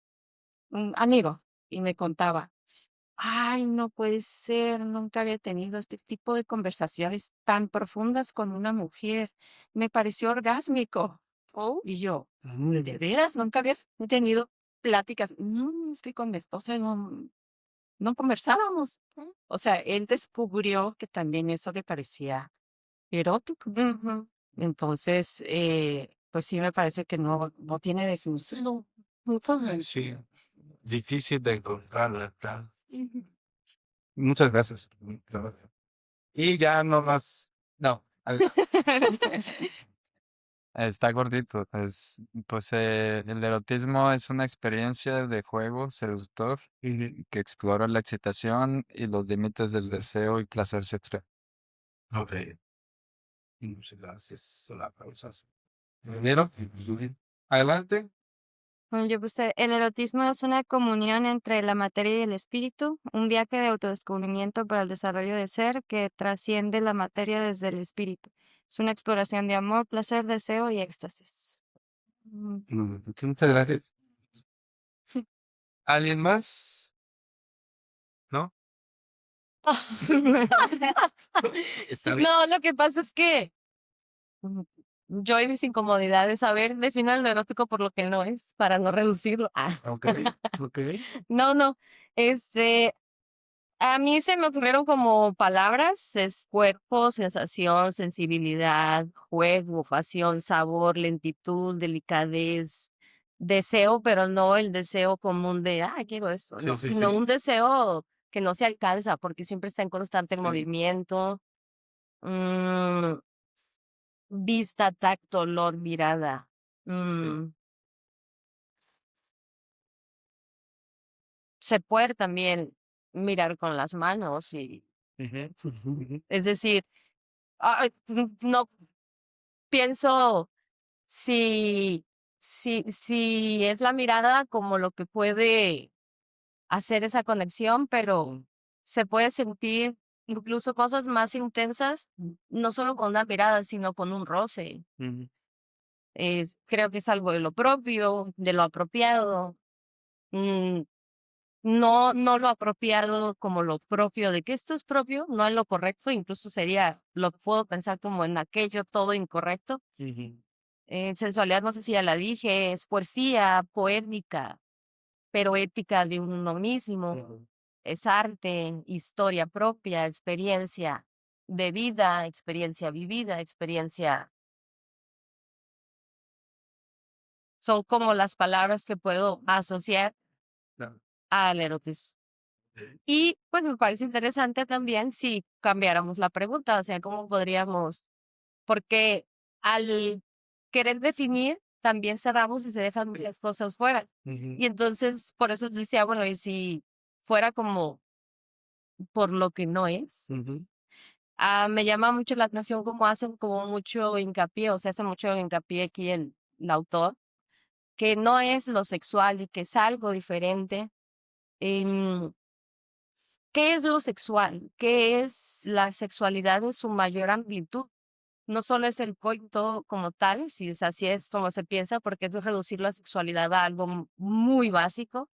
Speaker 3: un amigo, y me contaba, ay, no puede ser, nunca había tenido este tipo de conversaciones tan profundas con una mujer. Me pareció orgásmico. Y yo, ¿de veras? ¿Nunca habías tenido pláticas? No, es que con mi esposa no conversábamos. O sea, él descubrió que también eso le parecía erótico. Entonces, pues sí me parece que no tiene definición.
Speaker 2: Sí, difícil de encontrar, ¿verdad? Muchas gracias. Y ya no más. No,
Speaker 7: Está gordito. Pues el erotismo es una experiencia de juego seductor que explora la excitación y los límites del deseo y placer sexual.
Speaker 2: ok. Muchas gracias. Son aplausos. Primero, adelante.
Speaker 4: Bueno, yo puse, el erotismo es una comunión entre la materia y el espíritu, un viaje de autodescubrimiento para el desarrollo del ser que trasciende la materia desde el espíritu. Es una exploración de amor, placer, deseo y éxtasis.
Speaker 2: Muchas gracias. ¿Alguien más? ¿No? Está bien.
Speaker 11: No, lo que pasa es que yo y mis incomodidades, a ver, defino lo erótico por lo que no es, para no reducirlo.
Speaker 2: Ok, ok.
Speaker 11: No, a mí se me ocurrieron como palabras, es cuerpo, sensación, sensibilidad, juego, pasión, sabor, lentitud, delicadez, deseo, pero no el deseo común de, quiero esto,
Speaker 2: Sí,
Speaker 11: no,
Speaker 2: sí,
Speaker 11: sino
Speaker 2: sí.
Speaker 11: un deseo que no se alcanza porque siempre está en constante movimiento. Mm, vista, tacto, olor, mirada. Mm, se puede también mirar con las manos y, es decir, no pienso si, si es la mirada como lo que puede hacer esa conexión, pero se puede sentir incluso cosas más intensas, no solo con una mirada, sino con un roce. Creo que es algo de lo propio, de lo apropiado. Mm, no lo apropiado como lo propio, de que esto es propio, no es lo correcto, incluso sería, lo puedo pensar como en aquello todo incorrecto. Sensualidad, no sé si ya la dije, es poesía, poética, pero ética de uno mismo. Es arte, historia propia, experiencia de vida, experiencia vivida, experiencia. Son como las palabras que puedo asociar
Speaker 2: Claro.
Speaker 11: al erotismo. Y pues me parece interesante también si cambiáramos la pregunta, o sea, cómo podríamos, porque al querer definir, también cerramos y se dejan muchas cosas fuera. Y entonces, por eso decía, bueno, y si fuera como por lo que no es, me llama mucho la atención cómo hacen como mucho hincapié, o sea, hace mucho hincapié aquí el autor, que no es lo sexual y que es algo diferente. ¿Qué es lo sexual? ¿Qué es la sexualidad en su mayor amplitud? no solo es el coito como tal, si es así es como se piensa, porque eso es reducir la sexualidad a algo muy básico.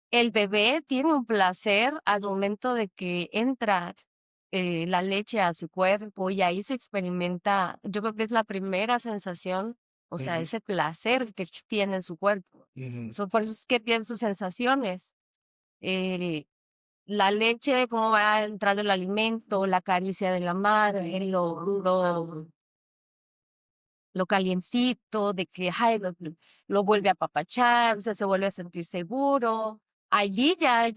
Speaker 11: El bebé tiene un placer al momento de que entra la leche a su cuerpo y ahí se experimenta, yo creo que es la primera sensación, o sea, ese placer que tiene en su cuerpo. Por eso es que pierde sus sensaciones. Eh, la leche, cómo va entrando el alimento, la caricia de la madre, lo calientito, de que ay, lo vuelve a apapachar, o sea, se vuelve a sentir seguro. Allí ya hay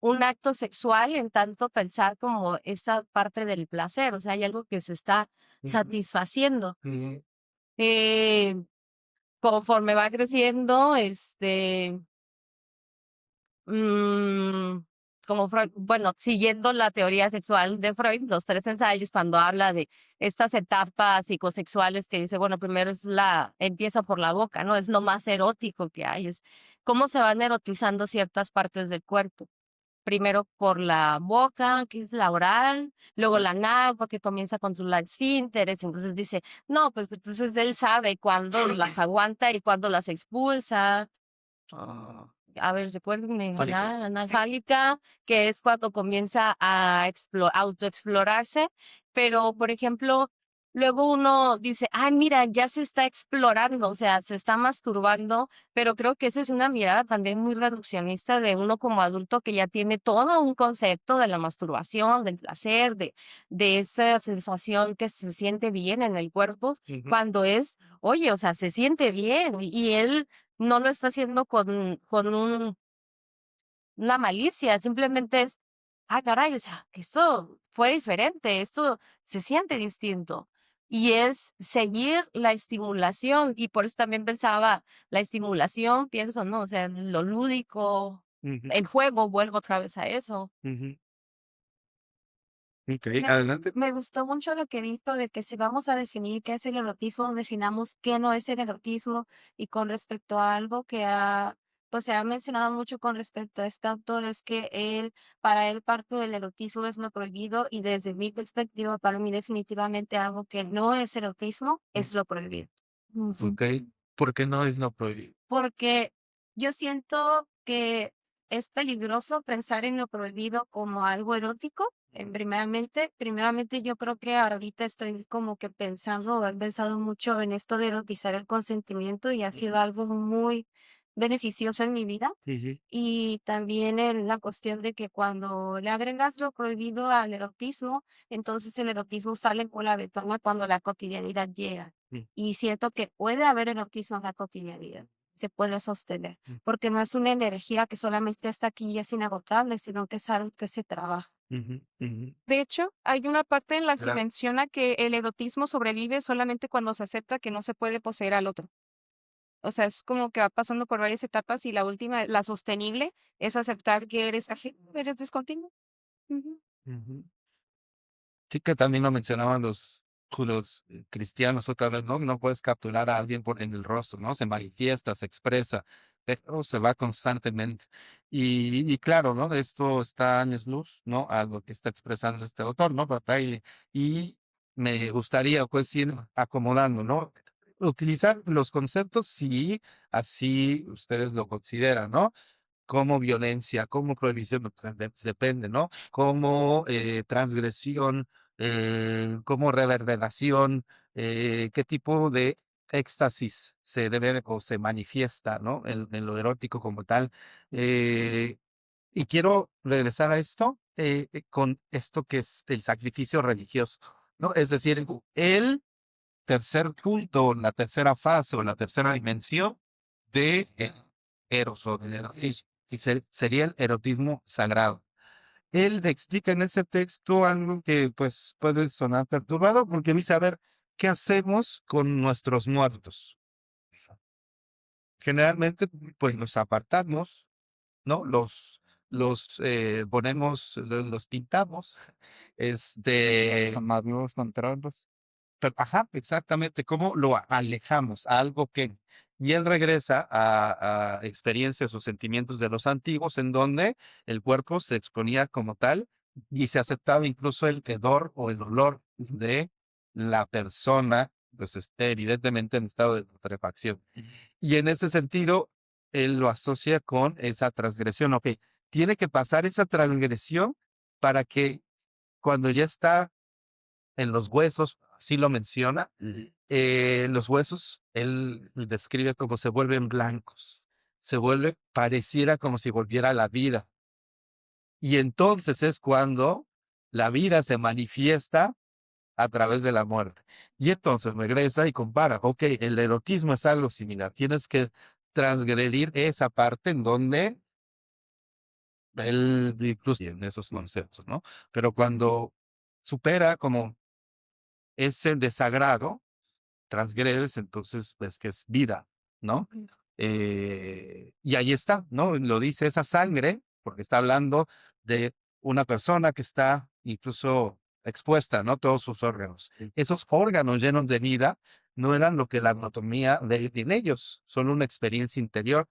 Speaker 11: un acto sexual en tanto pensar como esa parte del placer, o sea, hay algo que se está satisfaciendo. Eh, conforme va creciendo, como Freud, bueno, siguiendo la teoría sexual de Freud, los 3 ensayos, cuando habla de estas etapas psicosexuales que dice, bueno, primero empieza por la boca, ¿no? Es lo más erótico que hay, es cómo se van erotizando ciertas partes del cuerpo. Primero por la boca, que es la oral, luego la anal, porque comienza con sus esfínteres, entonces dice, no, pues entonces él sabe cuándo las aguanta y cuándo las expulsa. A ver, recuérdenme,
Speaker 6: Fálica.
Speaker 11: anal fálica, que es cuando comienza a autoexplorarse, pero, por ejemplo, luego uno dice, ay, mira, ya se está explorando, o sea, se está masturbando, pero creo que esa es una mirada también muy reduccionista de uno como adulto que ya tiene todo un concepto de la masturbación, del placer, de esa sensación que se siente bien en el cuerpo, cuando es, oye, o sea, se siente bien, y él no lo está haciendo con una malicia, simplemente es, ah, caray, o sea, esto fue diferente, esto se siente distinto. Y es seguir la estimulación, y por eso también pensaba, la estimulación, pienso, ¿no? O sea, lo lúdico, el juego, vuelvo otra vez a eso.
Speaker 2: Ok,
Speaker 12: Me,
Speaker 2: adelante.
Speaker 12: me gustó mucho lo que dijo de que si vamos a definir qué es el erotismo, definamos qué no es el erotismo y con respecto a algo que pues se ha mencionado mucho con respecto a este autor es que para él parte del erotismo es lo prohibido y desde mi perspectiva, para mí definitivamente algo que no es erotismo es lo prohibido.
Speaker 2: Ok, ¿por qué no es lo prohibido?
Speaker 12: Porque yo siento que es peligroso pensar en lo prohibido como algo erótico. Primeramente yo creo que ahorita estoy como que pensando, o he pensado mucho en esto de erotizar el consentimiento y ha sido algo muy beneficioso en mi vida. Y también en la cuestión de que cuando le agregas lo prohibido al erotismo, entonces el erotismo sale por la ventana cuando la cotidianidad llega. Y siento que puede haber erotismo en la cotidianidad, se puede sostener, porque no es una energía que solamente está aquí y es inagotable, sino que es algo que se trabaja.
Speaker 11: De hecho, hay una parte en la que menciona que el erotismo sobrevive solamente cuando se acepta que no se puede poseer al otro. O sea, es como que va pasando por varias etapas y la última, la sostenible, es aceptar que eres ajeno, eres discontinuo.
Speaker 2: Sí, que también lo mencionaban los judos cristianos otra vez, ¿no? No puedes capturar a alguien en el rostro, ¿no? Se manifiesta, se expresa, pero se va constantemente. Y claro, ¿no? Esto está años luz, ¿no? A lo que está expresando este autor, ¿no? Bataille. Y me gustaría, pues, ir acomodando, ¿no? Utilizar los conceptos si así ustedes lo consideran, ¿no? Como violencia, como prohibición, pues, depende, ¿no? Como transgresión, como reverberación, qué tipo de éxtasis se debe o se manifiesta, ¿no? En lo erótico como tal. Y quiero regresar a esto con esto que es el sacrificio religioso, ¿no? Es decir, el tercer punto, la tercera fase o la tercera dimensión de eros o del erotismo, y sería el erotismo sagrado. Él explica en ese texto algo que pues puede sonar perturbador porque dice, a ver, ¿qué hacemos con nuestros muertos? Generalmente pues los apartamos, ¿no? Ponemos, los pintamos,
Speaker 7: Amarlos, controlarlos.
Speaker 2: Ajá, exactamente, cómo lo alejamos a algo que... Y él regresa a experiencias o sentimientos de los antiguos en donde el cuerpo se exponía como tal y se aceptaba incluso el hedor o el olor de la persona pues esté evidentemente en estado de putrefacción. Y en ese sentido, él lo asocia con esa transgresión. Ok, tiene que pasar esa transgresión para que cuando ya está en los huesos, así lo menciona, los huesos, él describe como se vuelven blancos, pareciera como si volviera a la vida. Y entonces es cuando la vida se manifiesta a través de la muerte. Y entonces regresa y compara, ok, el erotismo es algo similar, tienes que transgredir esa parte en donde él incluso en esos conceptos, ¿no? Pero cuando supera como ese desagrado, transgredes, entonces ves que es vida, ¿no? Y ahí está, ¿no? Lo dice esa sangre, porque está hablando de una persona que está incluso expuesta, ¿no? Todos sus órganos. Esos órganos llenos de vida no eran lo que la anatomía de en ellos, son una experiencia interior.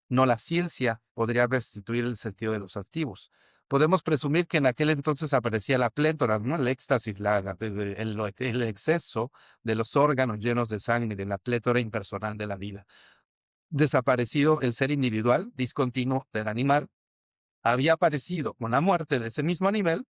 Speaker 2: No la ciencia podría restituir el sentido de los activos. Podemos presumir que en aquel entonces aparecía la plétora, ¿no? El éxtasis, el exceso de los órganos llenos de sangre, de la plétora impersonal de la vida. Desaparecido el ser individual, discontinuo del animal, había aparecido con la muerte de ese mismo animal,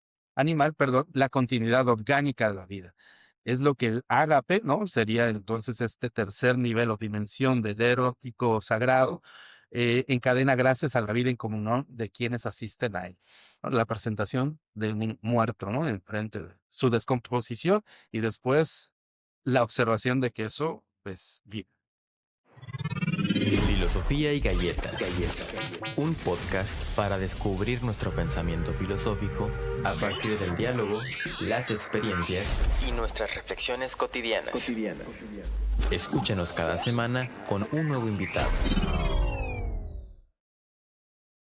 Speaker 2: la continuidad orgánica de la vida. Es lo que el ágape, ¿no? Sería entonces este tercer nivel o dimensión del erótico sagrado, encadena gracias a la vida en comunión de quienes asisten a él. ¿No? La presentación de un muerto, ¿no? Enfrente de su descomposición y después la observación de que eso, pues, vive.
Speaker 1: Filosofía y galletas. Un podcast para descubrir nuestro pensamiento filosófico a partir del diálogo, las experiencias y nuestras reflexiones cotidianas. Escúchanos cada semana con un nuevo invitado.